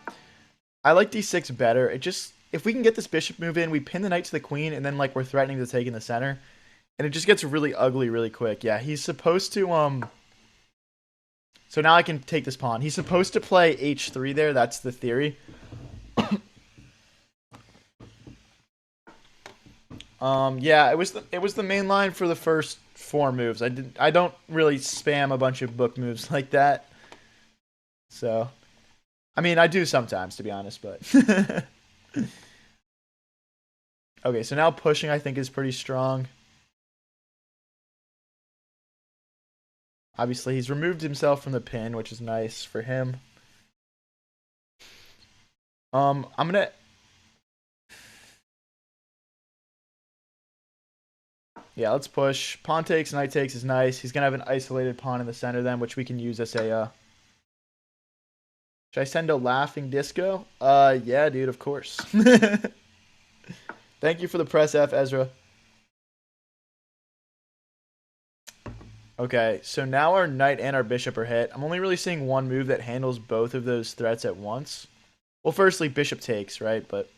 I like d6 better. It just, if we can get this bishop move in, we pin the knight to the queen, and then like we're threatening to take in the center, and it just gets really ugly really quick. Yeah, he's supposed to So now I can take this pawn. He's supposed to play h3 there. That's the theory. Yeah, it was the main line for the first 4 moves. I don't really spam a bunch of book moves like that. So, I mean, I do sometimes, to be honest, but okay. So now pushing, I think, is pretty strong. Obviously, he's removed himself from the pin, which is nice for him. I'm gonna. Yeah, let's push. Pawn takes, knight takes is nice. He's gonna have an isolated pawn in the center then, which we can use as a. Should I send a laughing disco? Yeah, dude, of course. Thank you for the press F, Ezra. Okay, so now our knight and our bishop are hit. I'm only really seeing one move that handles both of those threats at once. Well, firstly, bishop takes, right? But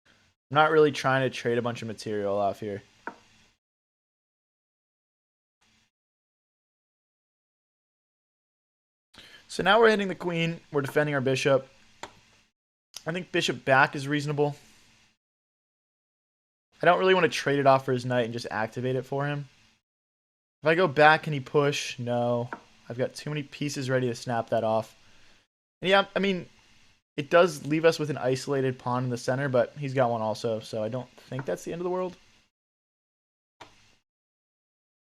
I'm not really trying to trade a bunch of material off here. So now we're hitting the queen. We're defending our bishop. I think bishop back is reasonable. I don't really want to trade it off for his knight and just activate it for him. If I go back, can he push? No. I've got too many pieces ready to snap that off. And yeah, I mean, it does leave us with an isolated pawn in the center, but he's got one also, so I don't think that's the end of the world.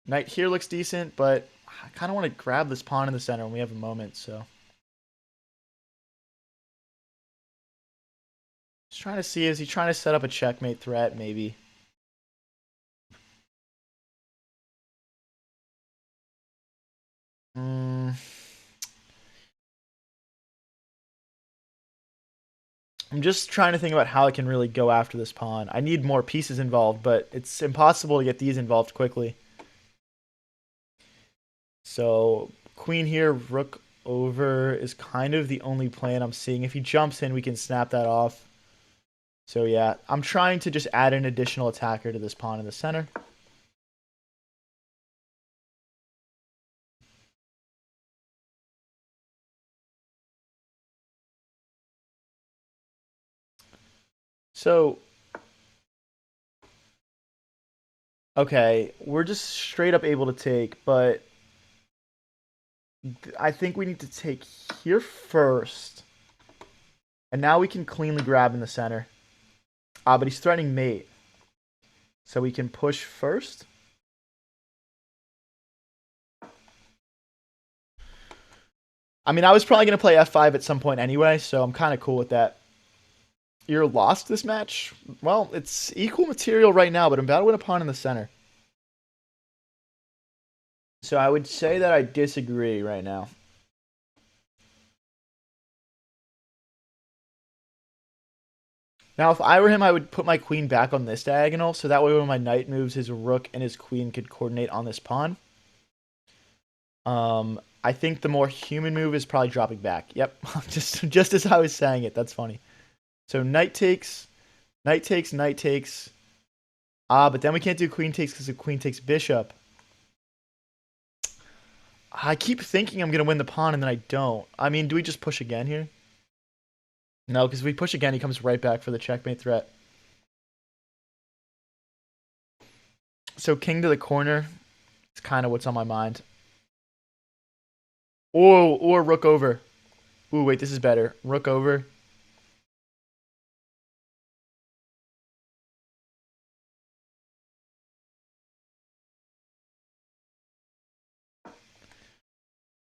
Knight here looks decent, but I kind of want to grab this pawn in the center when we have a moment, so. Just trying to see, is he trying to set up a checkmate threat, maybe? I'm just trying to think about how I can really go after this pawn. I need more pieces involved, but it's impossible to get these involved quickly. So queen here, rook over is kind of the only plan I'm seeing. If he jumps in, we can snap that off. So yeah, I'm trying to just add an additional attacker to this pawn in the center. So, okay, we're just straight up able to take, but I think we need to take here first. And now we can cleanly grab in the center. But he's threatening mate. So we can push first. I mean, I was probably going to play f5 at some point anyway, so I'm kind of cool with that. You're lost this match? Well, it's equal material right now, but I'm about to win a pawn in the center. So I would say that I disagree right now. Now, if I were him, I would put my queen back on this diagonal, so that way when my knight moves, his rook and his queen could coordinate on this pawn. I think the more human move is probably dropping back. Yep, just as I was saying it. That's funny. So knight takes, knight takes, knight takes. But then we can't do queen takes because the queen takes bishop. I keep thinking I'm going to win the pawn, and then I don't. I mean, do we just push again here? No, because if we push again, he comes right back for the checkmate threat. So king to the corner is kind of what's on my mind. Oh, or rook over. Ooh, wait, this is better. Rook over.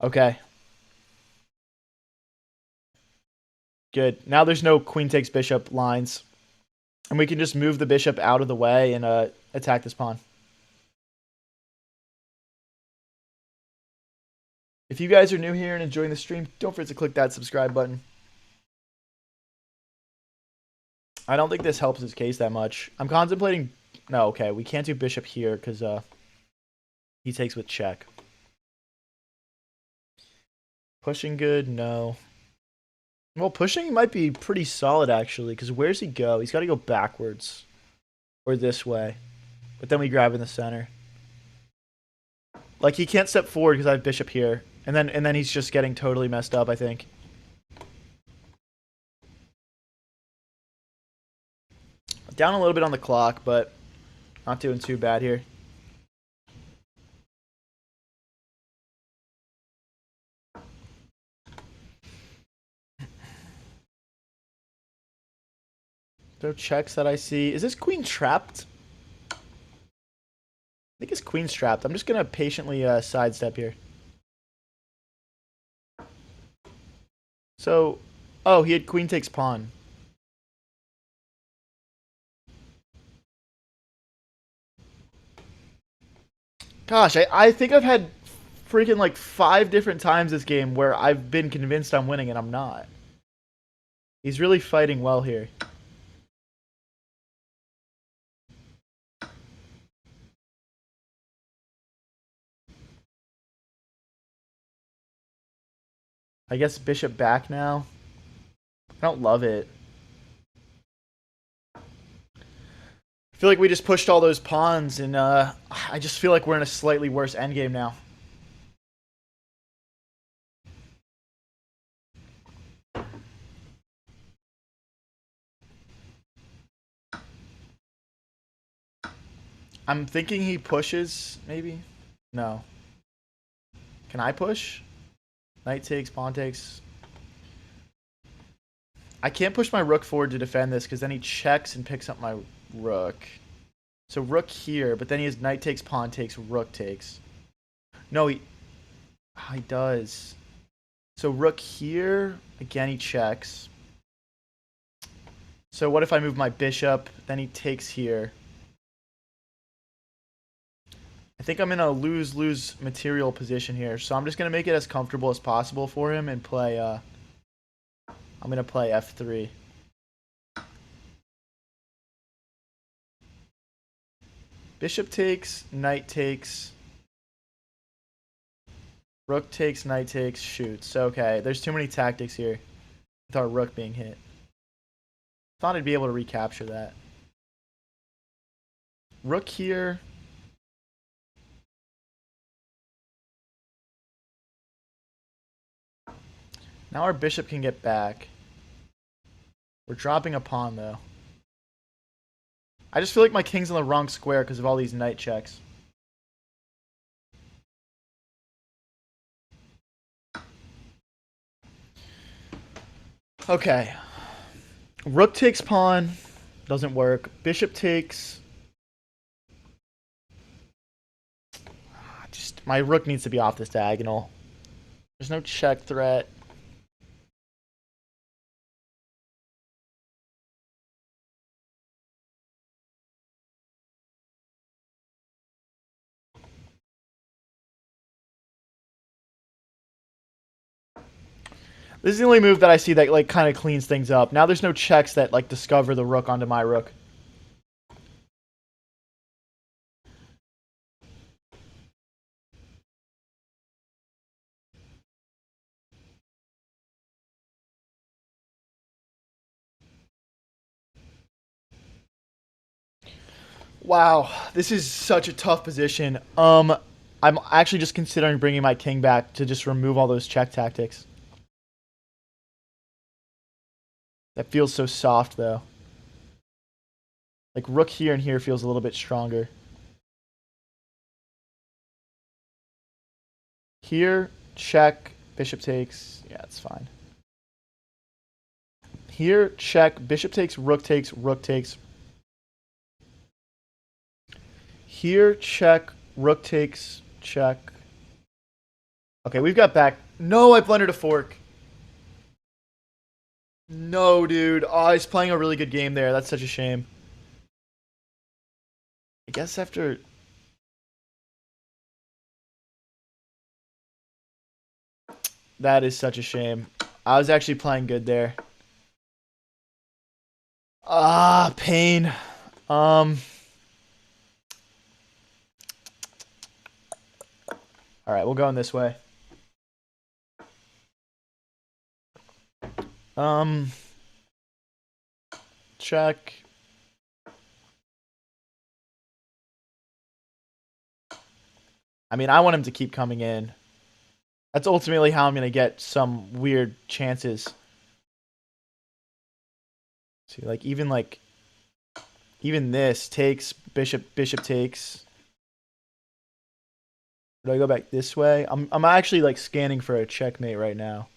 Okay. Good. Now there's no queen takes bishop lines. And we can just move the bishop out of the way and attack this pawn. If you guys are new here and enjoying the stream, don't forget to click that subscribe button. I don't think this helps his case that much. I'm contemplating... No, okay, we can't do bishop here because he takes with check. Pushing good? No. Well, pushing might be pretty solid, actually, because where's he go? He's got to go backwards. Or this way. But then we grab in the center. Like, he can't step forward because I have bishop here. And then he's just getting totally messed up, I think. Down a little bit on the clock, but not doing too bad here. No checks that I see. Is this queen trapped? I think his queen's trapped. I'm just going to patiently sidestep here. So, oh, he had queen takes pawn. Gosh, I think I've had freaking like 5 different times this game where I've been convinced I'm winning and I'm not. He's really fighting well here. I guess bishop back now. I don't love it. I feel like we just pushed all those pawns, and I just feel like we're in a slightly worse endgame now. I'm thinking he pushes, maybe? No. Can I push? Knight takes, pawn takes. I can't push my rook forward to defend this because then he checks and picks up my rook. So rook here, but then he has knight takes, pawn takes, rook takes. No, he does. So rook here, again he checks. So what if I move my bishop, then he takes here. I think I'm in a lose-lose material position here, so I'm just going to make it as comfortable as possible for him and play, I'm going to play f3. Bishop takes, knight takes, rook takes, knight takes, shoots. Okay, there's too many tactics here with our rook being hit. Thought I'd be able to recapture that. Rook here. Now our bishop can get back. We're dropping a pawn, though. I just feel like my king's in the wrong square because of all these knight checks. Okay. Rook takes pawn. Doesn't work. Bishop takes. Just my rook needs to be off this diagonal. There's no check threat. This is the only move that I see that like kind of cleans things up. Now there's no checks that like discover the rook onto my rook. Wow, this is such a tough position. I'm actually just considering bringing my king back to just remove all those check tactics. That feels so soft, though. Like, rook here and here feels a little bit stronger. Here, check, bishop takes. Yeah, it's fine. Here, check, bishop takes, rook takes, rook takes. Here, check, rook takes, check. Okay, we've got back. No, I blundered a fork. No, dude. Oh, he's playing a really good game there. That's such a shame. I guess after... That is such a shame. I was actually playing good there. Ah, pain. All right, we'll go in this way. Check. I mean, I want him to keep coming in. That's ultimately how I'm going to get some weird chances. See, even this takes bishop takes. Do I go back this way? I'm actually like scanning for a checkmate right now.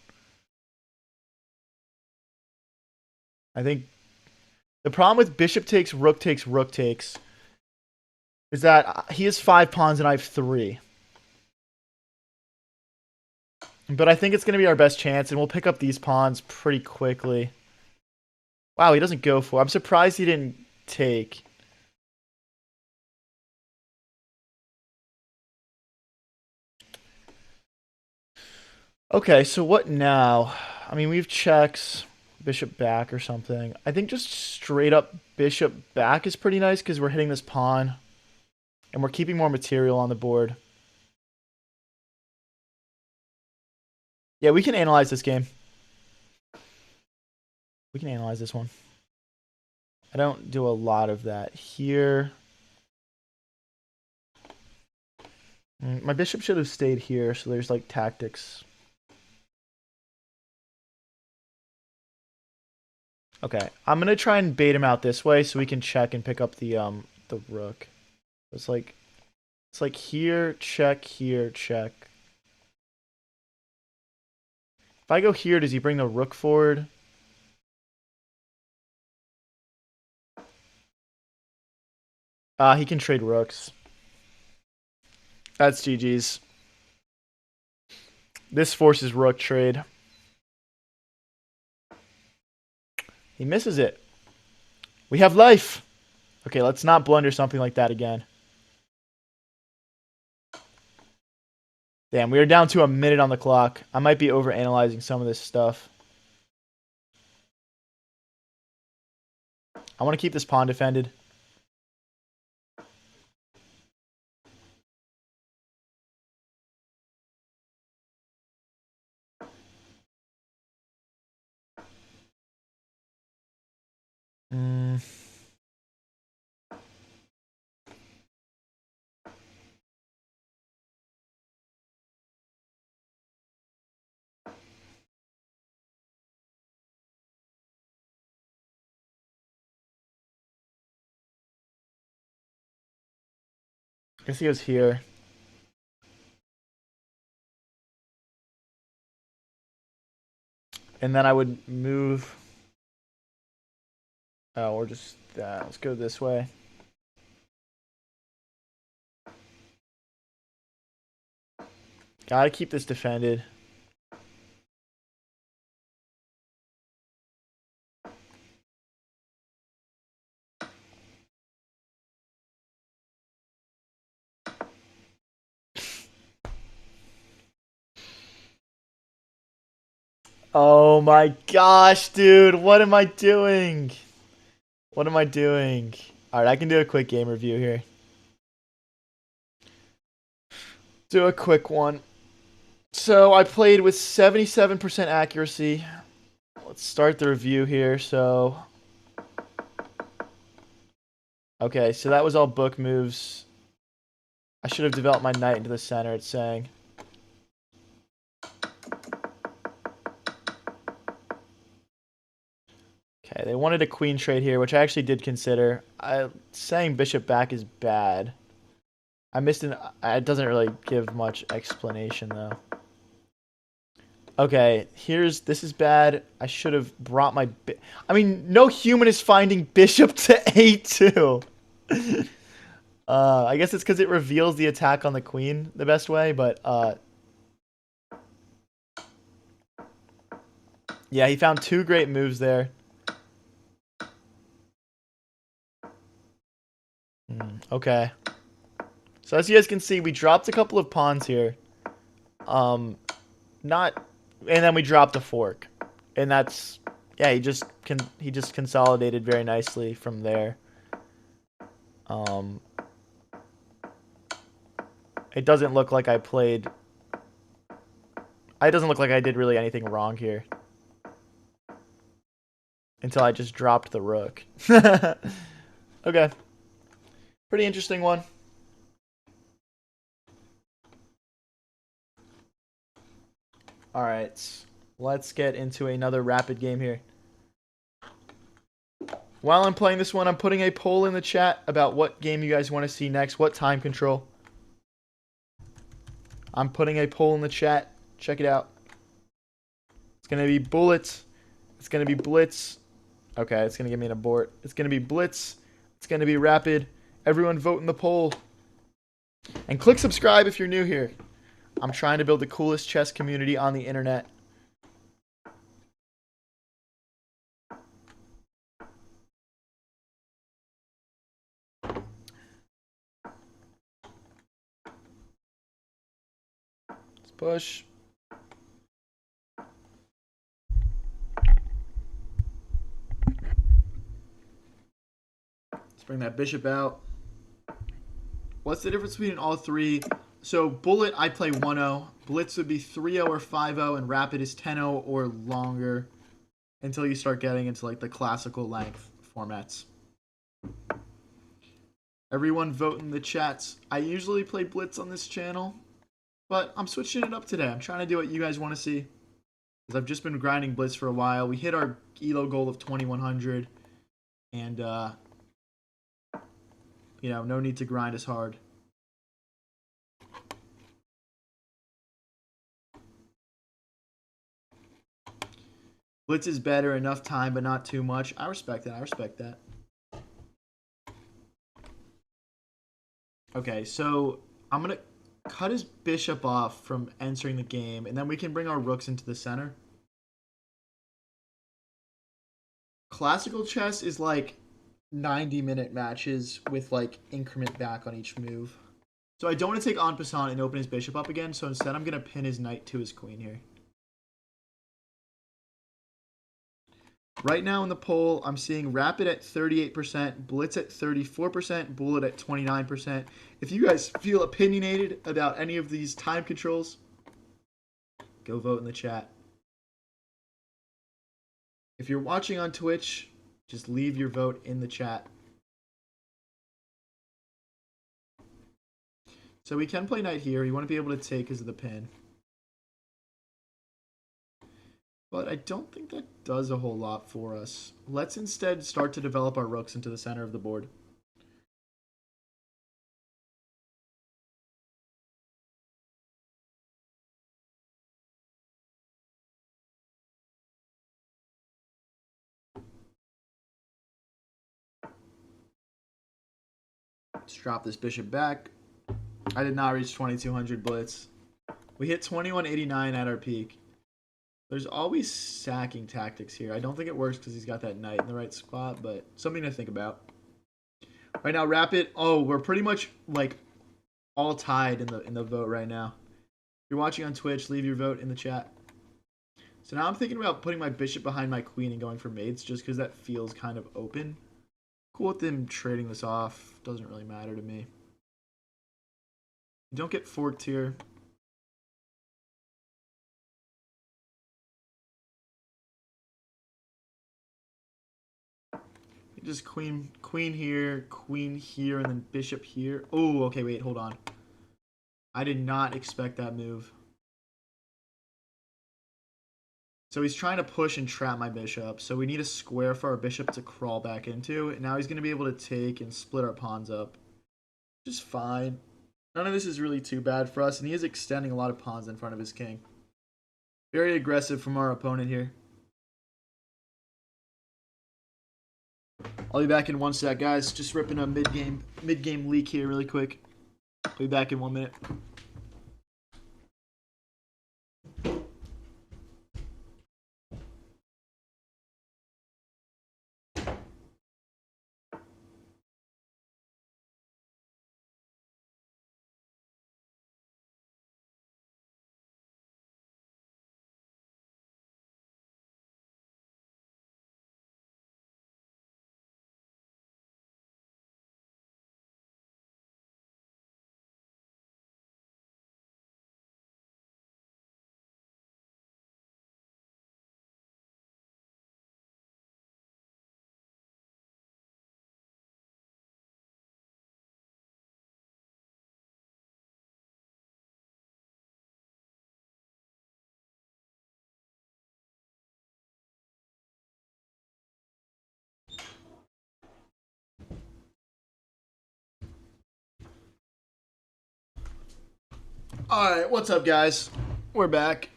I think the problem with bishop takes, rook takes is that he has 5 pawns and I have 3. But I think it's going to be our best chance, and we'll pick up these pawns pretty quickly. Wow, he doesn't go for it. I'm surprised he didn't take. Okay, so what now? I mean, we have checks, bishop back or something. I think just straight up bishop back is pretty nice because we're hitting this pawn. And we're keeping more material on the board. Yeah, we can analyze this game. We can analyze this one. I don't do a lot of that here. My bishop should have stayed here, so there's like tactics. Okay, I'm gonna try and bait him out this way so we can check and pick up the rook. It's like here, check, here, check. If I go here, does he bring the rook forward? He can trade rooks. That's GG's. This forces rook trade. He misses it. We have life. Okay, let's not blunder something like that again. Damn, we are down to a minute on the clock. I might be overanalyzing some of this stuff. I want to keep this pawn defended. I guess he goes here. And then I would move. Oh, or just that. Let's go this way. Gotta keep this defended. Oh my gosh, dude. What am I doing? What am I doing? Alright, I can do a quick game review here. Do a quick one. So I played with 77% accuracy. Let's start the review here. Okay, so that was all book moves. I should have developed my knight into the center, it's saying. Okay, they wanted a queen trade here, which I actually did consider. Saying bishop back is bad. I missed it doesn't really give much explanation, though. Okay, this is bad. I should have brought my... I mean, no human is finding bishop to a2. I guess it's because it reveals the attack on the queen the best way, but... yeah, he found 2 great moves there. Okay. So as you guys can see, we dropped a couple of pawns here. And then we dropped a fork. And that's... yeah, he just consolidated very nicely from there. It doesn't look like I played... it doesn't look like I did really anything wrong here. Until I just dropped the rook. Okay. Pretty interesting one. All right, let's get into another rapid game here. While I'm playing this one, I'm putting a poll in the chat about what game you guys want to see next, what time control. I'm putting a poll in the chat. Check it out. It's going to be bullets. It's going to be blitz. Okay, it's going to give me an abort. It's going to be blitz. It's going to be rapid. Everyone vote in the poll. And click subscribe if you're new here. I'm trying to build the coolest chess community on the internet. Let's push. Let's bring that bishop out. What's the difference between all three? So bullet, I play 1-0. Blitz would be 3-0 or 5-0, and rapid is 10-0 or longer until you start getting into like the classical length formats. Everyone vote in the chats. I usually play blitz on this channel, but I'm switching it up today. I'm trying to do what you guys want to see, because I've just been grinding blitz for a while. We hit our elo goal of 2100, and you know, no need to grind as hard. Blitz is better, enough time, but not too much. I respect that. I respect that. Okay, so I'm going to cut his bishop off from entering the game, and then we can bring our rooks into the center. Classical chess is like 90-minute matches with like increment back on each move. So I don't want to take en passant and open his bishop up again, so instead I'm going to pin his knight to his queen here. Right now in the poll, I'm seeing rapid at 38%, blitz at 34%, bullet at 29%. If you guys feel opinionated about any of these time controls, go vote in the chat. If you're watching on Twitch, just leave your vote in the chat. So we can play knight here. You want to be able to take because of the pin. But I don't think that does a whole lot for us. Let's instead start to develop our rooks into the center of the board. Let's drop this bishop back. I did not reach 2200 blitz. We hit 2189 at our peak. There's always sacking tactics here. I don't think it works because he's got that knight in the right spot, but something to think about. Right now, rapid. Oh, we're pretty much like all tied in the vote right now. If you're watching on Twitch, leave your vote in the chat. So now I'm thinking about putting my bishop behind my queen and going for mates just because that feels kind of open. Cool with them trading this off. Doesn't really matter to me. You don't get forked here. Just queen here, and then bishop here. Oh, okay, wait, hold on. I did not expect that move. So he's trying to push and trap my bishop. So we need a square for our bishop to crawl back into. And now he's going to be able to take and split our pawns up. Just fine. None of this is really too bad for us. And he is extending a lot of pawns in front of his king. Very aggressive from our opponent here. I'll be back in 1 sec, guys. Just ripping a mid-game leak here really quick. I'll be back in 1 minute. Alright, what's up, guys? We're back.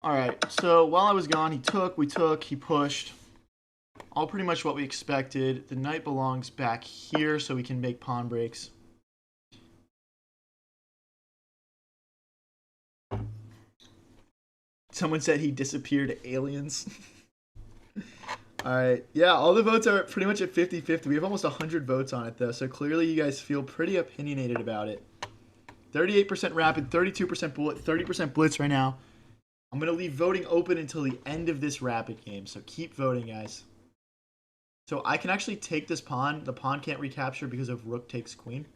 Alright, so while I was gone, he took, we took, he pushed. All pretty much what we expected. The knight belongs back here so we can make pawn breaks. Someone said he disappeared to aliens. Alright, yeah, all the votes are pretty much at 50-50. We have almost 100 votes on it, though, so clearly you guys feel pretty opinionated about it. 38% rapid, 32% bullet, 30% blitz right now. I'm going to leave voting open until the end of this rapid game, so keep voting, guys. So I can actually take this pawn. The pawn can't recapture because of rook takes queen.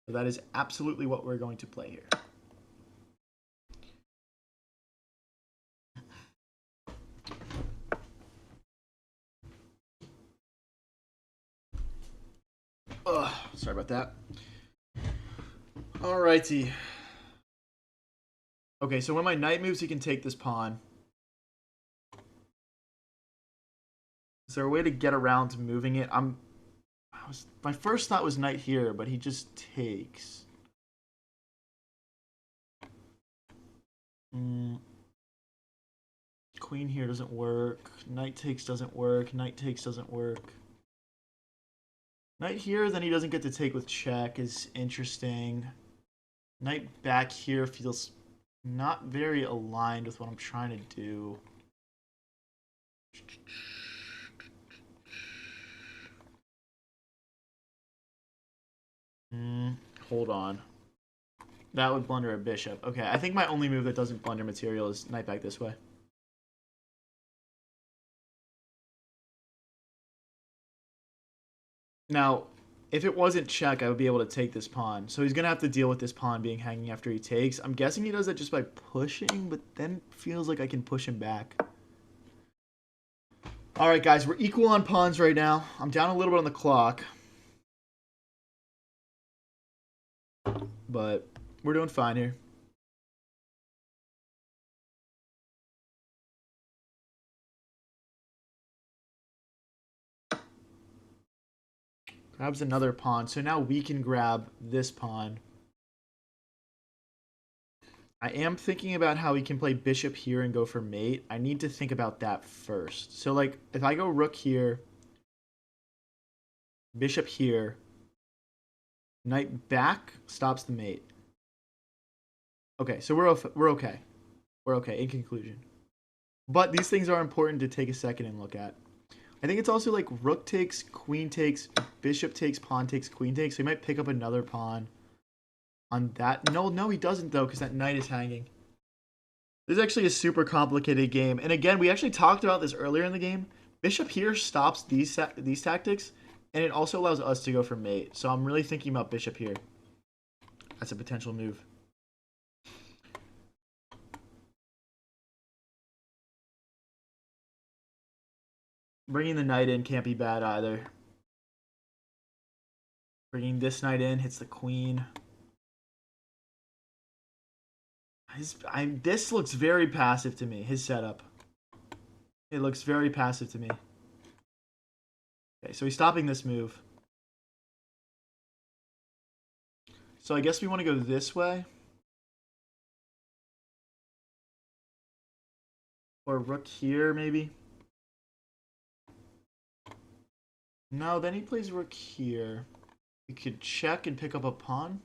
So that is absolutely what we're going to play here. Ugh, sorry about that. Alrighty. Okay, so when my knight moves, he can take this pawn. Is there a way to get around to moving it? My first thought was knight here, but he just takes. Queen here doesn't work. Knight takes doesn't work. Knight takes doesn't work. Knight here, then he doesn't get to take with check is interesting. Knight back here feels not very aligned with what I'm trying to do. Hold on. That would blunder a bishop. Okay, I think my only move that doesn't blunder material is knight back this way. Now, if it wasn't check, I would be able to take this pawn. So he's going to have to deal with this pawn being hanging after he takes. I'm guessing he does that just by pushing, but then it feels like I can push him back. All right, guys, we're equal on pawns right now. I'm down a little bit on the clock. But we're doing fine here. Grabs another pawn. So now we can grab this pawn. I am thinking about how he can play bishop here and go for mate. I need to think about that first. So, like, if I go rook here, bishop here, knight back stops the mate. Okay, so we're okay. We're okay, in conclusion. But these things are important to take a second and look at. I think it's also like rook takes, queen takes, bishop takes, pawn takes, queen takes. So he might pick up another pawn on that. No, he doesn't, though, because that knight is hanging. This is actually a super complicated game. And again, we actually talked about this earlier in the game. Bishop here stops these tactics, and it also allows us to go for mate. So I'm really thinking about bishop here. That's a potential move. Bringing the knight in can't be bad either. Bringing this knight in hits the queen. This looks very passive to me, his setup. It looks very passive to me. Okay, so he's stopping this move. So I guess we want to go this way. Or rook here, maybe. No, then he plays rook here. We could check and pick up a pawn.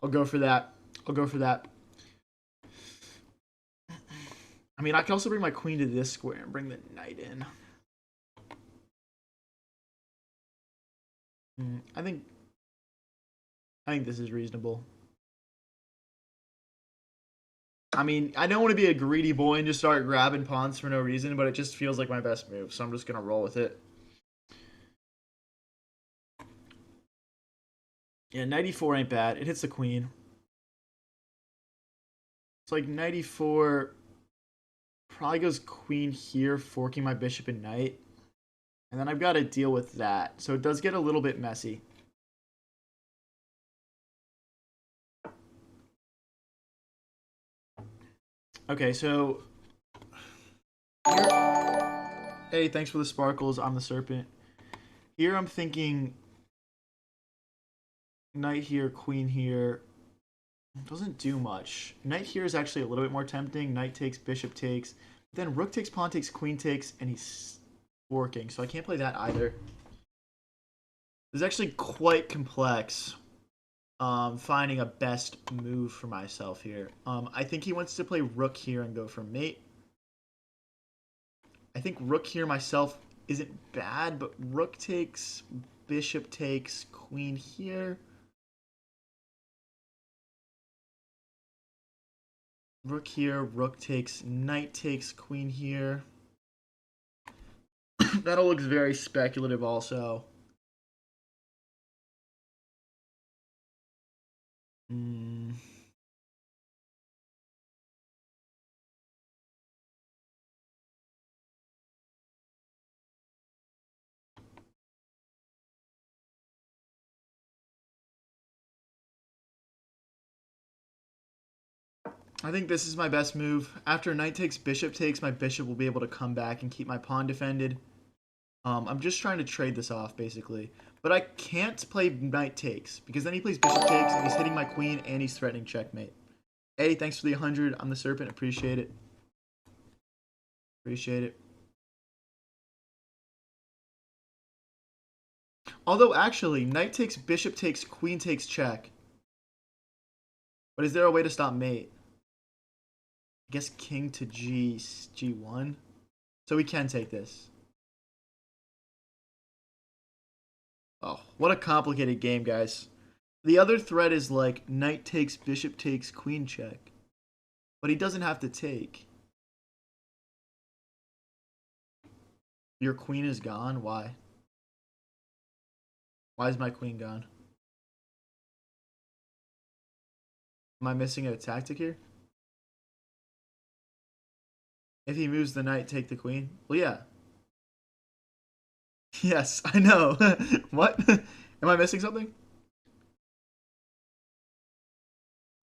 I'll go for that. I'll go for that. I mean, I can also bring my queen to this square and bring the knight in. I think this is reasonable. I mean, I don't want to be a greedy boy and just start grabbing pawns for no reason, but it just feels like my best move, so I'm just going to roll with it. Yeah, 94 ain't bad. It hits the queen. It's like 94 probably goes queen here, forking my bishop and knight. And then I've got to deal with that. So it does get a little bit messy. Okay, so Hey, thanks for the sparkles. I'm the serpent. Here I'm thinking knight here, queen here. Doesn't do much. Knight here is actually a little bit more tempting. Knight takes, bishop takes. Then rook takes, pawn takes, queen takes, and he's forking. So I can't play that either. This is actually quite complex. Finding a best move for myself here. I think he wants to play rook here and go for mate. I think rook here myself isn't bad, but rook takes, bishop takes, queen here. Rook here, rook takes, knight takes, queen here. That all looks very speculative also. I think this is my best move. After knight takes, bishop takes, my bishop will be able to come back and keep my pawn defended. I'm just trying to trade this off, basically. But I can't play knight takes, because then he plays bishop takes, and he's hitting my queen, and he's threatening checkmate. Hey, thanks for the 100. I'm the serpent. Appreciate it. Appreciate it. Although, actually, knight takes, bishop takes, queen takes check. But is there a way to stop mate? I guess king to G1. So we can take this. Oh, what a complicated game, guys. The other threat is like knight takes, bishop takes, queen check. But he doesn't have to take. Your queen is gone? Why? Why is my queen gone? Am I missing a tactic here? If he moves the knight, take the queen? Well, yeah. Yes, I know. What? Am I missing something?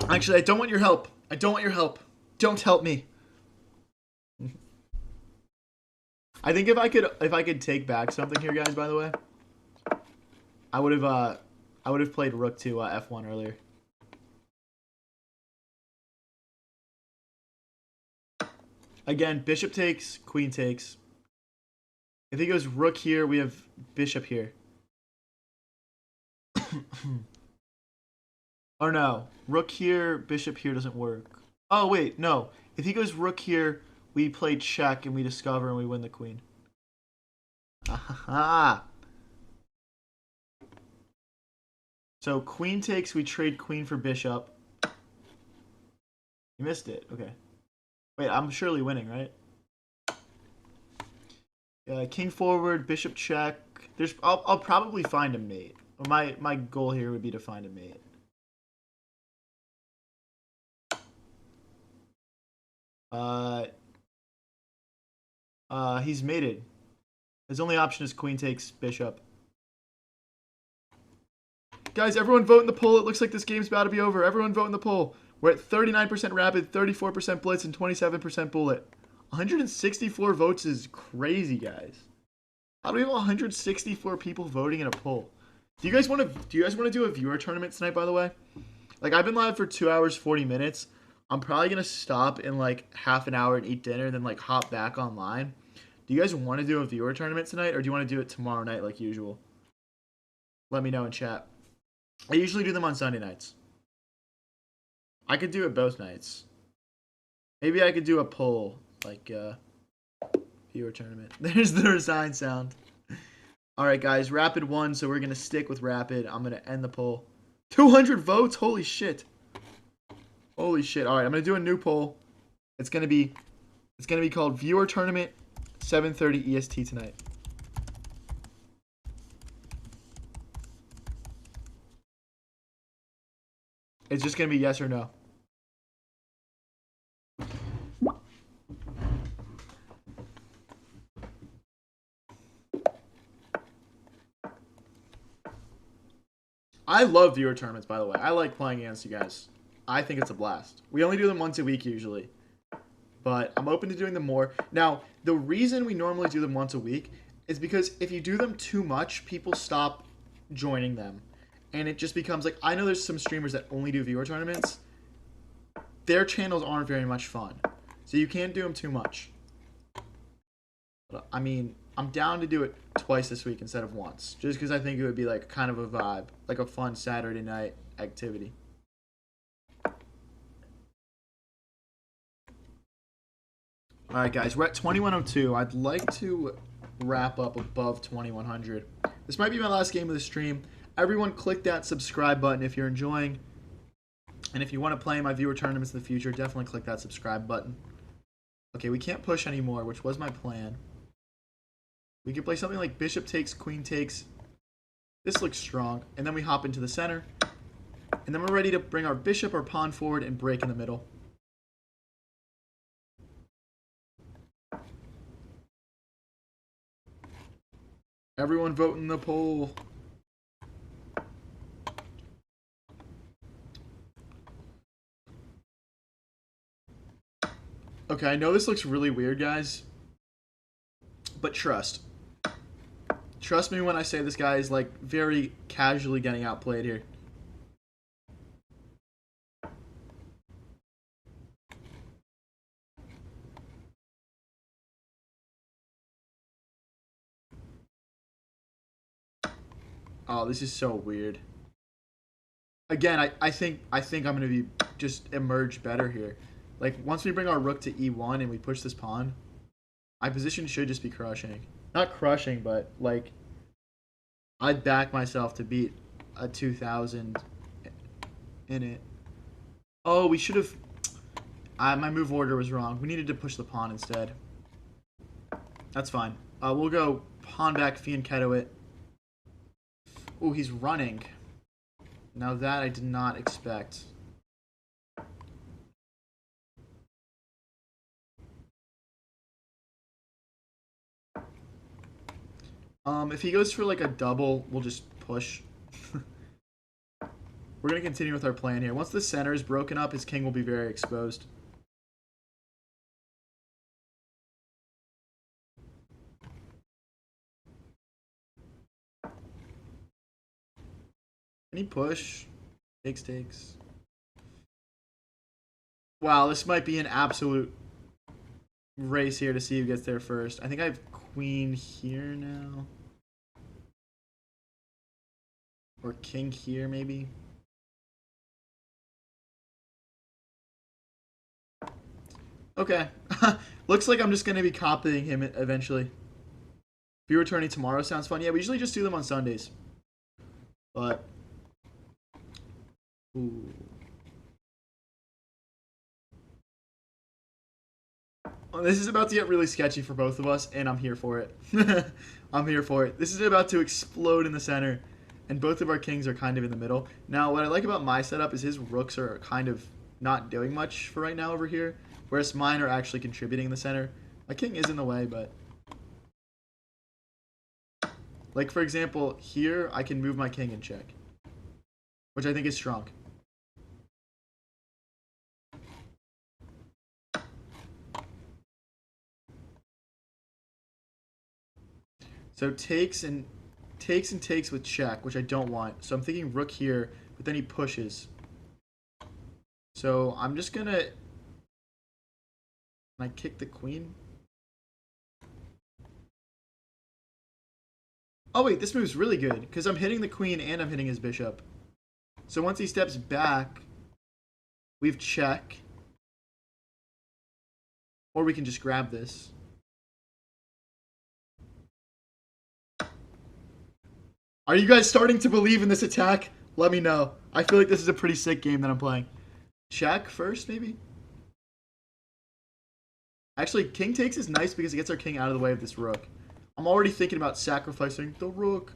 Actually, I don't want your help. I don't want your help. Don't help me. I think if I could take back something here, guys, by the way, I would have played rook to f1 earlier. Again, bishop takes, queen takes. If he goes rook here, we have bishop here. Or no, rook here, bishop here doesn't work. Oh, wait, no. If he goes rook here, we play check and we discover and we win the queen. Aha! So queen takes, we trade queen for bishop. You missed it. Okay. Wait, I'm surely winning, right? King forward, bishop check. I'll probably find a mate. My goal here would be to find a mate. He's mated. His only option is queen takes bishop. Guys, everyone vote in the poll. It looks like this game's about to be over. Everyone vote in the poll. We're at 39% rapid, 34% blitz, and 27% bullet. 164 votes is crazy, guys. How do we have 164 people voting in a poll? Do you guys want to do a viewer tournament tonight, by the way? Like, I've been live for 2 hours 40 minutes. I'm probably gonna stop in like half an hour and eat dinner, and then like hop back online. Do you guys want to do a viewer tournament tonight, or do you want to do it tomorrow night like usual? Let me know in chat. I usually do them on Sunday nights. I could do it both nights. Maybe I could do a poll, like viewer tournament. There's the resign sound. Alright guys, Rapid won, so we're gonna stick with Rapid. I'm gonna end the poll. 200 votes? Holy shit. Holy shit. Alright, I'm gonna do a new poll. It's gonna be called Viewer Tournament 7:30 EST tonight. It's just gonna be yes or no. I love viewer tournaments, by the way. I like playing against you guys. I think it's a blast. We only do them once a week usually. but I'm open to doing them more. Now, the reason we normally do them once a week is because if you do them too much, people stop joining them. And it just becomes like, I know there's some streamers that only do viewer tournaments. Their channels aren't very much fun. So you can't do them too much. But, I mean, I'm down to do it twice this week instead of once. Just because I think it would be like kind of a vibe. Like a fun Saturday night activity. Alright guys, we're at 2102. I'd like to wrap up above 2100. This might be my last game of the stream. Everyone click that subscribe button if you're enjoying. And if you want to play my viewer tournaments in the future, definitely click that subscribe button. Okay, we can't push anymore, which was my plan. We can play something like bishop takes, queen takes. This looks strong. And then we hop into the center. And then we're ready to bring our bishop or pawn forward and break in the middle. Everyone vote in the poll. Okay, I know this looks really weird, guys. But trust. Trust me when I say this guy is, like, very casually getting outplayed here. Oh, this is so weird. Again, I think I'm gonna be just emerge better here. Like once we bring our rook to e1 and we push this pawn, my position should just be crushing. Not crushing, but like I'd back myself to beat a 2000 in it. Oh, we should have. My move order was wrong. We needed to push the pawn instead. That's fine. We'll go pawn back, fianchetto it. Ooh, he's running. Now that I did not expect. If he goes for like a double, we'll just push. We're going to continue with our plan here. Once the center is broken up, his king will be very exposed. Can he push? Takes. Wow, this might be an absolute race here to see who gets there first. I think I have queen here now. Or king here, maybe. Okay. Looks like I'm just going to be copying him eventually. Viewer tourney tomorrow sounds fun. Yeah, we usually just do them on Sundays. But... Ooh. Well, this is about to get really sketchy for both of us, and I'm here for it. I'm here for it. This is about to explode in the center, and both of our kings are kind of in the middle. Now, what I like about my setup is his rooks are kind of not doing much for right now over here, whereas mine are actually contributing in the center. My king is in the way, but... Like, for example, here, I can move my king and check, which I think is strong. So takes with check, which I don't want. So I'm thinking rook here, but then he pushes. So I'm just gonna... Can I kick the queen? Oh wait, this move's really good, because I'm hitting the queen and I'm hitting his bishop. So once he steps back, we've check. Or we can just grab this. Are you guys starting to believe in this attack? Let me know. I feel like this is a pretty sick game that I'm playing. Check first, maybe? Actually, king takes is nice because it gets our king out of the way of this rook. I'm already thinking about sacrificing the rook.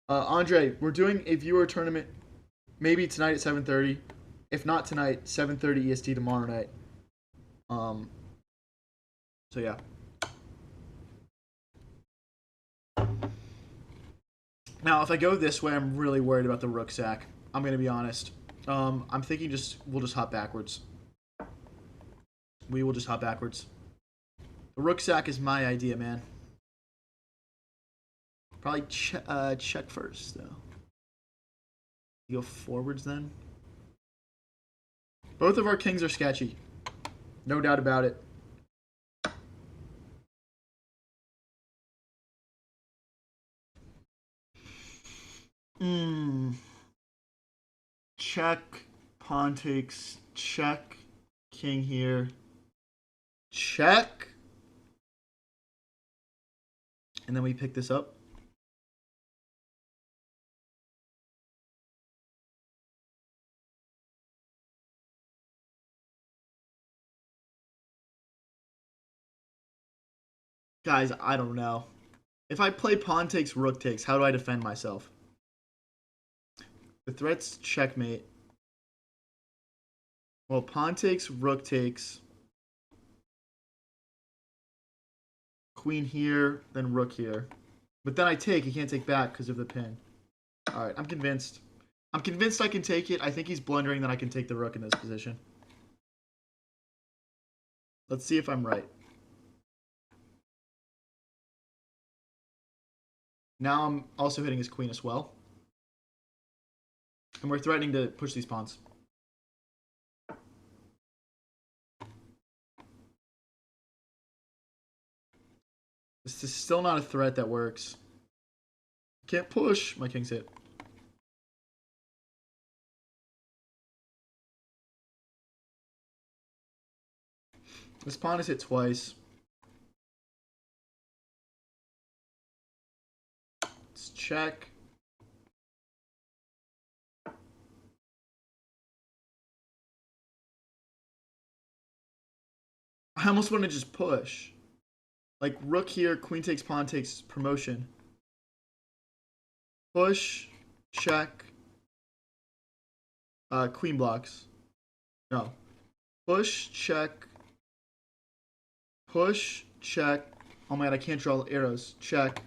Andre, we're doing a viewer tournament maybe tonight at 7:30. If not tonight, 7:30 EST tomorrow night. So yeah. Now, if I go this way, I'm really worried about the rook sack. I'm going to be honest. I'm thinking we'll just hop backwards. We will just hop backwards. The rook sack is my idea, man. Probably check first, though. You go forwards then. Both of our kings are sketchy. No doubt about it. Check. Pawn takes. Check. King here. Check. And then we pick this up. Guys, I don't know. If I play pawn takes, rook takes, how do I defend myself? The threat's checkmate. Well, pawn takes, rook takes. Queen here, then rook here. But then I take, he can't take back because of the pin. Alright, I'm convinced. I'm convinced I can take it. I think he's blundering that I can take the rook in this position. Let's see if I'm right. Now I'm also hitting his queen as well. And we're threatening to push these pawns. This is still not a threat that works. Can't push. My king's hit. This pawn is hit twice. Let's check. I almost want to just push. Like rook here, queen takes, pawn takes, promotion. Push, check. Queen blocks. No. Push, check. Push, check. Oh my god, I can't draw arrows. Check.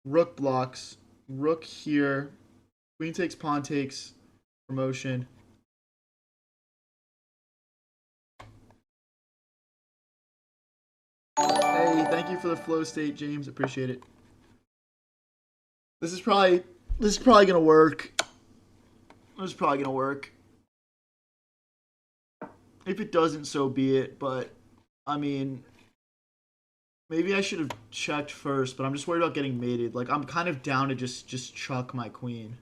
Rook blocks. Rook here. Queen takes, pawn takes, promotion. Hey, thank you for the flow state, James. Appreciate it. This is probably gonna work. This is probably gonna work. If it doesn't, so be it. But I mean, maybe I should have checked first. But I'm just worried about getting mated. Like I'm kind of down to just chuck my queen.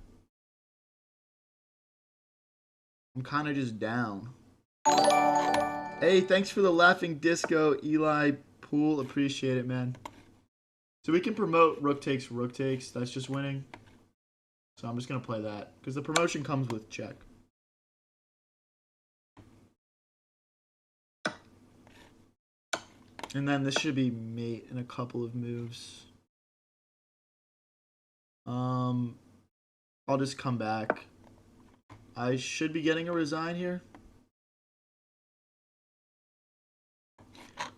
I'm kind of just down. Hey, thanks for the laughing disco, Eli Poole. Appreciate it, man. So we can promote rook takes, rook takes. That's just winning. So I'm just going to play that. Because the promotion comes with check. And then this should be mate in a couple of moves. I'll just come back. I should be getting a resign here.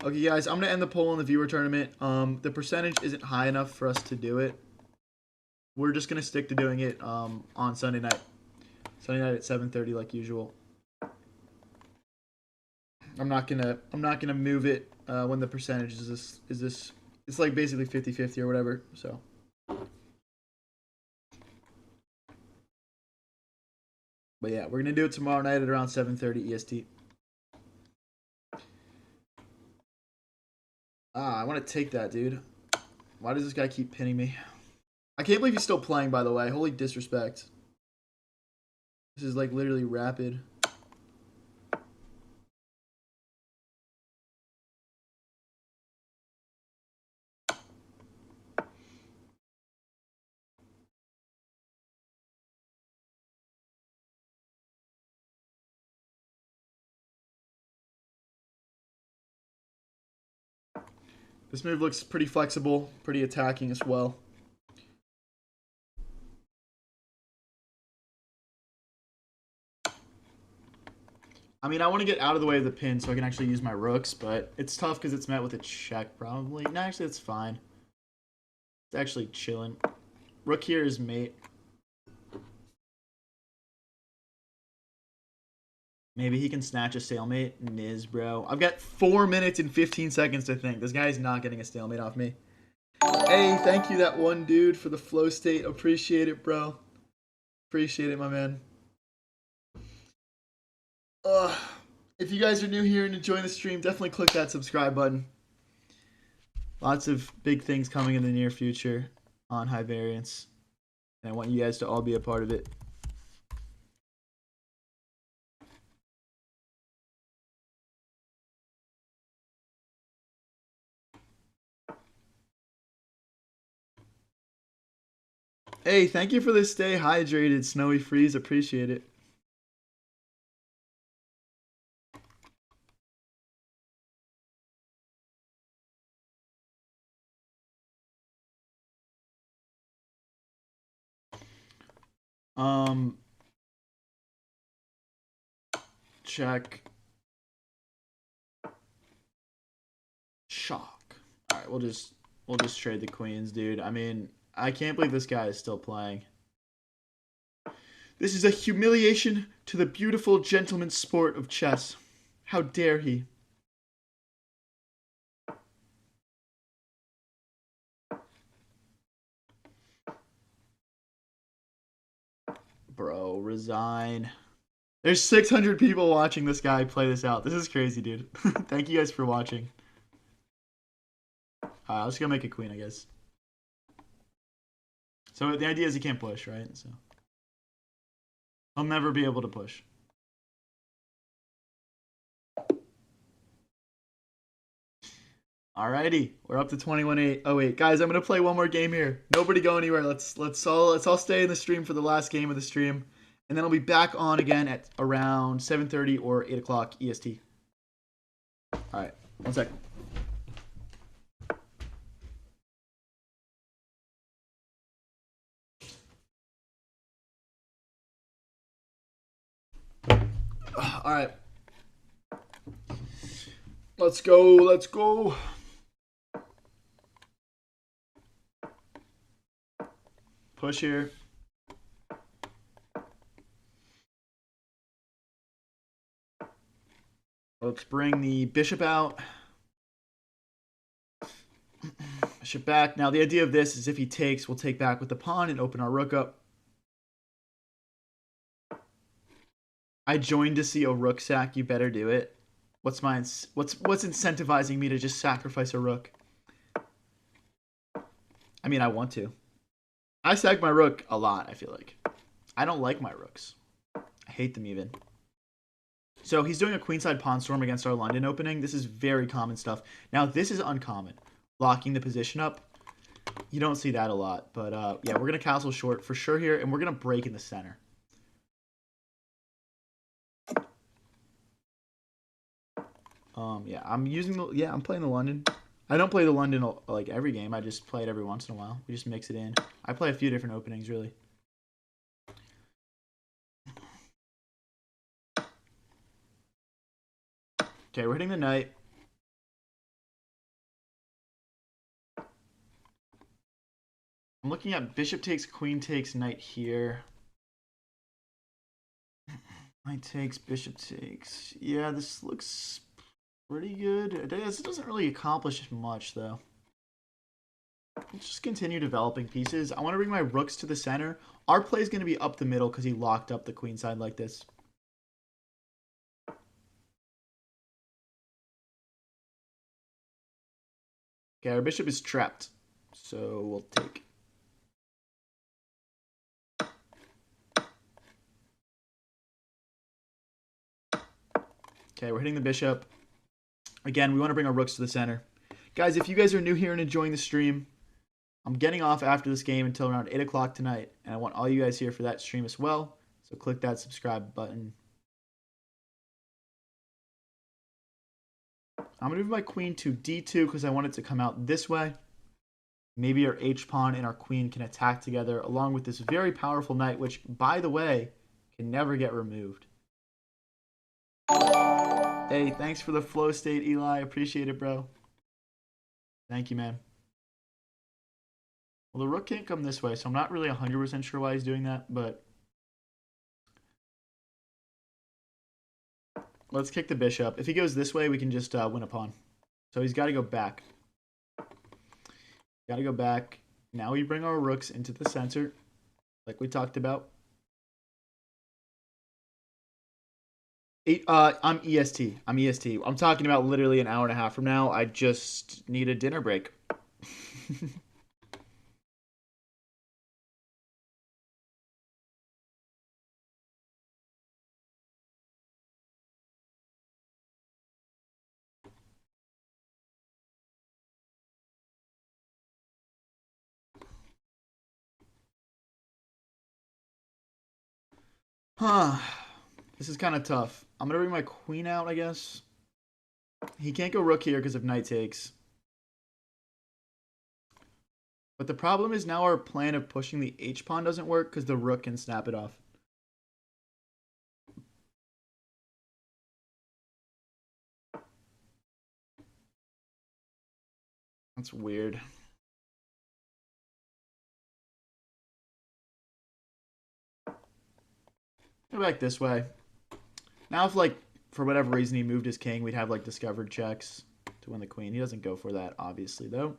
Okay, guys, I'm going to end the poll in the viewer tournament. The percentage isn't high enough for us to do it. We're just going to stick to doing it on Sunday night. Sunday night at 7:30 like usual. I'm not gonna move it when the percentage is this it's like basically 50-50 or whatever. So but yeah, we're gonna do it tomorrow night at around 7:30 EST. I want to take that, dude. Why does this guy keep pinning me? I can't believe he's still playing, by the way. Holy disrespect. This is like literally rapid. This move looks pretty flexible, pretty attacking as well. I mean, I want to get out of the way of the pin so I can actually use my rooks, but it's tough because it's met with a check, probably. No, actually, it's fine. It's actually chilling. Rook here is mate. Maybe he can snatch a stalemate. Niz, bro. I've got 4 minutes and 15 seconds to think. This guy's not getting a stalemate off me. Hey, thank you, that one dude, for the flow state. Appreciate it, bro. Appreciate it, my man. If you guys are new here and enjoying the stream, definitely click that subscribe button. Lots of big things coming in the near future on High Variance. And I want you guys to all be a part of it. Hey, thank you for the stay hydrated, Snowy Freeze. Appreciate it. Check. Shock. All right, we'll just trade the queens, dude. I mean, I can't believe this guy is still playing. This is a humiliation to the beautiful gentleman's sport of chess. How dare he? Bro, resign. There's 600 people watching this guy play this out. This is crazy, dude. Thank you guys for watching. Alright, let's go make a queen, I guess. So the idea is he can't push, right? So he'll never be able to push. Alrighty, we're up to 21-8. Guys, I'm gonna play one more game here. Nobody go anywhere. Let's all stay in the stream for the last game of the stream, and then I'll be back on again at around 7:30 or 8 o'clock EST. All right, 1 second. All right, let's go. Let's go. Push here. Let's bring the bishop out. Bishop back. Now the idea of this is if he takes, we'll take back with the pawn and open our rook up. I joined to see a rook sack. You better do it. What's incentivizing me to just sacrifice a rook? I mean, I want to. I sack my rook a lot, I feel like. I don't like my rooks. I hate them even. So he's doing a queenside pawn storm against our London opening. This is very common stuff. Now, this is uncommon. Locking the position up. You don't see that a lot. But, yeah, we're going to castle short for sure here. And we're going to break in the center. Yeah, I'm playing the London. I don't play the London like every game. I just play it every once in a while. We just mix it in. I play a few different openings, really. Okay, we're hitting the knight. I'm looking at bishop takes, queen takes, knight here. Knight takes, bishop takes. Yeah, this looks pretty good. This doesn't really accomplish much, though. Let's just continue developing pieces. I want to bring my rooks to the center. Our play is going to be up the middle because he locked up the queen side like this. Okay, our bishop is trapped. So we'll take. Okay, we're hitting the bishop. Again, we want to bring our rooks to the center. Guys, if you guys are new here and enjoying the stream, I'm getting off after this game until around 8 o'clock tonight. And I want all you guys here for that stream as well. So click that subscribe button. I'm going to move my queen to d2 because I want it to come out this way. Maybe our h-pawn and our queen can attack together along with this very powerful knight, which, by the way, can never get removed. Hey, thanks for the flow state, Eli. Appreciate it, bro. Thank you, man. Well, the rook can't come this way, so I'm not really 100% sure why he's doing that, but... Let's kick the bishop. If he goes this way, we can just win a pawn. So he's got to go back. Got to go back. Now we bring our rooks into the center, like we talked about. I'm EST. I'm EST. I'm talking about literally an hour and a half from now. I just need a dinner break. Huh. This is kind of tough. I'm going to bring my queen out, I guess. He can't go rook here because of knight takes. But the problem is now our plan of pushing the h-pawn doesn't work because the rook can snap it off. That's weird. Go back this way. Now if, like, for whatever reason he moved his king, we'd have, like, discovered checks to win the queen. He doesn't go for that, obviously, though.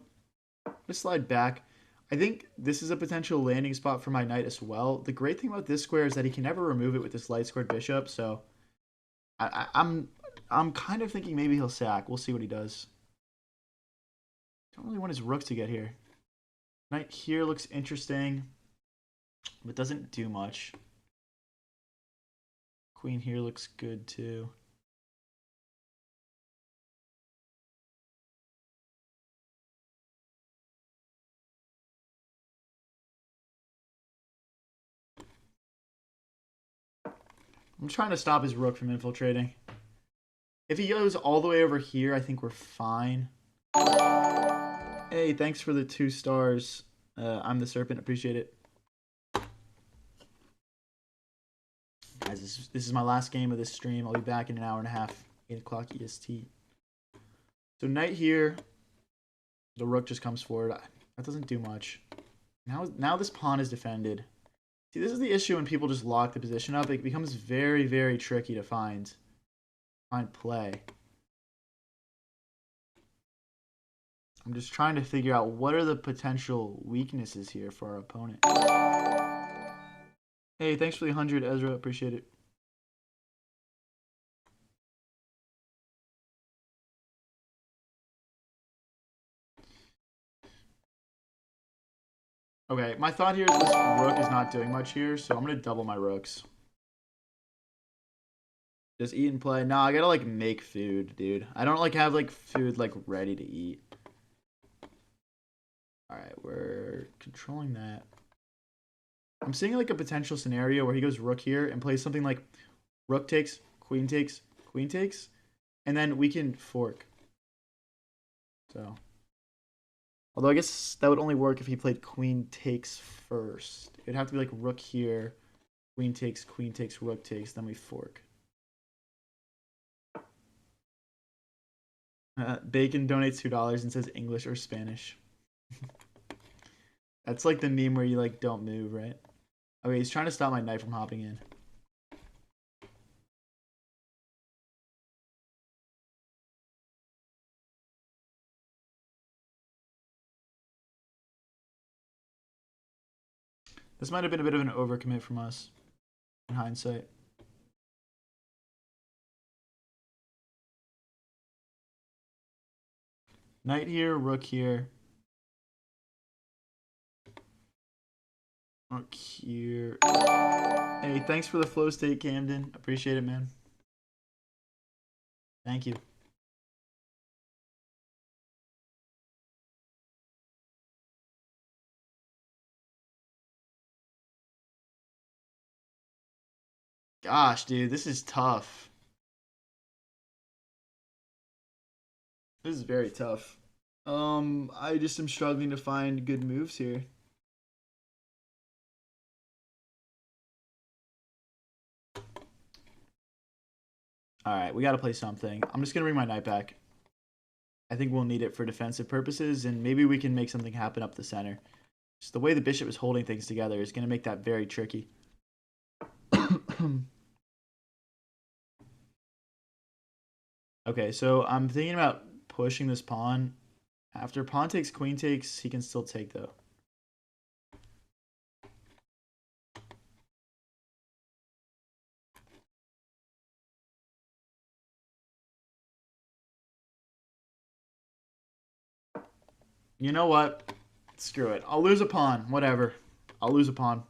Just slide back. I think this is a potential landing spot for my knight as well. The great thing about this square is that he can never remove it with this light squared bishop, so I'm kind of thinking maybe he'll sack. We'll see what he does. Don't really want his rooks to get here. Knight here looks interesting, but doesn't do much. Queen here looks good too. I'm trying to stop his rook from infiltrating. If he goes all the way over here, I think we're fine. Hey, thanks for the 2 stars. I'm the Serpent. Appreciate it. Guys, this is my last game of this stream. I'll be back in an hour and a half. 8 o'clock EST. So knight here. The rook just comes forward. That doesn't do much. Now this pawn is defended. See, this is the issue when people just lock the position up. It becomes very, very tricky to find play. I'm just trying to figure out what are the potential weaknesses here for our opponent. Hey, thanks for the 100, Ezra. Appreciate it. Okay, my thought here is this rook is not doing much here, so I'm going to double my rooks. Just eat and play. Nah, I gotta, like, make food, dude. I don't, like, have, like, food, like, ready to eat. Alright, we're controlling that. I'm seeing, like, a potential scenario where he goes rook here and plays something like rook takes, queen takes, queen takes, and then we can fork. So... although I guess that would only work if he played queen takes first. It'd have to be like rook here, queen takes, rook takes, then we fork. Bacon donates $2 and says English or Spanish. That's like the meme where you like don't move, right? Okay, he's trying to stop my knight from hopping in. This might have been a bit of an overcommit from us in hindsight. Knight here, rook here. Rook here. Hey, thanks for the flow state, Camden. Appreciate it, man. Thank you. Gosh, dude, this is tough. This is very tough. I just am struggling to find good moves here. Alright, we gotta play something. I'm just gonna bring my knight back. I think we'll need it for defensive purposes, and maybe we can make something happen up the center. Just the way the bishop is holding things together is gonna make that very tricky. Okay, so I'm thinking about pushing this pawn. After pawn takes, queen takes, he can still take though. You know what? Screw it. I'll lose a pawn. Whatever. I'll lose a pawn.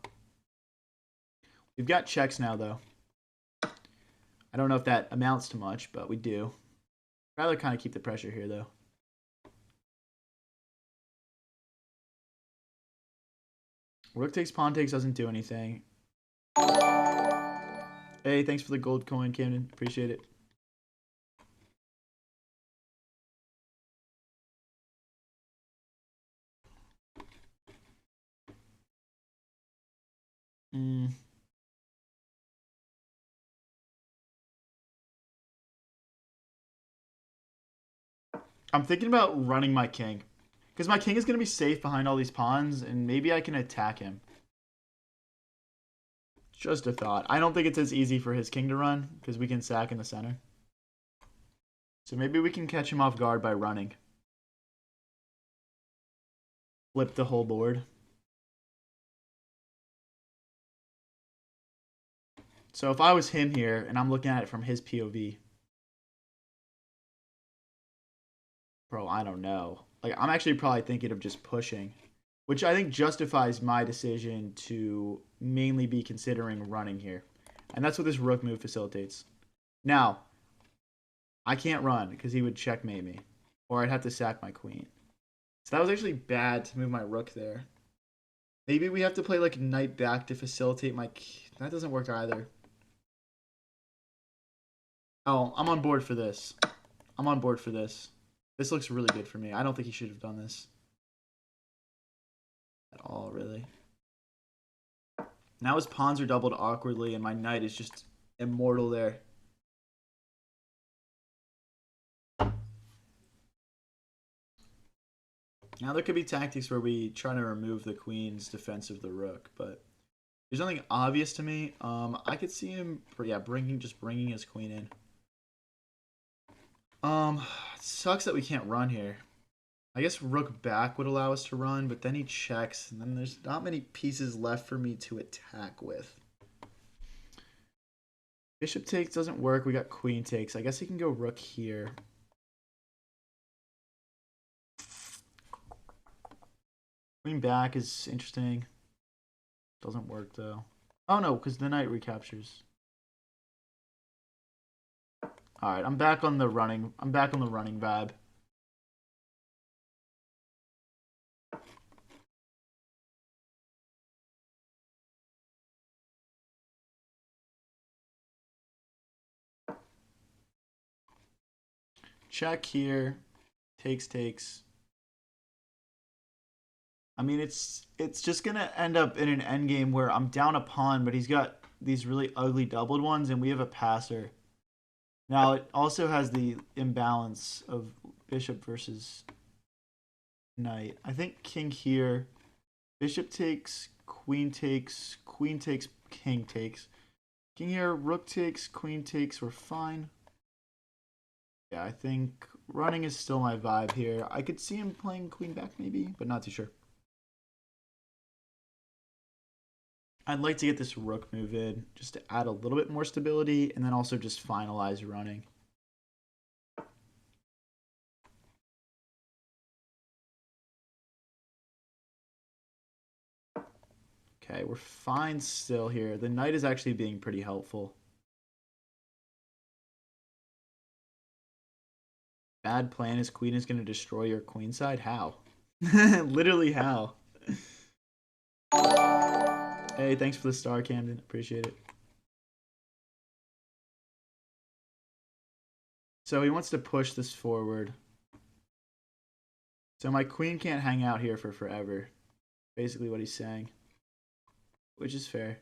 We've got checks now, though. I don't know if that amounts to much, but we do. I'd rather kind of keep the pressure here, though. Rook takes, pawn takes doesn't do anything. Hey, thanks for the gold coin, Camden. Appreciate it. Mm. I'm thinking about running my king. Because my king is going to be safe behind all these pawns, and maybe I can attack him. Just a thought. I don't think it's as easy for his king to run, because we can sack in the center. So maybe we can catch him off guard by running. Flip the whole board. So if I was him here, and I'm looking at it from his POV, bro, I don't know. Like, I'm actually probably thinking of just pushing, which I think justifies my decision to mainly be considering running here. And that's what this rook move facilitates. Now, I can't run because he would checkmate me, or I'd have to sack my queen. So that was actually bad to move my rook there. Maybe we have to play like knight back to facilitate my... That doesn't work either. Oh, I'm on board for this. I'm on board for this. This looks really good for me. I don't think he should have done this at all, really. Now his pawns are doubled awkwardly, and my knight is just immortal there. Now there could be tactics where we try to remove the queen's defense of the rook, but there's nothing obvious to me. I could see him, yeah, bringing his queen in. It sucks that we can't run here. I guess rook back would allow us to run, but then he checks, and then there's not many pieces left for me to attack with. Bishop takes doesn't work. We got queen takes. I guess he can go rook here. Queen back is interesting. Doesn't work though. Oh no, because the knight recaptures. All right, I'm back on the running. I'm back on the running vibe. Check here. Takes. I mean, it's just gonna end up in an endgame where I'm down a pawn, but he's got these really ugly doubled ones, and we have a passer. Now it also has the imbalance of bishop versus knight. I think king here. Bishop takes, queen takes, king takes. King here, rook takes, queen takes. We're fine. Yeah, I think running is still my vibe here. I could see him playing queen back maybe, but not too sure. I'd like to get this rook move in just to add a little bit more stability and then also just finalize running. Okay, we're fine still here. The knight is actually being pretty helpful. Bad plan is queen is going to destroy your queen side? How? Literally how? Hey, thanks for the star, Camden. Appreciate it. So he wants to push this forward. So my queen can't hang out here for forever. Basically what he's saying. Which is fair.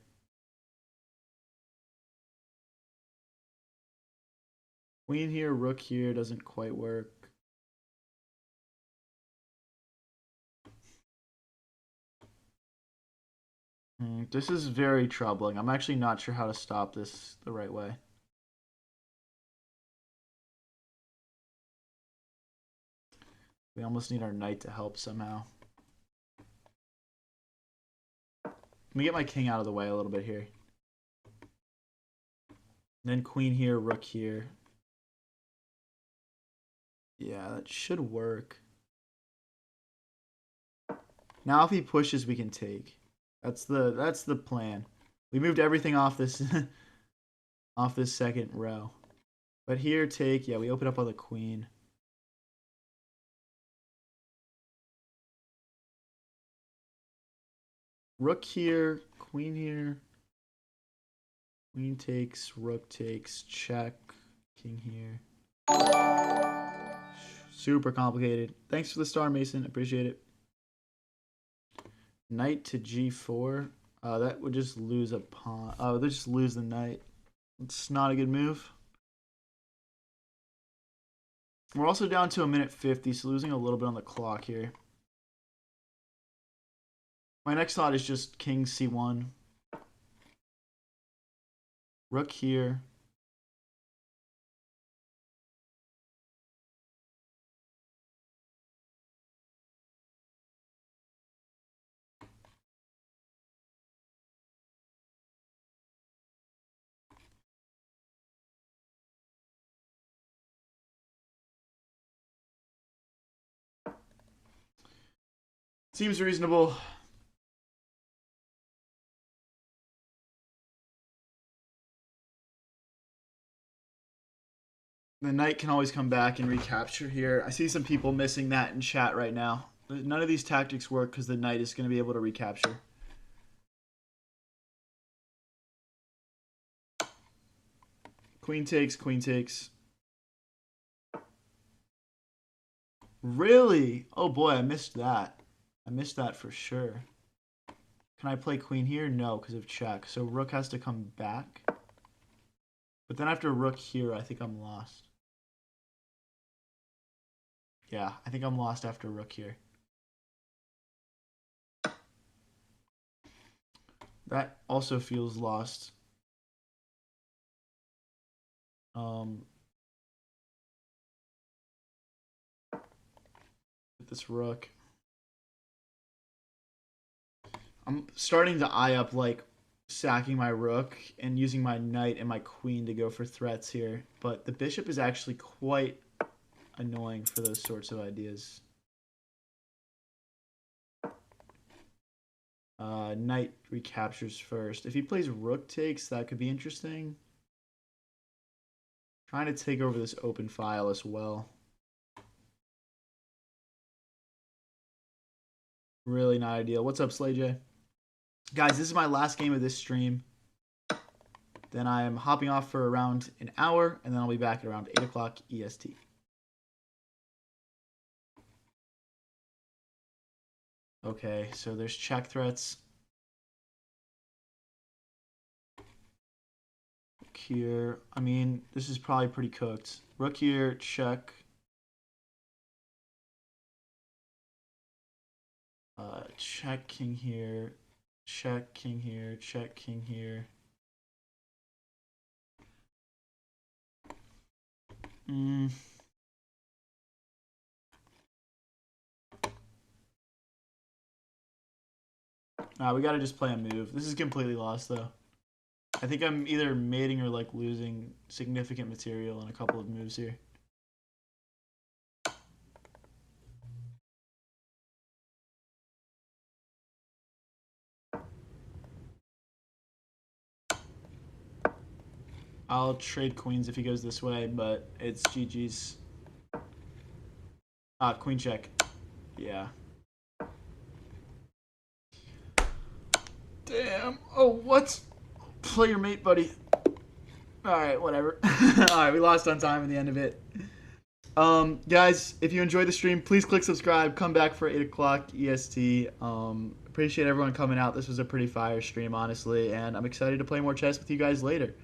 Queen here, rook here doesn't quite work. This is very troubling. I'm actually not sure how to stop this the right way. We almost need our knight to help somehow. Let me get my king out of the way a little bit here. Then queen here, rook here. Yeah, that should work. Now if he pushes, we can take. That's the plan. We moved everything off this off this second row. But here, take. Yeah, we open up on the queen. Rook here, queen here. Queen takes, rook takes, check, king here. Super complicated. Thanks for the star, Mason. Appreciate it. Knight to g4. That would just lose a pawn. Oh, they just lose the knight. It's not a good move. We're also down to a minute 50, so losing a little bit on the clock here. My next thought is just king c1. Rook here. Seems reasonable. The knight can always come back and recapture here. I see some people missing that in chat right now. None of these tactics work because the knight is going to be able to recapture. Queen takes, queen takes. Really? Oh boy, I missed that. I missed that for sure. Can I play queen here? No, because of check. So rook has to come back. But then after rook here, I think I'm lost. Yeah, I think I'm lost after rook here. That also feels lost. With this rook. I'm starting to eye up like sacking my rook and using my knight and my queen to go for threats here. But the bishop is actually quite annoying for those sorts of ideas. Knight recaptures first. If he plays rook takes, that could be interesting. Trying to take over this open file as well. Really not ideal. What's up, Slay J? Guys, this is my last game of this stream. Then I am hopping off for around an hour, and then I'll be back at around 8 o'clock EST. Okay, so there's check threats. Rook here. I mean, this is probably pretty cooked. Rook here, check. Check king here. Check king here. Check king here. Nah, we gotta just play a move. This is completely lost, though. I think I'm either mating or, like, losing significant material in a couple of moves here. I'll trade queens if he goes this way, but it's GG's. Queen check. Yeah. Damn. Oh, what? Play your mate, buddy. Alright, whatever. Alright, we lost on time at the end of it. Guys, if you enjoyed the stream, please click subscribe. Come back for 8 o'clock EST. Appreciate everyone coming out. This was a pretty fire stream, honestly, and I'm excited to play more chess with you guys later.